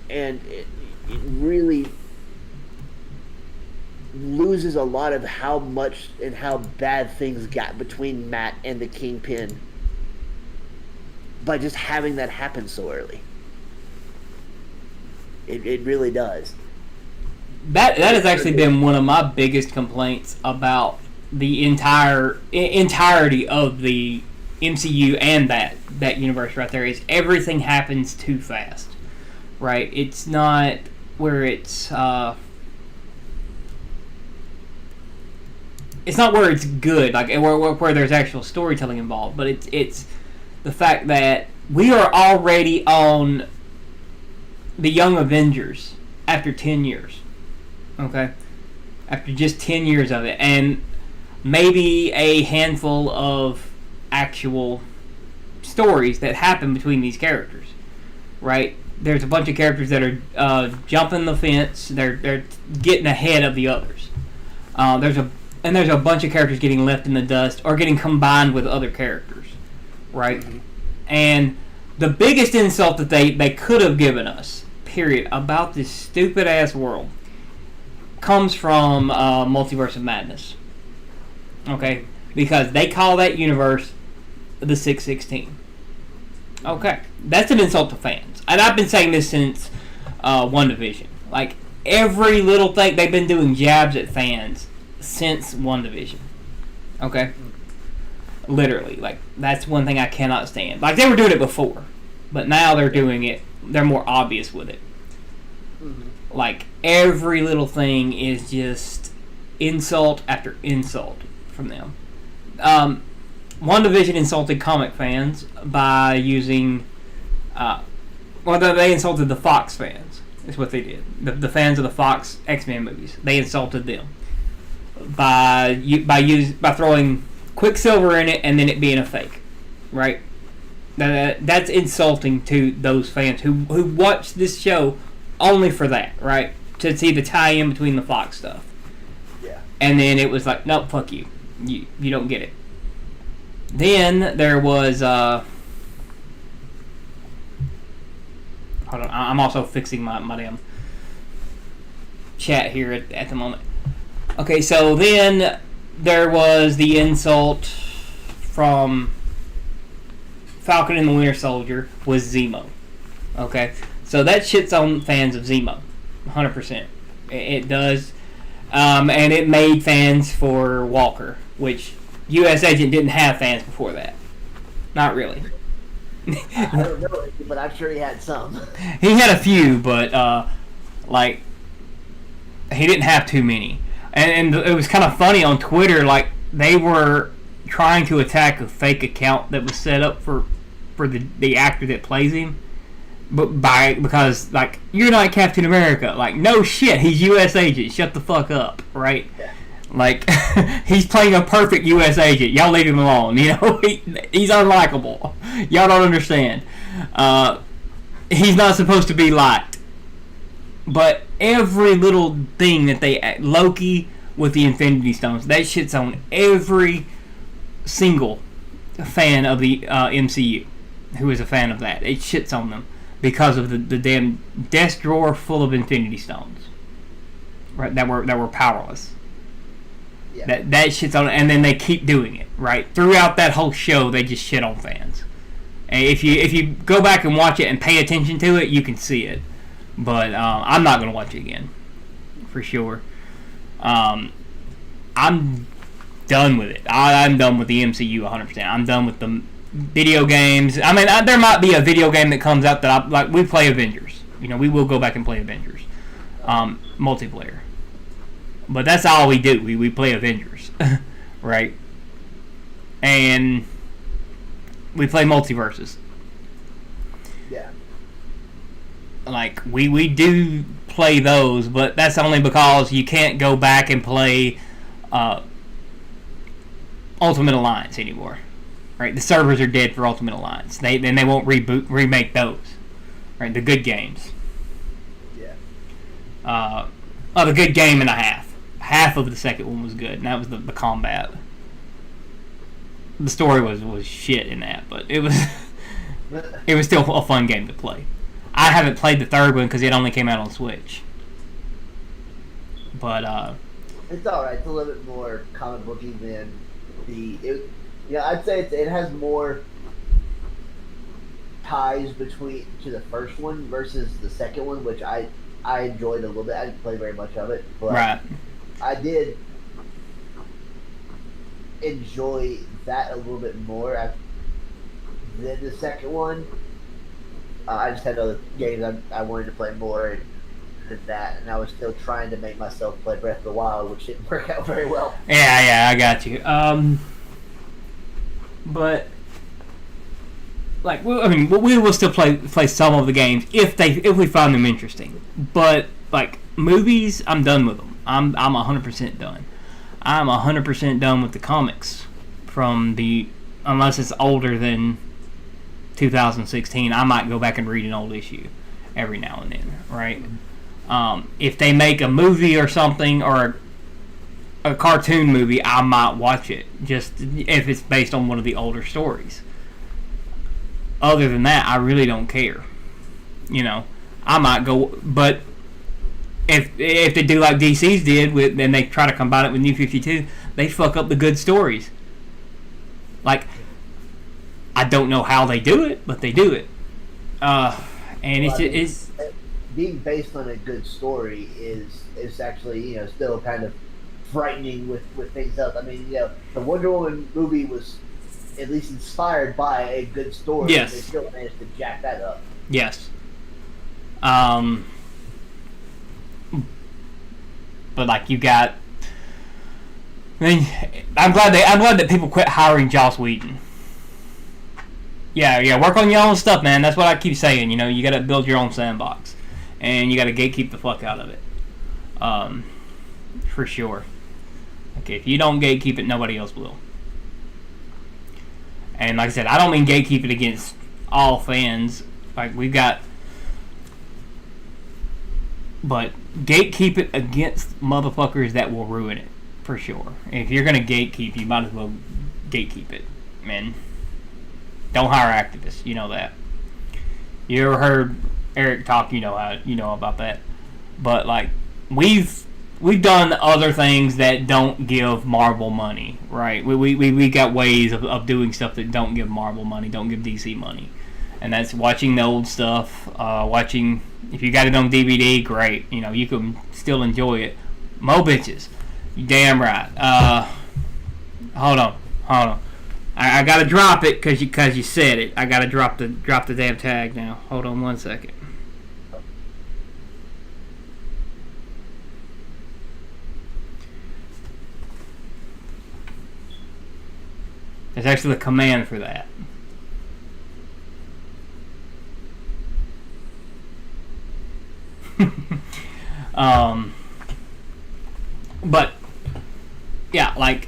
And it really loses a lot of how much and how bad things got between Matt and the Kingpin by just having that happen so early. It really does. That has actually been one of my biggest complaints about the entirety of the MCU and that universe right there is everything happens too fast, right? It's not where it's not where it's good, like where there's actual storytelling involved, but it's the fact that we are already on the Young Avengers after 10 years. Okay? After just 10 years of it. And maybe a handful of actual stories that happen between these characters. Right? There's a bunch of characters that are jumping the fence. They're getting ahead of the others. There's a bunch of characters getting left in the dust or getting combined with other characters. Right? Mm-hmm. And the biggest insult that they could have given us, period, about this stupid-ass world comes from Multiverse of Madness. Okay? Because they call that universe the 616. Okay. That's an insult to fans. And I've been saying this since WandaVision. Like, every little thing, they've been doing jabs at fans since WandaVision. Okay? Literally. Like, that's one thing I cannot stand. Like, they were doing it before. But now they're doing it. They're more obvious with it. Mm-hmm. Like, every little thing is just insult after insult from them. WandaVision insulted comic fans by using... they insulted the Fox fans. Is what they did. The fans of the Fox X-Men movies. They insulted them. by throwing Quicksilver in it and then it being a fake, right? That's insulting to those fans who watch this show only for that, right? To see the tie-in between the Fox stuff. Yeah. And then it was like, nope, fuck you. You don't get it. Then there was hold on, I'm also fixing my damn chat here at the moment. Okay, so then there was the insult from Falcon and the Winter Soldier was Zemo. Okay, so that shits on fans of Zemo, 100%. It does, and it made fans for Walker, which U.S. Agent didn't have fans before that. Not really. I don't know, but I'm sure he had some. He had a few, but like he didn't have too many. And it was kind of funny on Twitter. Like they were trying to attack a fake account that was set up for the actor that plays him, because like you're not Captain America. Like no shit, he's U.S. Agent. Shut the fuck up, right? Yeah. Like he's playing a perfect U.S. agent. Y'all leave him alone. You know he's unlikable. Y'all don't understand. He's not supposed to be liked. But every little thing that they Loki with the Infinity Stones, that shit's on every single fan of the MCU who is a fan of that. It shits on them because of the damn desk drawer full of Infinity Stones, right? That were powerless. Yeah. That shit's on, and then they keep doing it, right? Throughout that whole show, they just shit on fans. And if you go back and watch it and pay attention to it, you can see it. But I'm not gonna watch it again, for sure. I'm done with it. I'm done with the MCU 100%. I'm done with the video games. I mean, there might be a video game that comes out that like we play Avengers. You know, we will go back and play Avengers, multiplayer. But that's all we do. We play Avengers, right? And we play multiverses. Yeah. Like we do play those, but that's only because you can't go back and play Ultimate Alliance anymore, right? The servers are dead for Ultimate Alliance. They won't remake those, right? The good games. Yeah. The good game and a half. Half of the second one was good, and that was the combat. The story was shit in that, but it was still a fun game to play. I haven't played the third one because it only came out on Switch. But it's alright. It's a little bit more comic booky than I'd say it has more ties to the first one versus the second one, which I enjoyed a little bit. I didn't play very much of it, but right. I did enjoy that a little bit more than the second one. I just had other games I wanted to play more than that, and I was still trying to make myself play Breath of the Wild, which didn't work out very well. Yeah, I got you. But like, we will still play some of the games if we find them interesting. But like movies, I'm done with them. I'm 100% done. I'm 100% done with the comics unless it's older than 2016. I might go back and read an old issue every now and then, right? If they make a movie or something, or a cartoon movie, I might watch it, just if it's based on one of the older stories. Other than that, I really don't care. You know, I might go, but if they do like DC's did, and they try to combine it with New 52, they fuck up the good stories. Like, I don't know how they do it, but they do it. And it's being based on a good story is actually still kind of frightening with things else. I mean, the Wonder Woman movie was at least inspired by a good story. Yes. They still managed to jack that up. Yes. But like you got, I mean, I'm glad that people quit hiring Joss Whedon. Yeah, work on your own stuff, man. That's what I keep saying. You got to build your own sandbox, and you got to gatekeep the fuck out of it. For sure. Like, if you don't gatekeep it, nobody else will. And like I said, I don't mean gatekeep it against all fans. Like, we've got... But gatekeep it against motherfuckers that will ruin it, for sure. If you're going to gatekeep, you might as well gatekeep it, man. Don't hire activists, you know that. You ever heard Eric talk, you know about that. But, like, we've done other things that don't give Marvel money, right? We got ways of doing stuff that don't give Marvel money, don't give DC money. And that's watching the old stuff, watching, if you got it on DVD, great. You know, you can still enjoy it. Mo bitches. You damn right. Hold on. I gotta drop it because you said it. I gotta drop the damn tag now. Hold on 1 second. There's actually a command for that. But yeah, like,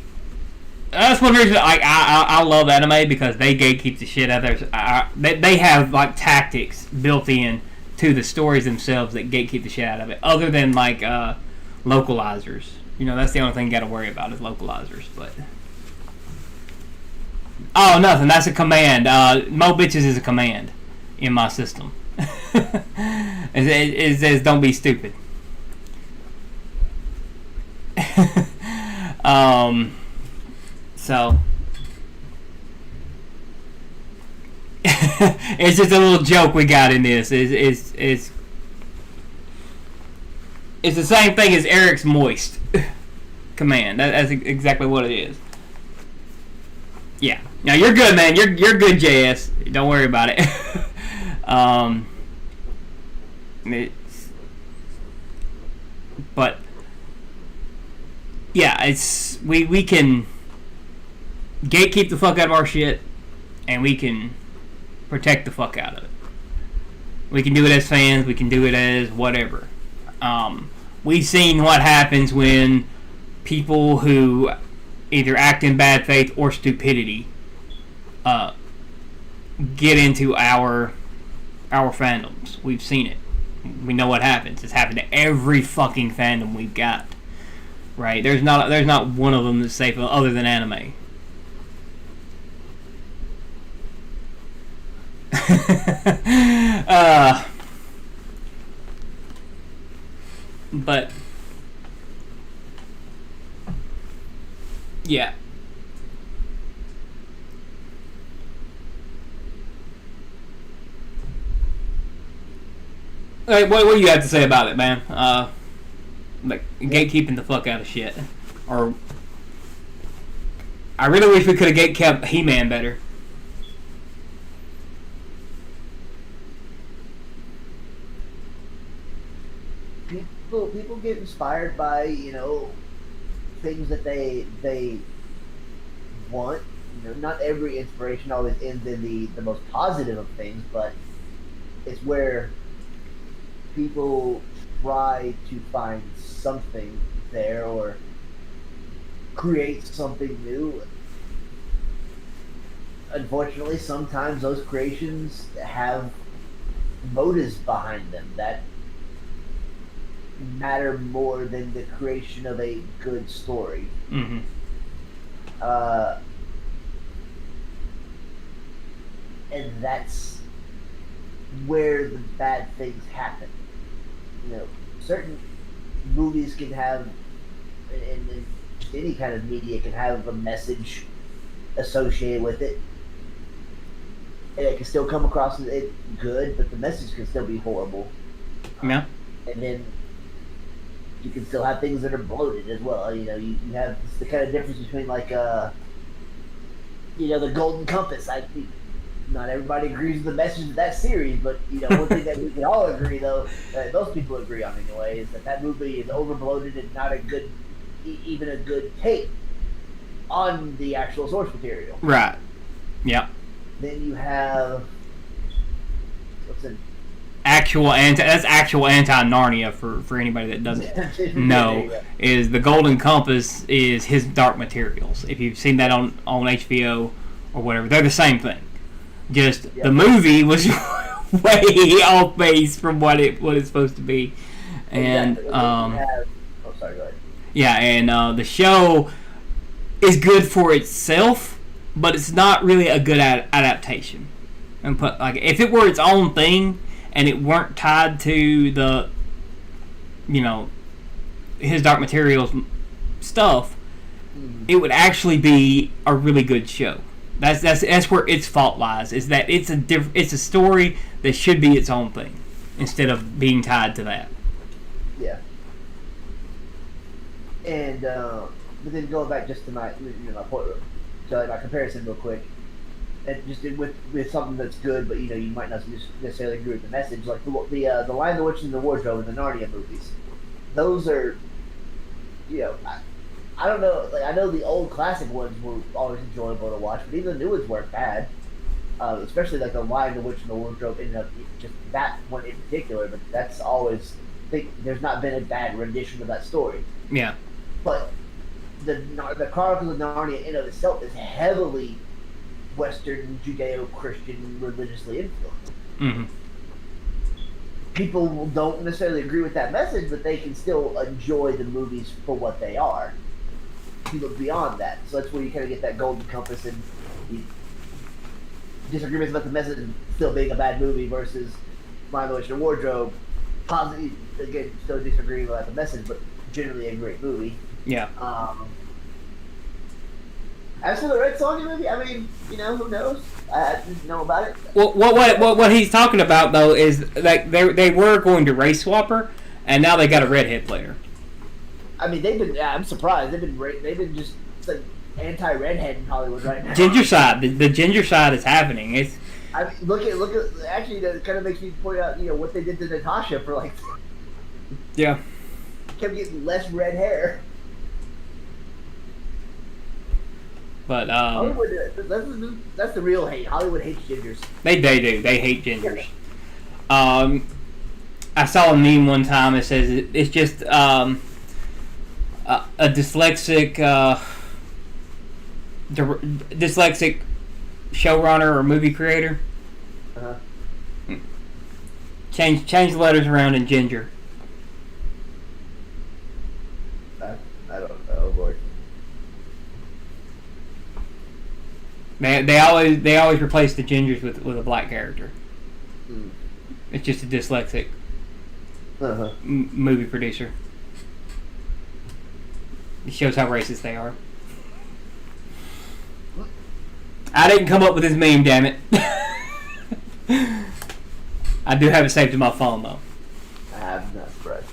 that's one reason I love anime, because they gatekeep the shit out of theirs. They have, like, tactics built in to the stories themselves that gatekeep the shit out of it, other than, like, localizers. You know, that's the only thing you got to worry about is localizers. But oh, nothing. That's a command. Mo bitches is a command in my system. It says don't be stupid. So it's just a little joke we got in this. It's the same thing as Eric's moist command. That's exactly what it is. Yeah. Now you're good, man. You're good, JS. Don't worry about it. But yeah, it's we can gatekeep the fuck out of our shit, and we can protect the fuck out of it. We can do it as fans. We can do it as whatever. We've seen what happens when people who either act in bad faith or stupidity get into our fandoms. We've seen it. We know what happens. It's happened to every fucking fandom we've got. Right? There's not one of them that's safe other than anime. But yeah. Hey, what do you have to say about it, man? Like, gatekeeping the fuck out of shit. Or I really wish we could have gatekept He-Man better. People get inspired by, you know, things that they want. You know, not every inspiration always ends in the most positive of things, but it's where people try to find something there or create something new. Unfortunately, sometimes those creations have motives behind them that matter more than the creation of a good story. Mm-hmm. And that's where the bad things happen. You know, certain movies can have, and any kind of media can have a message associated with it, and it can still come across as it good, but the message can still be horrible. Yeah. And then you can still have things that are bloated as well. You know, you have the kind of difference between, like, you know, the Golden Compass. Not everybody agrees with the message of that series, but, you know, one thing that we can all agree, though, most people agree on anyway, is that movie is over bloated and not a good, even a good take on the actual source material. Right. Yep. Then you have what's it? actual anti-Narnia for anybody that doesn't know. Is the Golden Compass is his Dark Materials. If you've seen that on HBO or whatever, they're the same thing. Just the movie was way off base from what it's supposed to be, and sorry, go ahead. Yeah, and the show is good for itself, but it's not really a good adaptation. And if it were its own thing and it weren't tied to the, his Dark Materials stuff, it would actually be a really good show. That's where its fault lies. Is that it's a story that should be its own thing instead of being tied to that. Yeah. And but then going back just to my point, so my comparison real quick, and just with something that's good, but you might not necessarily agree with the message. Like the Lion, the Witch, and the Wardrobe, and the Narnia movies. Those are, I don't know. Like I know the old classic ones were always enjoyable to watch, but even the new ones weren't bad. Especially like the Lion, the Witch, and the Wardrobe. Ended up just that one in particular, but that's always. I think there's not been a bad rendition of that story. Yeah. But the Chronicles of Narnia in of itself is heavily Western Judeo-Christian religiously influenced. Mm-hmm. People don't necessarily agree with that message, but they can still enjoy the movies for what they are. You look beyond that, so that's where you kind of get that golden compass and disagreements about the message still being a bad movie versus Lion, the Witch, and the Wardrobe. Positive, again, still disagreeing about the message, but generally a great movie. Yeah. As for the Red Sonja movie, I mean, who knows? I didn't know about it. Well, what he's talking about though is like they were going to race swap her, and now they got a redhead player. I mean, they've been. Yeah, I'm surprised. They've been just like anti-redhead in Hollywood right now. Ginger side, the ginger side is happening. It's. I mean, look at. Actually, that kind of makes me point out, what they did to Natasha for like. Yeah. Kept getting less red hair. But Hollywood, that's the real hate. Hollywood hates gingers. They do. They hate gingers. I saw a meme one time that says it's just a dyslexic dyslexic showrunner or movie creator. Uh-huh. Change the letters around in ginger. I don't know, Lord. They always replace the gingers with a black character. Mm. It's just a dyslexic Uh-huh. movie producer. It shows how racist they are. I didn't come up with this meme, damn it. I do have it saved to my phone though. I have not, Brett.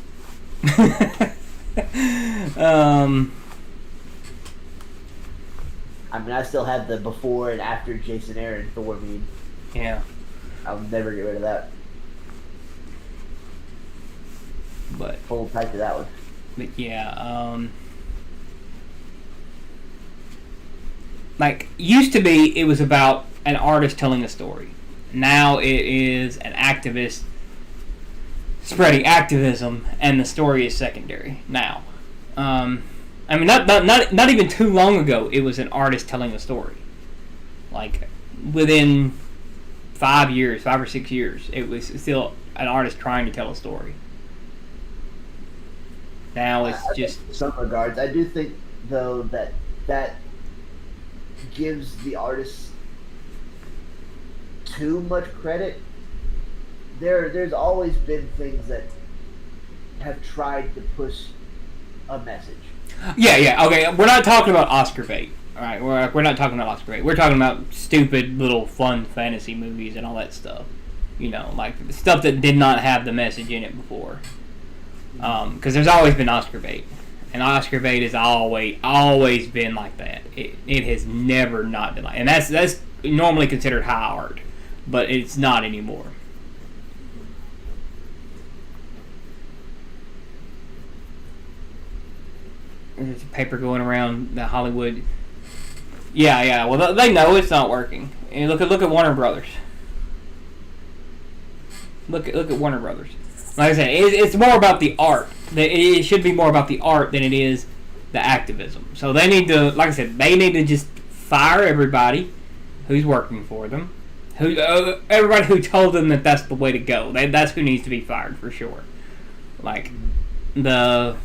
I mean, I still have the before and after Jason Aaron Thor meme. Yeah. I'll never get rid of that. But Hold tight to that one. yeah, like used to be, it was about an artist telling a story. Now it is an activist spreading activism, and the story is secondary. Now, I mean, not even too long ago, it was an artist telling a story. Like within 5 or 6 years, it was still an artist trying to tell a story. Now it's just in some regards. I do think though that gives the artists too much credit. There's always been things that have tried to push a message. Yeah, okay. We're not talking about Oscar bait. All right, we're not talking about Oscar bait. We're talking about stupid little fun fantasy movies and all that stuff. Like stuff that did not have the message in it before. Because there's always been Oscar bait, and Oscar bait has always been like that. It has never not been like, and that's normally considered high art, but it's not anymore. There's a paper going around the Hollywood. Yeah. Well, they know it's not working. And look at Warner Brothers. Look at Warner Brothers. Like I said, it's more about the art. It should be more about the art than it is the activism. So they need to, like I said, they need to just fire everybody who's working for them. Everybody who told them that that's the way to go. That's who needs to be fired for sure. Like the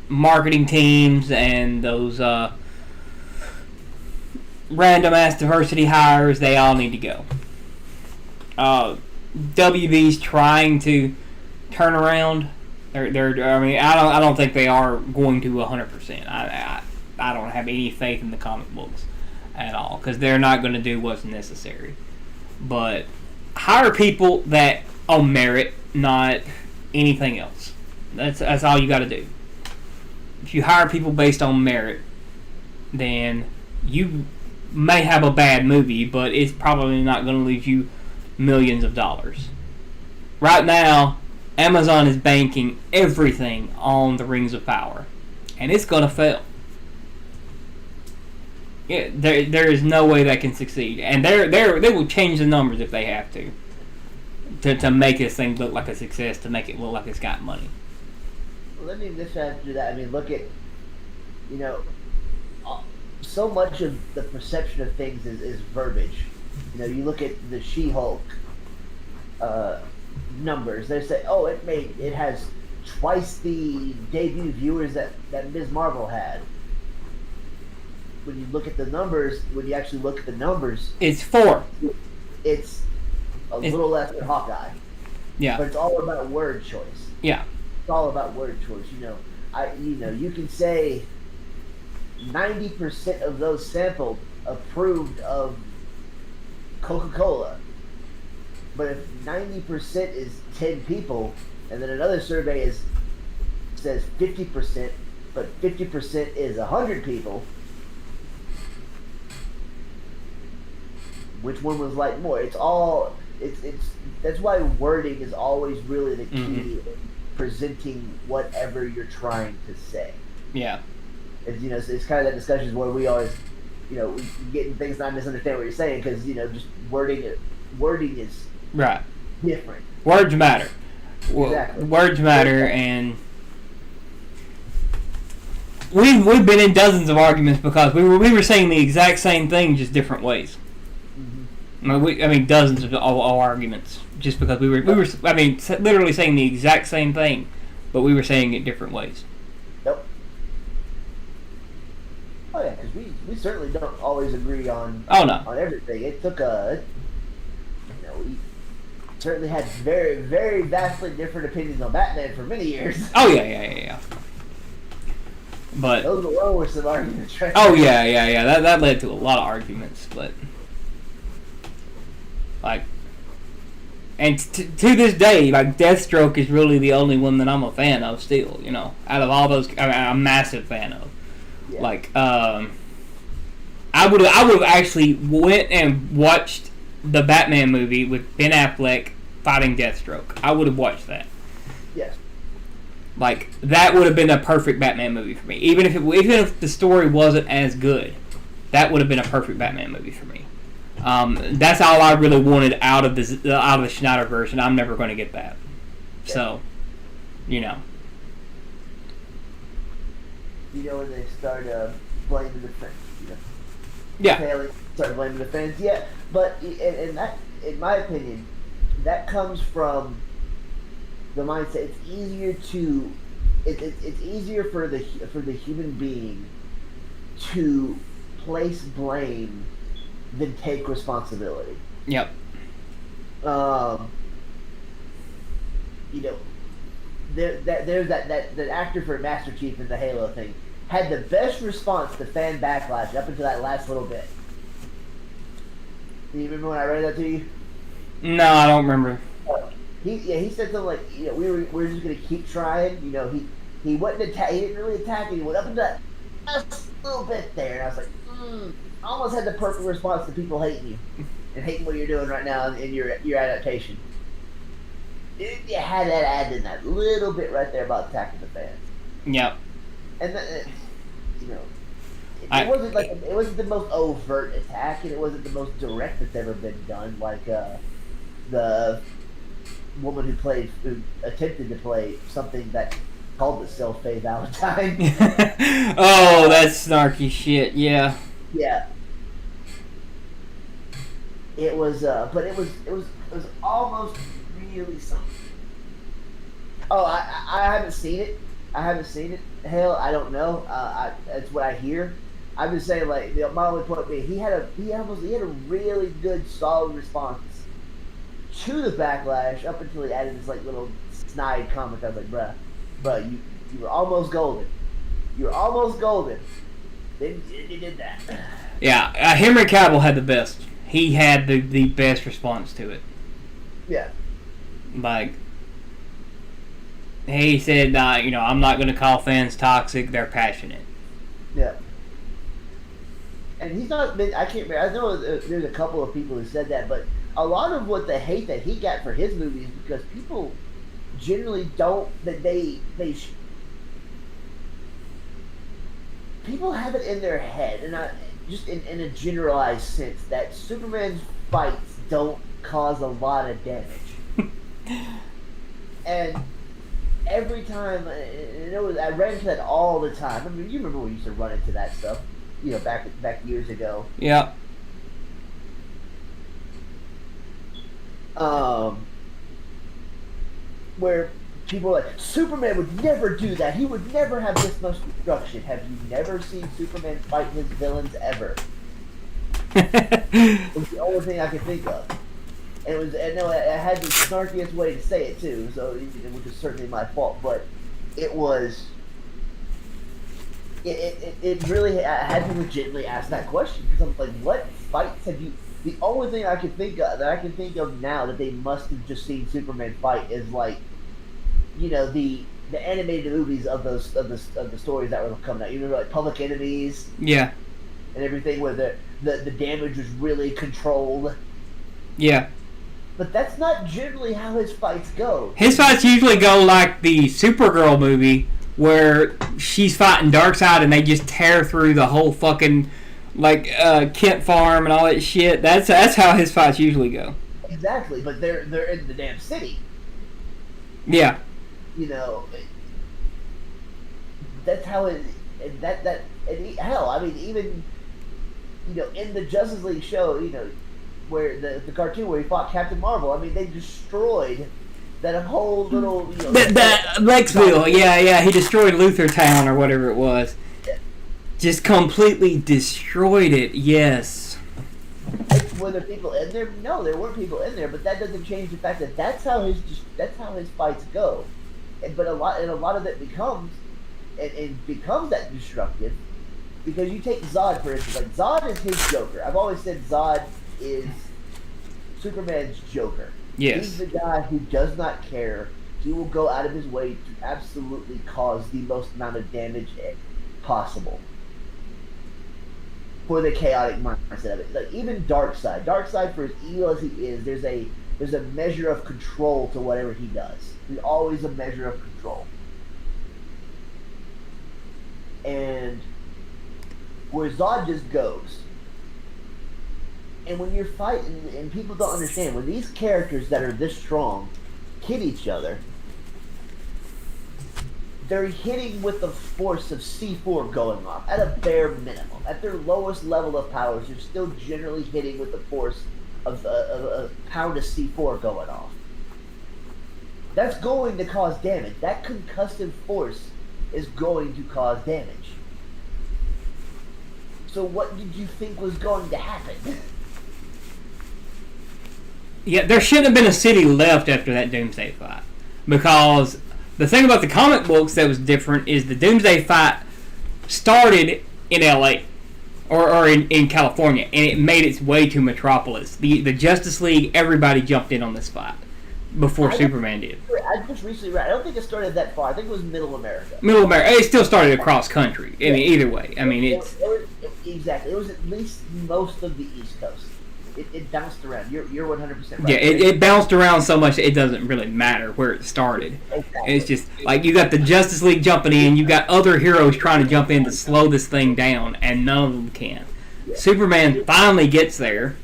marketing teams and those random ass diversity hires, they all need to go. WB's trying to turn around. I don't think they are going to 100%. I don't have any faith in the comic books at all because they're not going to do what's necessary. But hire people that on merit, not anything else. That's all you got to do. If you hire people based on merit, then you may have a bad movie, but it's probably not going to lose you millions of dollars. Right now, Amazon is banking everything on the Rings of Power, and it's going to fail. Yeah, there is no way that can succeed, and they will change the numbers if they have to make this thing look like a success, to make it look like it's got money. Let me just add to that. I mean, look at, so much of the perception of things is verbiage. You look at the She-Hulk numbers. They say, oh, it has twice the debut viewers that Ms. Marvel had. When you look at the numbers, it's 4. It's a little less than Hawkeye. Yeah. But it's all about word choice. Yeah. It's all about word choice. You can say 90% of those sampled approved of Coca-Cola. But if 90% is 10 people, and then another survey says 50%, but 50% is 100 people, which one was liked more? It's that's why wording is always really the key in presenting whatever you're trying to say. Yeah. It's kind of that discussion where we always, we getting things not misunderstand what you're saying because just wording is right. Different. Words matter. Exactly. Words matter, and we've been in dozens of arguments because we were saying the exact same thing, just different ways. Mm-hmm. Dozens of all arguments, just because we were literally saying the exact same thing, but we were saying it different ways. Yep. Oh yeah, because we certainly don't always agree on on everything. It took we certainly had very, very vastly different opinions on Batman for many years. Oh yeah. But those were some arguments. Right? Oh yeah. That led to a lot of arguments, but and to this day, Deathstroke is really the only one that I'm a fan of still. Out of all those, I'm a massive fan of. Yeah. I would have actually went and watched the Batman movie with Ben Affleck fighting Deathstroke. I would have watched that. Yes. That would have been a perfect Batman movie for me. Even if the story wasn't as good, that would have been a perfect Batman movie for me. That's all I really wanted out of the Schneider version. I'm never going to get that. Yeah. So, when they start blaming the fans, Yeah. Start blaming the fans, yeah. But and that, in my opinion, that comes from the mindset. It's easier for the human being to place blame than take responsibility. Yep. There's that actor for Master Chief in the Halo thing had the best response to fan backlash up until that last little bit. Do you remember when I read that to you? No, I don't remember. He said something like, we're just gonna keep trying. He wasn't attack. He didn't really attack it. He went up into that last little bit there, and I was like, I almost had the perfect response to people hating you and hating what you're doing right now in your adaptation. You had that add in that little bit right there about attacking the fans. Yep. And it wasn't the most overt attack, and it wasn't the most direct that's ever been done. Like the woman who attempted to play something that called itself Faye Valentine. Oh, that's snarky shit. Yeah. Yeah. It was, but it was almost really something. Oh, I haven't seen it. I haven't seen it. Hell, I don't know. That's what I hear. I'm just saying, like, my only point being, he had a really good, solid response to the backlash up until he added this like little snide comment. I was like, bruh, you were almost golden. You were almost golden. Then you did that. Yeah, Henry Cavill had the best. He had the best response to it. Yeah. Like, he said, I'm not going to call fans toxic. They're passionate. Yeah. And he's not been. I can't remember. I know there's a couple of people who said that, but a lot of what the hate that he got for his movies because people generally don't people have it in their head, and just in a generalized sense, that Superman's fights don't cause a lot of damage. And every time, I ran into that all the time. I mean, you remember when we used to run into that stuff, back years ago. Yeah. Where people are like, Superman would never do that. He would never have this much destruction. Have you never seen Superman fight his villains ever? It was the only thing I could think of. And I had the snarkiest way to say it too, so which is certainly my fault. But it was, it really. I had to legitimately ask that question because I'm like, what fights have you? The only thing I can think of now that they must have just seen Superman fight is like, the animated movies of the stories that were coming out. You remember like Public Enemies? Yeah. And everything where the damage was really controlled. Yeah. But that's not generally how his fights go. His fights usually go like the Supergirl movie where she's fighting Darkseid and they just tear through the whole fucking Kent farm and all that shit. That's how his fights usually go. Exactly, but they're in the damn city. Yeah. That's how it. Hell, I mean, even in the Justice League show, where the cartoon where he fought Captain Marvel, I mean, they destroyed that whole little. That Lexville, yeah, he destroyed Luther Town or whatever it was. Just completely destroyed it. Yes. Were there people in there? No, there weren't people in there. But that doesn't change the fact that that's how his fights go. But a lot of it becomes that destructive because you take Zod for instance. Like Zod is his Joker. I've always said Zod is Superman's Joker. Yes. He's the guy who does not care. He will go out of his way to absolutely cause the most amount of damage possible. For the chaotic mindset of it, like even Darkseid, for as evil as he is, there's a measure of control to whatever he does. There's always a measure of control, and where Zod just goes. And when you're fighting, and people don't understand, when these characters that are this strong hit each other, they're hitting with the force of C4 going off, at a bare minimum. At their lowest level of powers, you're still generally hitting with the force of a pound of C4 going off. That's going to cause damage. That concussive force is going to cause damage. So what did you think was going to happen? Yeah, there shouldn't have been a city left after that Doomsday fight. Because the thing about the comic books that was different is the Doomsday fight started in LA or in California, and it made its way to Metropolis. The Justice League, everybody jumped in on this fight before Superman did. I just recently read. I don't think it started that far. I think it was Middle America. Middle America. It still started across country. I mean, either way. I mean, it's exactly. It was at least most of the East Coast. It bounced around. You're 100% right. Yeah, it bounced around so much that it doesn't really matter where it started. Exactly. It's just like you got the Justice League jumping in, you got other heroes trying to jump in to slow this thing down, and none of them can. Yeah. Superman finally gets there.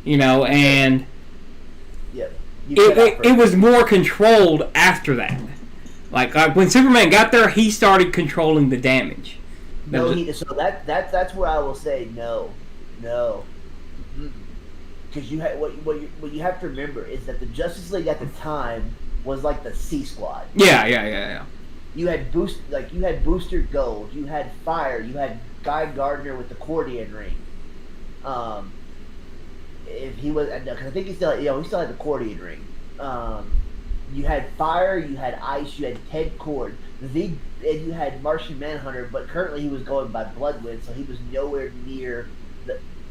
and Yep. it was more controlled after that. Like when Superman got there, he started controlling the damage. So that's where I will say no. Because you had what you have to remember is that the Justice League at the time was like the C Squad. Yeah. You had Booster Gold, you had Fire, you had Guy Gardner with the accordion ring. If he was, because I think he still had the accordion ring. You had Fire, you had Ice, you had Ted Cord, and you had Martian Manhunter, but currently he was going by Bloodwind, so he was nowhere near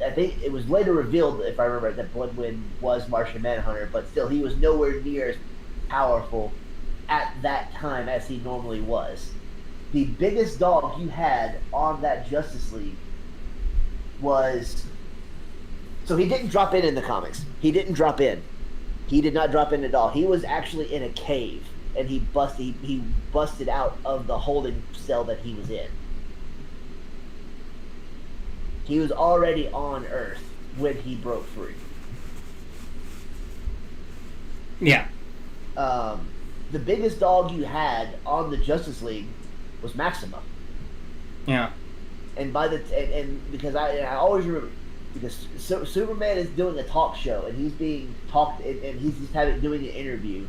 I think it was later revealed, if I remember, that Bloodwind was Martian Manhunter, but still, he was nowhere near as powerful at that time as he normally was. The biggest dog you had on that Justice League was... So he didn't drop in the comics. He didn't drop in. He did not drop in at all. He was actually in a cave, and he busted out of the holding cell that he was in. He was already on Earth when he broke free. Yeah. The biggest dog you had on the Justice League was Maxima. Yeah. And because I always remember, because Superman is doing a talk show and he's being talked and he's just doing an interview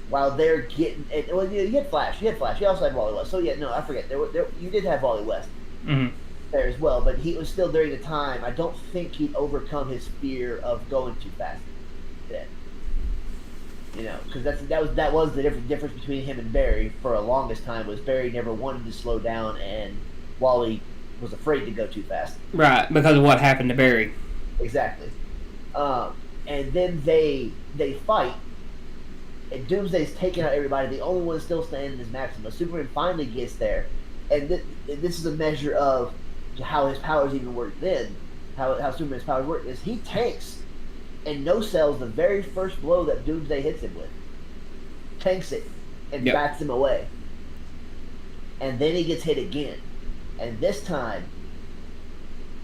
while they're getting. You had Flash. You also had Wally West. So yeah, no, I forget. You did have Wally West. Mm-hmm. There as well, but he was still during the time. I don't think he'd overcome his fear of going too fast then. Because that was the difference between him and Barry for a longest time. Was Barry never wanted to slow down, and Wally was afraid to go too fast. Right, because of what happened to Barry. Exactly. And then they fight, and Doomsday's taking out everybody. The only one still standing is Maxima. Superman finally gets there, and this is a measure of how his powers even work then. How Superman's powers work is he tanks and no-sells the very first blow that Doomsday hits him with. Tanks it and bats him away. And then he gets hit again. And this time,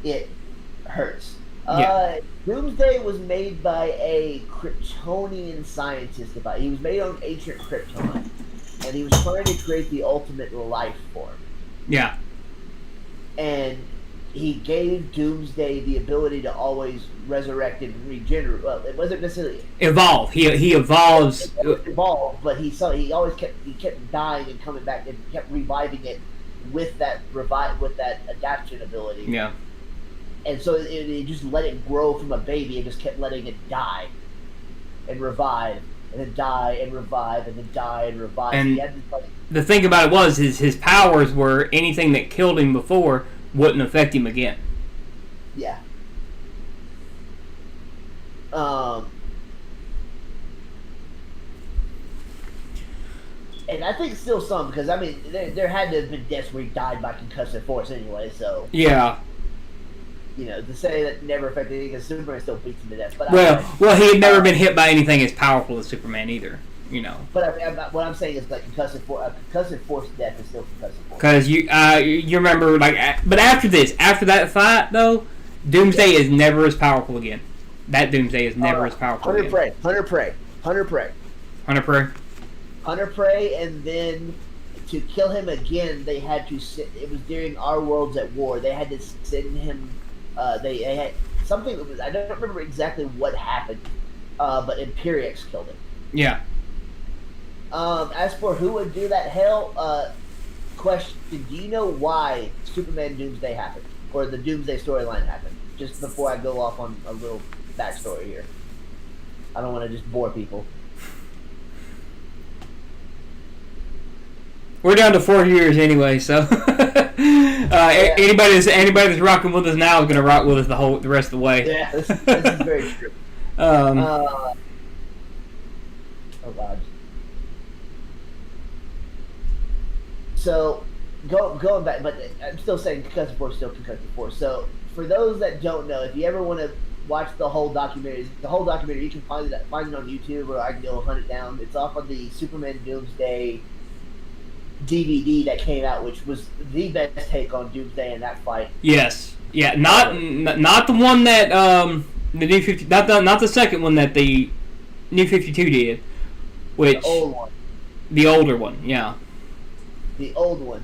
it hurts. Doomsday was made by a Kryptonian scientist. He was made on ancient Krypton. And he was trying to create the ultimate life form. Yeah. And he gave Doomsday the ability to always resurrect and regenerate. Well, it wasn't necessarily evolve. He evolves. Evolve, but he always kept dying and coming back and kept reviving it with that adaptation ability. Yeah. And so it just let it grow from a baby and just kept letting it die and revive and then die and revive and then die and revive. And the thing about it was his powers were anything that killed him before wouldn't affect him again. Yeah. And I think still some, because I mean there had to have been deaths where he died by concussive force anyway. So yeah. To say that never affected him, because Superman still beats him to death. But well, he had never been hit by anything as powerful as Superman either. But what I'm saying is like concussive force death is still concussive force. Because you remember but after that fight though, Doomsday is never as powerful again. That Doomsday is never as powerful again. Hunter Prey, and then to kill him again, they had to. It was during Our Worlds at War. They had to send him. They had something. I don't remember exactly what happened, but Imperiex killed him. Yeah. As for who would do that, question: do you know why Superman Doomsday happened, or the Doomsday storyline happened? Just before I go off on a little backstory here, I don't want to just bore people. We're down to 4 years anyway, so anybody that's rocking with us now is going to rock with us the rest of the way. Yeah, this is very true. Oh God. So going back, but I'm still saying concussive force, still concussive force. So for those that don't know, if you ever want to watch the whole documentary you can find it on YouTube, or I can go hunt it down. It's off on the Superman Doomsday DVD that came out, which was the best take on Doomsday in that fight. Yes, yeah, not the one that The New 50, not the second one that the New 52 did, which The old one. the older one, yeah. The old one.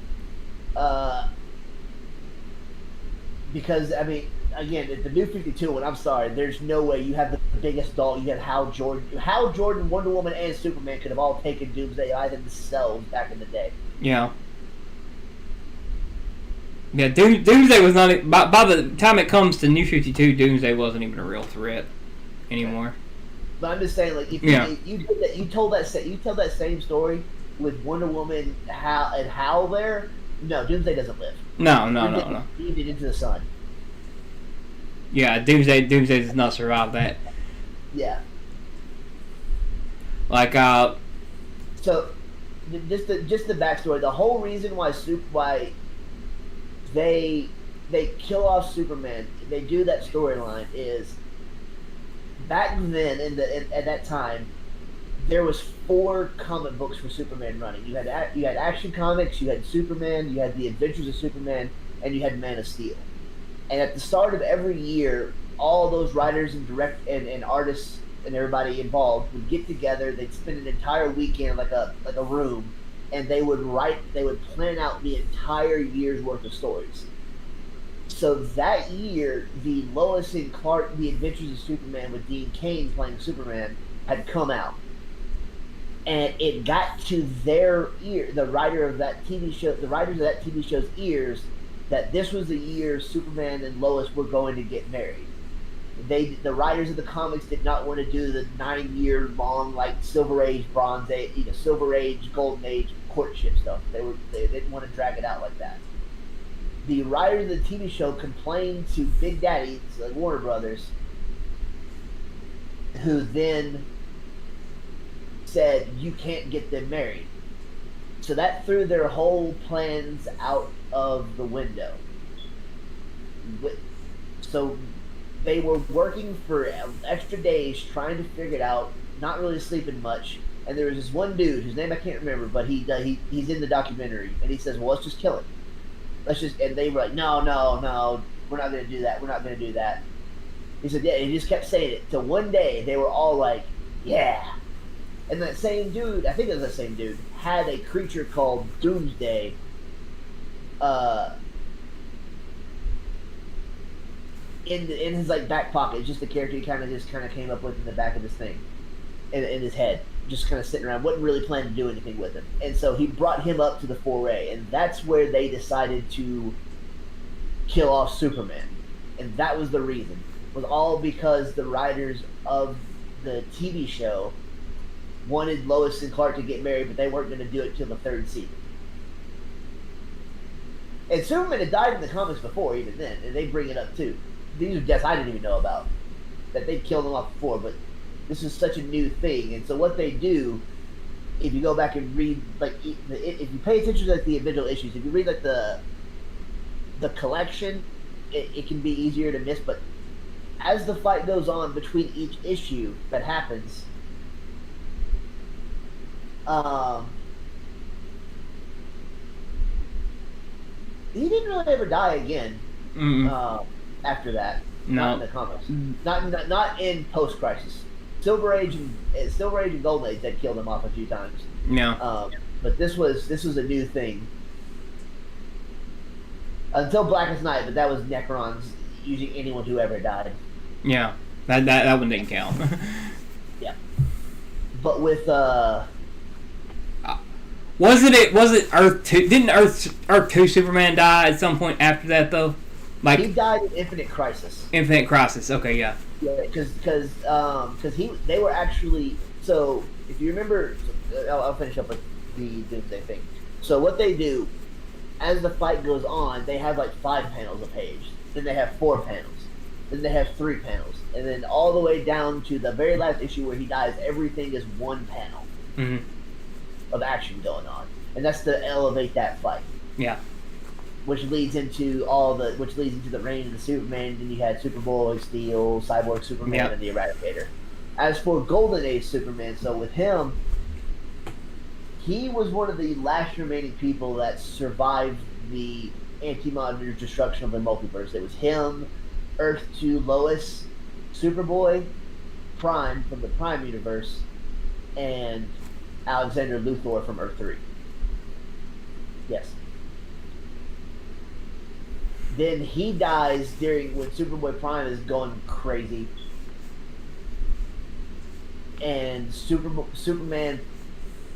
Because, I mean, again, the New 52 one, I'm sorry, there's no way you have the biggest doll. You have Hal Jordan, Wonder Woman, and Superman could have all taken Doomsday by themselves back in the day. Yeah. Yeah, Doomsday was not... By the time it comes to New 52, Doomsday wasn't even a real threat anymore. But I'm just saying, like, if you told that same story with Wonder Woman and Hal there, no, Doomsday doesn't live. No. He did Into the Sun. Yeah, Doomsday does not survive that. Yeah. Like, So, just the backstory. The whole reason why they kill off Superman, they do that storyline is back then at that time there was 4 comic books for Superman running. You had Action Comics, you had Superman, you had The Adventures of Superman, and you had Man of Steel. And at the start of every year, all those writers and artists and everybody involved would get together. They'd spend an entire weekend like a room, and they would plan out the entire year's worth of stories. So that year, the Lois and Clark, The Adventures of Superman with Dean Cain playing Superman, had come out. And it got to their ear, the writers of that TV show's ears, that this was the year Superman and Lois were going to get married. The writers of the comics did not want to do the 9-year long, like, Silver Age, Bronze Age, Silver Age, Golden Age courtship stuff. They didn't want to drag it out like that. The writers of the TV show complained to Big Daddy, like Warner Brothers, who then said, you can't get them married. So that threw their whole plans out of the window. So they were working for extra days trying to figure it out, not really sleeping much. And there was this one dude whose name I can't remember, but he's in the documentary, and he says, well, let's just kill him. And they were like, no, we're not going to do that. We're not going to do that. He said, yeah, he just kept saying it. Till one day, they were all like, yeah. And that same dude, I think it was the same dude, had a creature called Doomsday in his like back pocket, just the character he kind of came up with in the back of this thing, in his head, just kind of sitting around, wasn't really planning to do anything with him. And so he brought him up to the foray, and that's where they decided to kill off Superman. And that was the reason. It was all because the writers of the TV show wanted Lois and Clark to get married, but they weren't going to do it till the 3rd season. And Superman had died in the comics before, even then, and they bring it up too. These are deaths I didn't even know about, that they'd killed him off before, but this is such a new thing. And so what they do, if you go back and read, like, if you pay attention to like, the individual issues, if you read like the collection, it can be easier to miss. But as the fight goes on between each issue that happens, he didn't really ever die again. After that, not in the comics, not in Post Crisis. Silver Age and Golden Age, that killed him off a few times. Yeah. But this was a new thing until Blackest Night, but that was Necrons using anyone who ever died. Yeah, that one didn't count. Yeah, but with was it Earth 2? Didn't Earth 2 Superman die at some point after that though? Like, he died in Infinite Crisis. Infinite Crisis. Okay, yeah. Yeah, because they were actually, so if you remember, I'll finish up with the Doomsday thing. So what they do, as the fight goes on, they have like 5 panels a page. Then they have 4 panels. Then they have 3 panels, and then all the way down to the very last issue where he dies, everything is 1 panel of action going on, and that's to elevate that fight. Yeah. Which leads into the reign of the Superman. Then you had Superboy, Steel, Cyborg Superman, and the Eradicator. As for Golden Age Superman, so with him, he was one of the last remaining people that survived the Anti-Monitor's destruction of the multiverse. It was him, Earth 2 Lois, Superboy, Prime from the Prime universe, and Alexander Luthor from Earth 3. Yes. Then he dies when Superboy Prime is going crazy. And Superman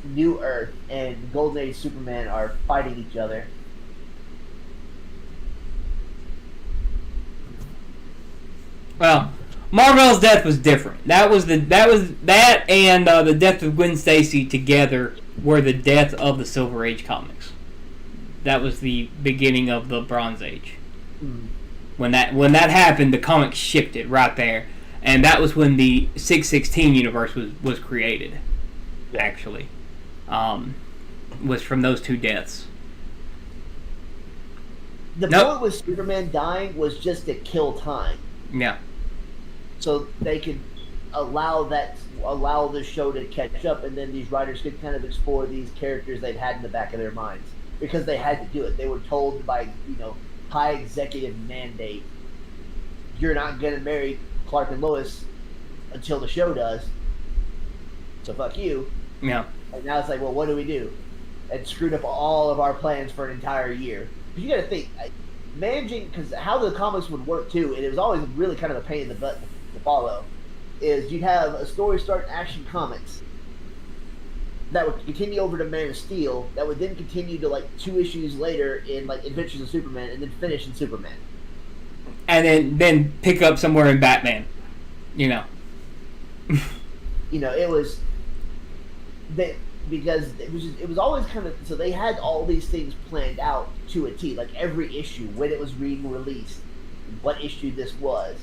New Earth and Golden Age Superman are fighting each other. Well, Mar-Vell's death was different. That and the death of Gwen Stacy together were the death of the Silver Age comics. That was the beginning of the Bronze Age. Mm. When that happened, the comics shifted right there, and that was when the 616 universe was created. Actually, was from those two deaths. The point with Superman dying was just to kill time. Yeah. So they could allow the show to catch up, and then these writers could kind of explore these characters they've had in the back of their minds, because they had to do it. They were told by high executive mandate, you're not going to marry Clark and Lois until the show does. So fuck you. Yeah. And now it's like, well, what do we do? And screwed up all of our plans for an entire year. But you got to think, managing, because how the comics would work too, and it was always really kind of a pain in the butt to follow, is you'd have a story start in Action Comics that would continue over to Man of Steel, that would then continue to 2 issues later in Adventures of Superman, and then finish in Superman. And then pick up somewhere in Batman. It was because it was always kind of, so they had all these things planned out to a T, like every issue, when it was being released, what issue this was.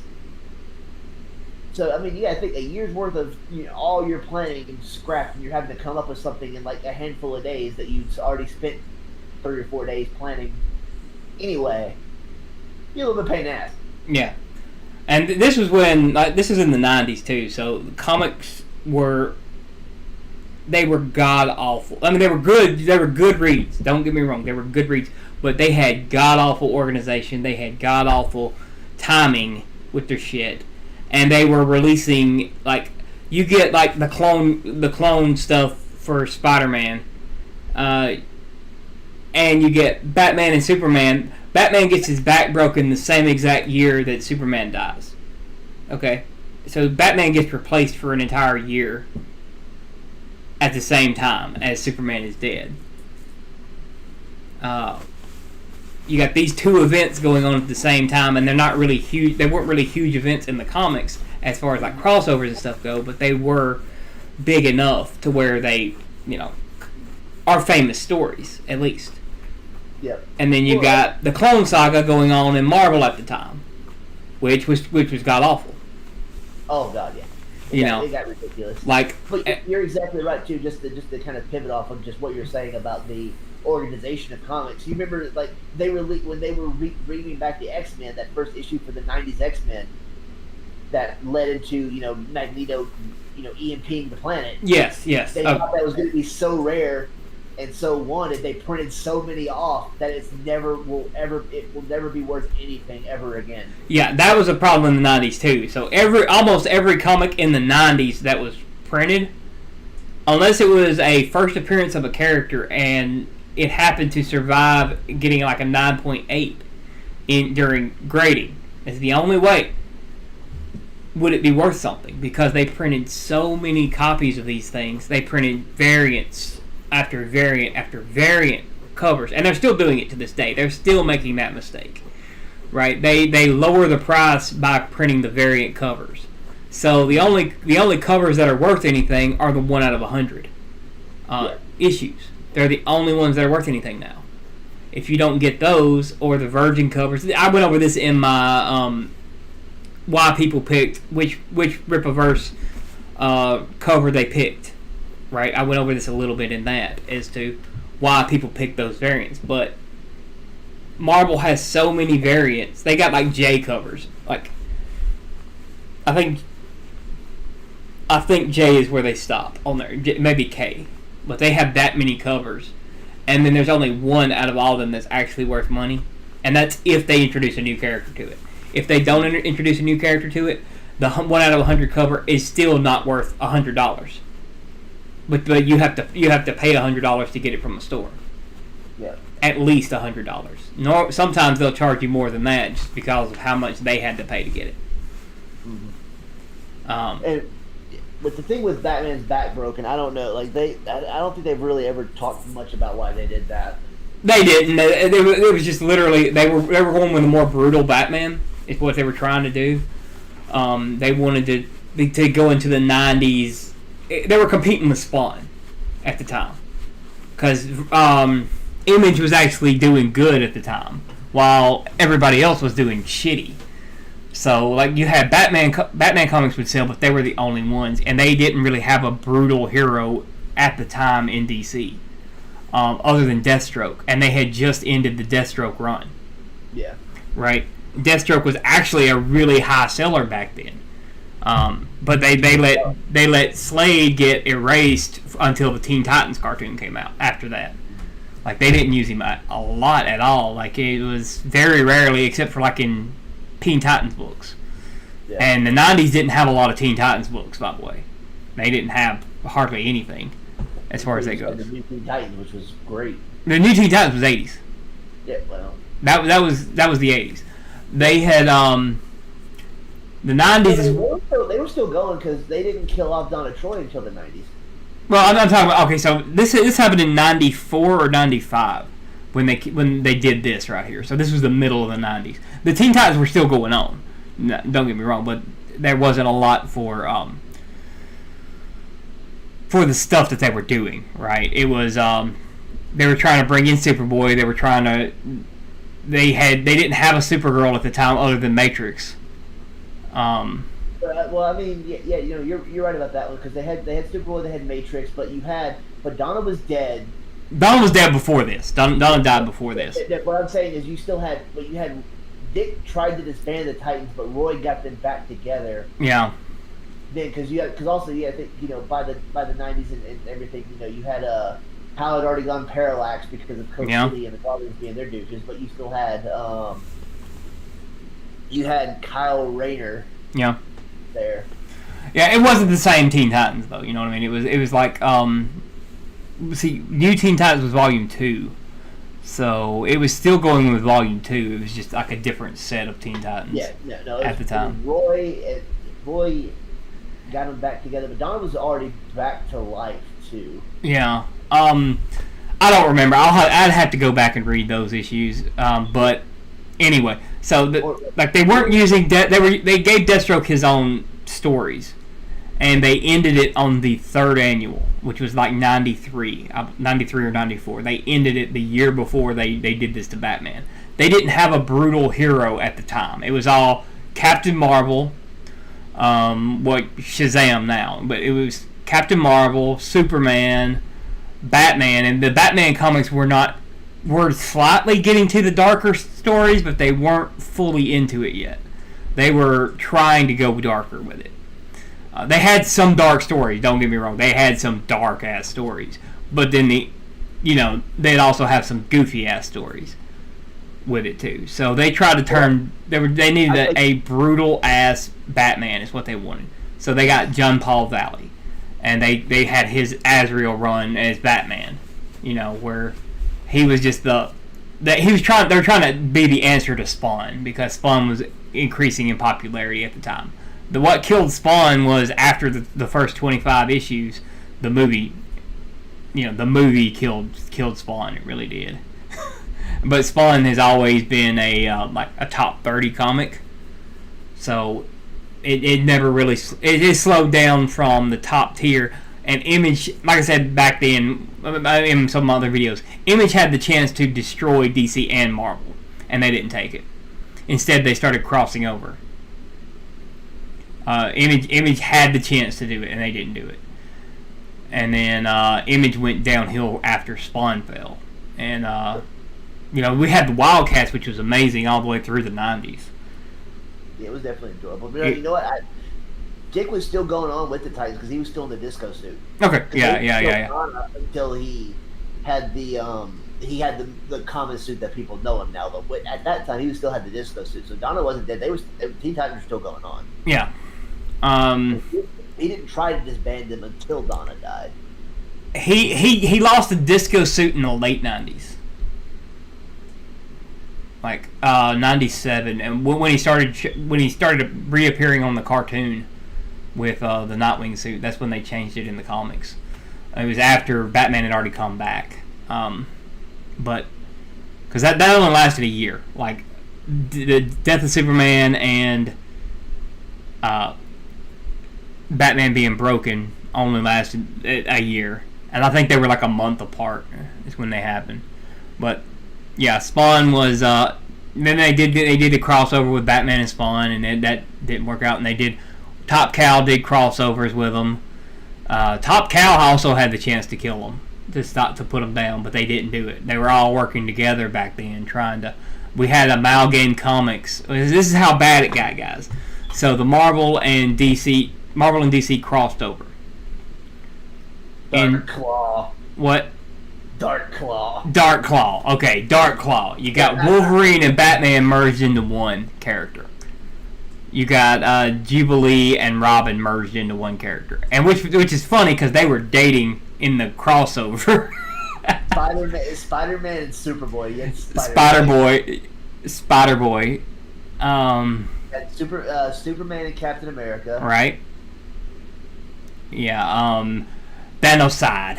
So I mean, I think a year's worth of all your planning and scrapped, and you're having to come up with something in a handful of days that you've already spent 3 or 4 days planning. Anyway, you're a little bit pain in the ass. Yeah, and this was when this was in the 90s too. So the comics were god awful. I mean, they were good. They were good reads. Don't get me wrong. They were good reads, but they had god awful organization. They had god awful timing with their shit. And they were releasing you get the clone stuff for Spider-Man, and you get Batman and Superman. Batman gets his back broken the same exact year that Superman dies. Okay, so Batman gets replaced for an entire year at the same time as Superman is dead. You got these 2 events going on at the same time, and they're not really huge. They weren't really huge events in the comics as far as crossovers and stuff go, but they were big enough to where they, are famous stories at least. Yep. And then you got the Clone Saga going on in Marvel at the time, which was god awful. Oh god, yeah. It got ridiculous. But you're exactly right too. Just to kind of pivot off of just what you're saying about the organization of comics. You remember, they were when they were bringing back the X-Men, that first issue for the '90s X-Men, that led into Magneto, EMPing the planet. Yes. They thought that was going to be so rare and so wanted. They printed so many off that it will never be worth anything ever again. Yeah, that was a problem in the '90s too. So almost every comic in the '90s that was printed, unless it was a first appearance of a character and it happened to survive getting a 9.8 during grading, is the only way would it be worth something, because they printed so many copies of these things. They printed variants after variant after variant covers, and they're still doing it to this day. They're still making that mistake, right? They lower the price by printing the variant covers. So the only covers that are worth anything are the 1 out of 100 issues. They're the only ones that are worth anything now. If you don't get those, or the Virgin covers, I went over this in my why people picked which Rippaverse cover they picked. Right, I went over this a little bit in that as to why people picked those variants. But Marvel has so many variants. They got J covers. I think J is where they stop on there. Maybe K. But they have that many covers. And then there's only 1 out of all of them that's actually worth money. And that's if they introduce a new character to it. If they don't introduce a new character to it, the 1 out of 100 cover is still not worth $100. But you have to pay $100 to get it from a store. Yeah. At least $100. No, sometimes they'll charge you more than that just because of how much they had to pay to get it. And but the thing with Batman's back broken, I don't know. Like I don't think they've really ever talked much about why they did that. They didn't. It was just literally they were going with a more brutal Batman. Is what they were trying to do. They wanted to go into the 90s. They were competing with Spawn at the time because Image was actually doing good at the time while everybody else was doing shitty. So, like, you had Batman comics would sell, but they were the only ones, and they didn't really have a brutal hero at the time in DC, other than Deathstroke, and they had just ended the Deathstroke run. Yeah. Right? Deathstroke was actually a really high seller back then, but they let Slade get erased until the Teen Titans cartoon came out. After that, like they didn't use him a lot at all. Like it was very rarely, except for like in Teen Titans books. Yeah. And the 90s didn't have a lot of Teen Titans books, by the way. They didn't have hardly anything as far as that goes. The new Teen Titans, which was great. The new Teen Titans was 80s. Yeah, well. That was the 80s. They had the 90s. They were still going because they didn't kill off Donna Troy until the 90s. Well, I'm not talking about. Okay, so this happened in 94 or 95. When they did this right here. So this was the middle of the 90s. The Teen Titans were still going on. No, don't get me wrong, but there wasn't a lot for the stuff that they were doing, right? It was they were trying to bring in Superboy. They were trying to they didn't have a Supergirl at the time other than Matrix. Well, I mean, yeah, you know, you're right about that one because they had Superboy, they had Matrix, but Donna was dead. Donna was dead before this. Donna died before this. What I'm saying is, you had Dick tried to disband the Titans, but Roy got them back together. Yeah. Then, because also, I think by the 90s and everything, you had Hal had already gone parallax because of Coach City and the Guardians being their douches, but you still had Kyle Rayner. Yeah. There. Yeah, it wasn't the same Teen Titans though. You know what I mean? It was like see, New Teen Titans was Volume 2, so it was still going with Volume 2. It was just like a different set of Teen Titans. Yeah, no, at the time. Roy got them back together, but Donna was already back to life too. Yeah. I don't remember. I'd have to go back and read those issues. But anyway, so they weren't using they gave Deathstroke his own stories. And they ended it on the third annual, which was like 93 or 94. They ended it the year before they did this to Batman. They didn't have a brutal hero at the time. It was all Captain Marvel, Shazam now, but it was Captain Marvel, Superman, Batman, and the Batman comics were slightly getting to the darker stories, but they weren't fully into it yet. They were trying to go darker with it. They had some dark stories, don't get me wrong. They had some dark-ass stories. But then, they'd also have some goofy-ass stories with it, too. So they tried to turn... They needed a brutal-ass Batman is what they wanted. So they got John Paul Valley. And they had his Azrael run as Batman. Where he was just they were trying to be the answer to Spawn. Because Spawn was increasing in popularity at the time. What killed Spawn was after the first 25 issues, the movie killed Spawn. It really did. But Spawn has always been a top 30 comic, so it never really it slowed down from the top tier. And Image, like I said back then in some other videos, Image had the chance to destroy DC and Marvel, and they didn't take it. Instead, they started crossing over. Image had the chance to do it, and they didn't do it. And then Image went downhill after Spawn fell. And, we had the Wildcats, which was amazing all the way through the 90s. Yeah, it was definitely enjoyable. But you know what? Dick was still going on with the Titans because he was still in the disco suit. Okay, yeah. Until he had the common suit that people know him now. But at that time, he still had the disco suit. So Donna wasn't dead. Teen Titans were still going on. Yeah. He didn't try to disband them until Donna died. He lost the disco suit in the late 90s. Like 97, and when he started reappearing on the cartoon with the Nightwing suit, that's when they changed it in the comics. It was after Batman had already come back, but because that only lasted a year. Like the death of Superman and Batman being broken only lasted a year, and I think they were like a month apart. Is when they happened, but. Yeah, Spawn was. Then they did the crossover with Batman and Spawn, and that didn't work out. And they did. Top Cow did crossovers with them. Top Cow also had the chance to kill them, to put them down, but they didn't do it. They were all working together back then, trying to. We had Amalgam Comics. This is how bad it got, guys. So the Marvel and DC crossed over. Dark Claw. What? Dark Claw. Dark Claw. Okay, Dark Claw. You got Wolverine and Batman merged into one character. You got Jubilee and Robin merged into one character, and which is funny because they were dating in the crossover. Spider-Man and Superboy. Yes, Spider-Boy. Superman and Captain America. Right. Yeah. Thanoside.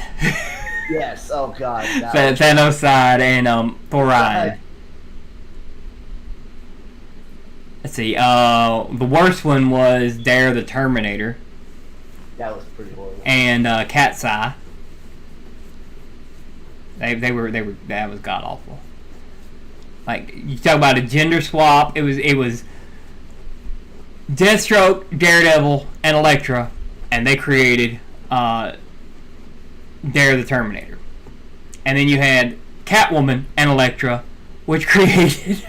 Yes. Oh God. Thanoside and Thorin. Let's see. The worst one was Dare the Terminator. That was pretty horrible. And Cat's Eye. They were that was god awful. Like you talk about a gender swap. It was Deathstroke, Daredevil, and Elektra, and they created Dare the Terminator. And then you had Catwoman and Elektra, which created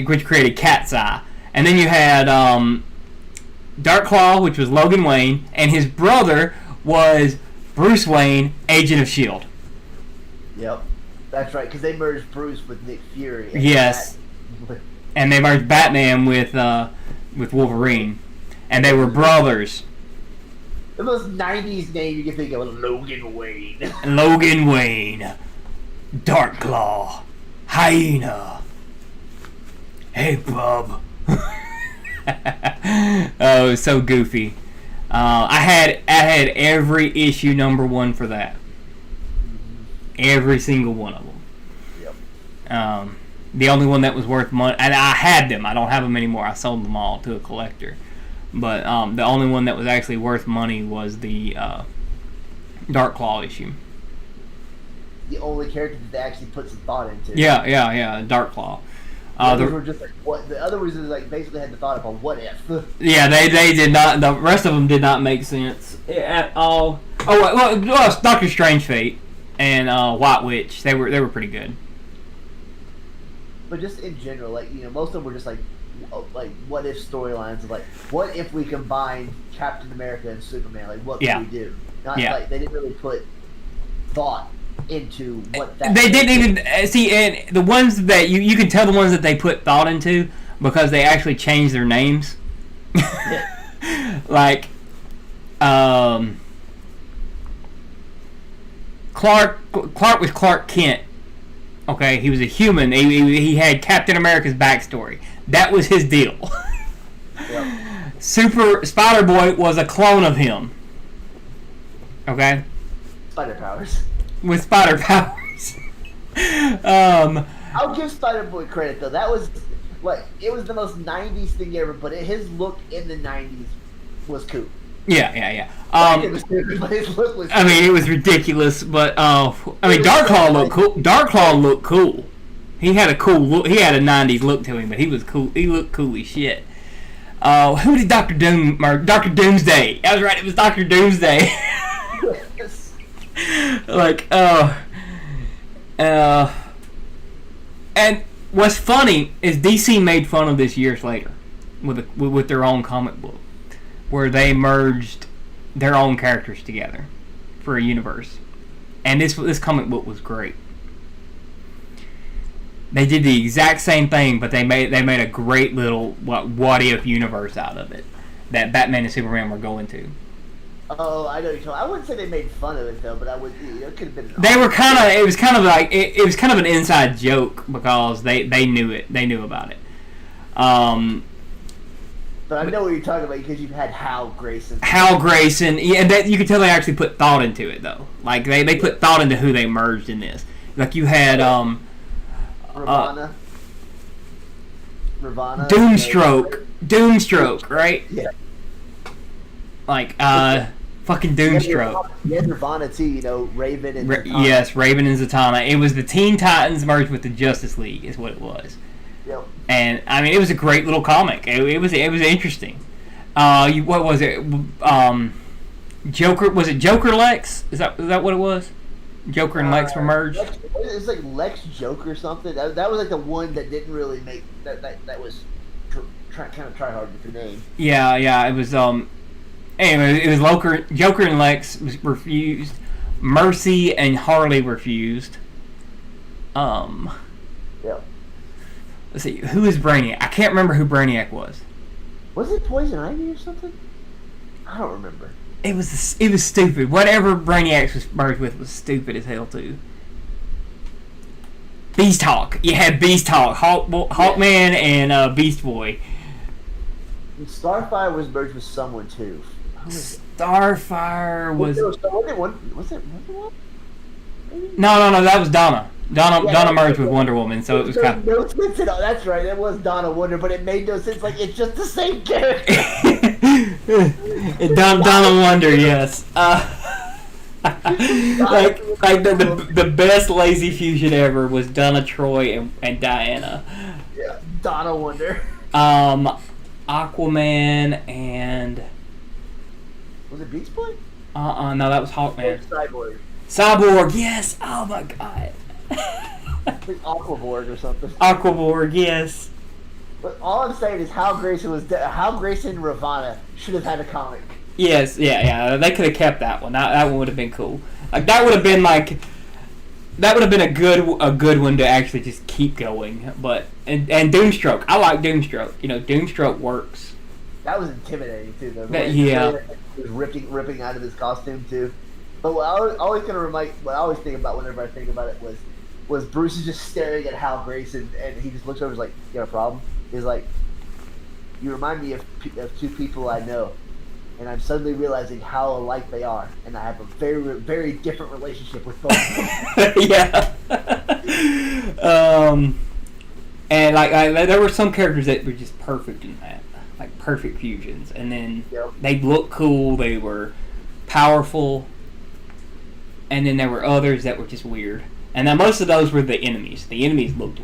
which created Cat's Eye. And then you had Dark Claw, which was Logan Wayne, and his brother was Bruce Wayne, Agent of S.H.I.E.L.D. Yep, that's right, because they merged Bruce with Nick Fury. Yes. And they merged Batman with Wolverine. And they were brothers. The most 90s name you can think of is Logan Wayne. Logan Wayne. Dark Claw. Hyena. Hey, bub. Oh, so goofy. I had every issue #1 for that. Every single one of them. Yep. The only one that was worth money, and I had them. I don't have them anymore. I sold them all to a collector. But the only one that was actually worth money was the Dark Claw issue. The only character that they actually put some thought into. Yeah, Dark Claw. The others were just like what. The other ones like basically had the thought of a what if. Yeah, they did not. The rest of them did not make sense at all. Oh well, Doctor Strange Fate and White Witch. They were pretty good. But just in general, like most of them were just like what if storylines of like what if we combined Captain America and Superman? Like what could we do? Not like they didn't really put thought into what that. They didn't even see, and the ones that you can tell the ones that they put thought into because they actually changed their names. Like, Clark was Clark Kent. Okay, he was a human. He had Captain America's backstory. That was his deal. Yep. Spider-Boy was a clone of him. Okay? Spider powers. With spider powers. I'll give Spider-Boy credit, though. That was, it was the most 90s thing ever, but his look in the 90s was cool. Yeah. It was ridiculous, but Dark Claw looked cool. Dark Claw looked cool. He had a cool look. He had a '90s look to him, but he was cool. He looked cool as shit. Who did Doctor Doomsday? I was right. It was Doctor Doomsday. And what's funny is DC made fun of this years later with their own comic book, where they merged their own characters together for a universe. And this comic book was great. They did the exact same thing, but they made a great little what if universe out of it that Batman and Superman were going to. Oh, I know you're talking. I wouldn't say they made fun of it though, but I would. It could have been. They were kind of. It was kind of like it was kind of an inside joke because they knew it. They knew about it. But I know what you're talking about because you've had Hal Grayson. Yeah, and that you could tell they actually put thought into it though. Like they put thought into who they merged in this. Like you had Ravana. Doomstroke, right? Yeah. Like fucking Doomstroke. Yeah, Nirvana too. You know, Raven and Zatanna. Yes, Raven and Zatanna. It was the Teen Titans merged with the Justice League, is what it was. Yep. And I mean, it was a great little comic. It was interesting. What was it? Joker, was it Joker Lex? Is that what it was? Joker and Lex were merged. It's like Lex Joker or something. That was like the one that didn't really make that was kind of try hard with the name. Yeah. It was Anyway, it was Joker and Lex was refused. Mercy and Harley refused. Yeah. Let's see, who is Brainiac? I can't remember who Brainiac was. Was it Poison Ivy or something? I don't remember. It was stupid. Whatever Brainiac was merged with was stupid as hell too. Beast Hawk. You had Beast Hawk, Hawkman, and Beast Boy. And Starfire was merged with someone too. Starfire was. Was it Wonder Woman? No. That was Donna. Donna merged with Wonder Woman, so it was kind of. No sense at all. That's right. It was Donna Wonder, but it made no sense. Like it's just the same character. Donna Wonder, yes. Like the best lazy fusion ever was Donna Troy and Diana. Yeah, Donna Wonder. Aquaman and. Was it Beast Boy? No, that was Hawkman. Cyborg, yes. Oh my god. like Aquaborg or something. Aquaborg, yes. But all I'm saying is Hal Grayson and Ravana should have had a comic. Yes, yeah. They could have kept that one. That one would have been cool. Like that would have been a good one to actually just keep going. But and Doomstroke, I like Doomstroke. You know, Doomstroke works. That was intimidating too, though. He was ripping out of his costume too. But what I always think about whenever I think about it was Bruce is just staring at Hal Grayson and he just looks over and is like, "You got a problem?" He's like, "You remind me of two people I know, and I'm suddenly realizing how alike they are, and I have a very, very different relationship with both of them." Yeah. And like there were some characters that were just perfect in that, like perfect fusions, and then they looked cool, they were powerful, and then there were others that were just weird. And then most of those were the enemies. The enemies looked.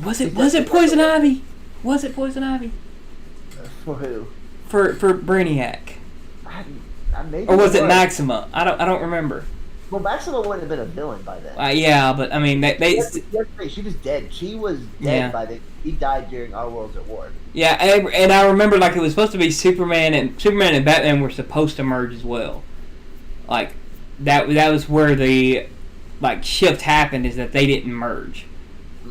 Was it Poison Ivy? Was it Poison Ivy? For who? For Brainiac. Or was it Maxima? I don't remember. Well, Maxima wouldn't have been a villain by then. Yeah, but I mean, she was dead. She was dead by then. He died during Our Worlds at War. Yeah, and I remember like it was supposed to be Superman and Batman were supposed to merge as well. Like that was where the like shift happened, is that they didn't merge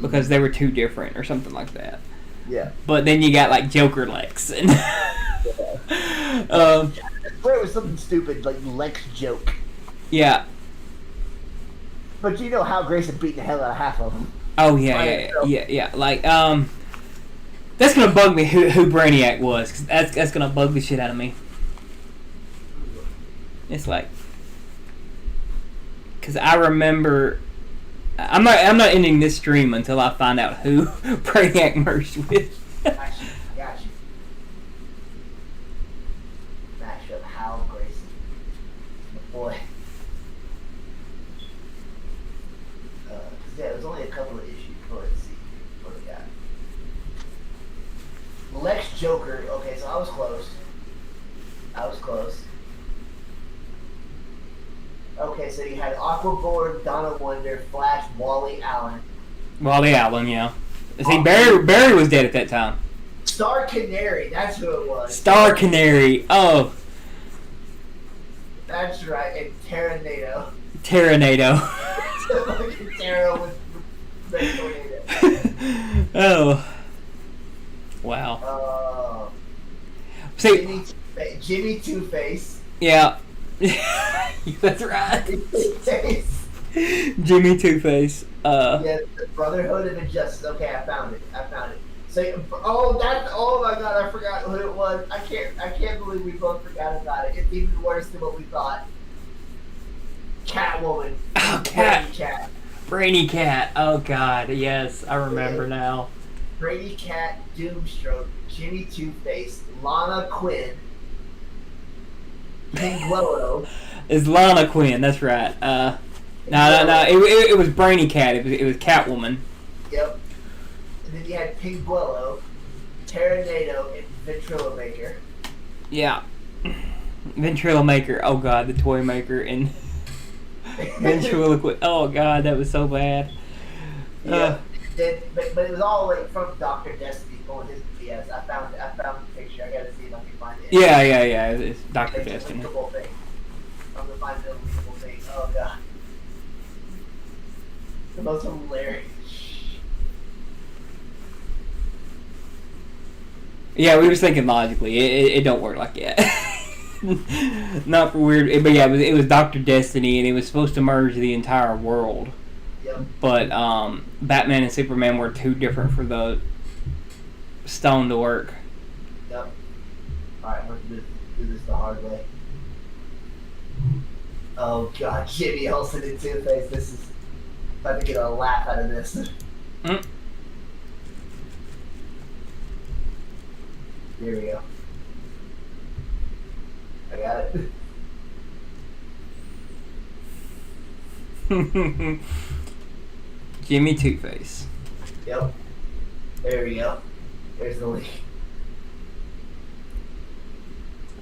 because they were too different or something like that. Yeah. But then you got like Joker Lex and. I swear it was something stupid like Lex Joke. Yeah. But you know how Grayson beat the hell out of half of them. Oh yeah. Like that's gonna bug me who Brainiac was, 'cause that's gonna bug the shit out of me. It's like, because I remember, I'm not ending this stream until I find out who Brainiac merged with. Got you. Match of Hal Grayson. Boy. Yeah, there's only a couple of issues. Let's see what we got. Lex Joker. Okay, so I was close. Okay, so you had Aquaborg, Donna Wonder, Flash, Wally Allen. Wally Allen, yeah. See, Barry was dead at that time. Star Canary, that's who it was. Star Canary, oh. That's right, and Terranado. Terranado. Terra Red Tornado. Oh. Wow. See, Jimmy Two-Face. yeah. That's right. Two-Face. Jimmy Two-Face. Yeah, the Brotherhood of Injustice. Okay, I found it. So, oh my God, I forgot who it was. I can't believe we both forgot about it. It's even worse than what we thought. Catwoman. Oh, Cat. Brainy Cat. Oh God, yes, I remember now. Brady Cat, Doomstroke, Jimmy Two-Face, Lana Quinn, Pinguello. It's Lana Quinn. That's right. No. It was Brainy Cat. It was Catwoman. Yep. And then you had Pinguello, Terranado, and Ventrilomaker. Yeah. Ventrilomaker. Oh God, the toy maker and ventriloquist. Oh God, that was so bad. Yeah. But it was all like from Dr. Destiny going his BS. I found the picture. I gotta see if I can find it. Yeah. It's Dr. Destiny. I'm gonna find the unbelievable thing. Oh God. The most hilarious. Yeah, we were thinking logically. It don't work like that. Not for weird, but yeah, it was Dr. Destiny, and it was supposed to merge the entire world. Yep. But Batman and Superman were too different for the stone to work. Yep. Alright, let's do this the hard way. Oh God, Jimmy Olsen and Two-Face. This is about to get a laugh out of this. Mm. Here we go. I got it. Jimmy Two-Face. Yep. There we go. There's the link.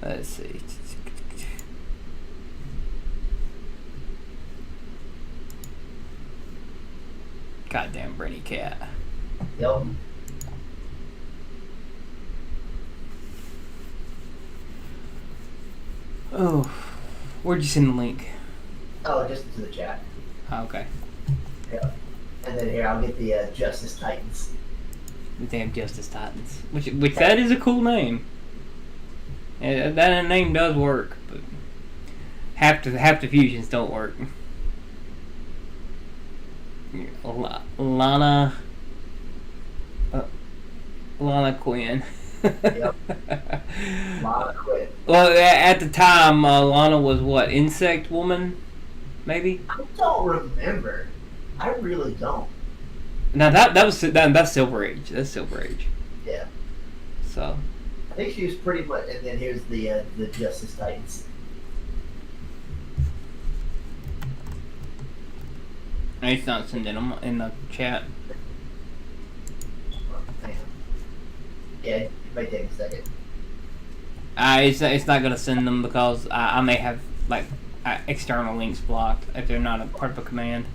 Let's see. Goddamn Brainy Cat. Yep. Oh, where'd you send the link? Oh, just to the chat. Oh, okay. Yeah. And then here, I'll get the Justice Titans. The damn Justice Titans. Which that is a cool name. Yeah, that name does work, but half the fusions don't work. Lana Quinn. Yep. Lana Quinn. Well, at the time, Lana was what, Insect Woman, maybe? I don't remember. I really don't. Now that's Silver Age. That's Silver Age. Yeah. So. I think she was pretty much. And then here's the Justice Titans. It's not sending them in the chat. Hang on. Yeah, it might take a second. It's not gonna send them because I may have like external links blocked if they're not a part of a command.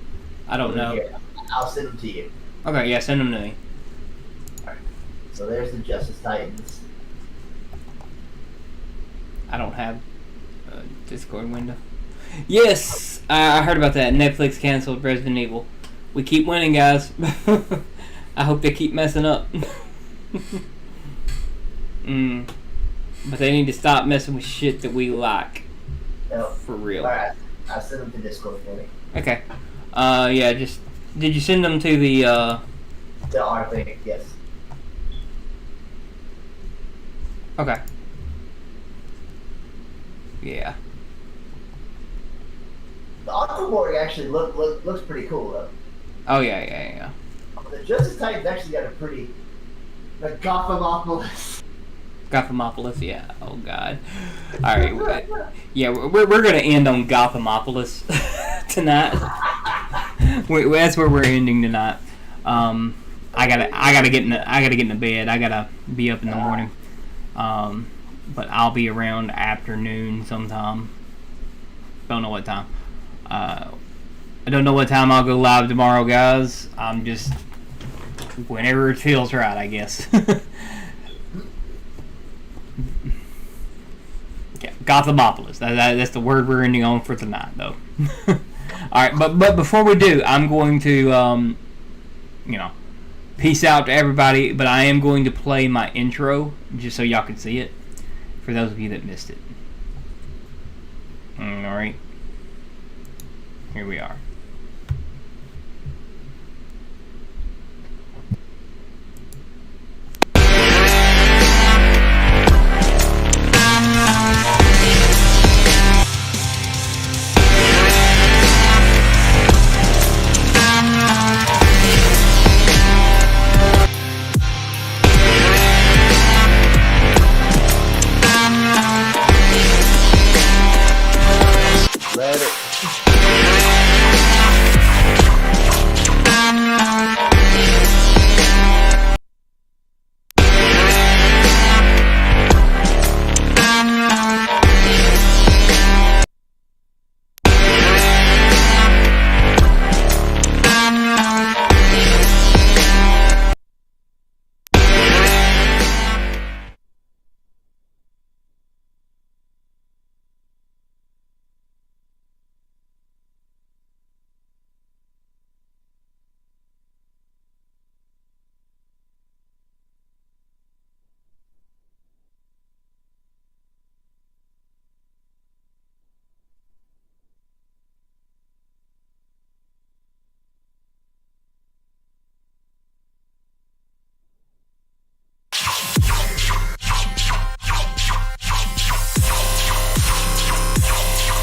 I don't know. Here, I'll send them to you. Okay, yeah, send them to me. Alright. So there's the Justice Titans. I don't have a Discord window. Yes, I heard about that. Netflix canceled Resident Evil. We keep winning, guys. I hope they keep messing up. But they need to stop messing with shit that we like. Yep. For real. Alright, I'll send them to Discord for me. Okay. Yeah, just... Did you send them to the, The R thing, yes. Okay. Yeah. The Aquaborg actually looks pretty cool, though. Oh, yeah. The Justice Titans actually got a pretty... The Gothamopolis. Gothamopolis, yeah. Oh, God. Alright. Yeah, we're gonna end on Gothamopolis tonight. That's where we're ending tonight. I gotta get in the bed. I gotta be up in the morning. But I'll be around afternoon sometime. Don't know what time. I don't know what time I'll go live tomorrow, guys. I'm just whenever it feels right, I guess. Yeah, Gothamopolis. That's the word we're ending on for tonight, though. All right, but before we do, I'm going to peace out to everybody. But I am going to play my intro just so y'all can see it for those of you that missed it. All right, here we are.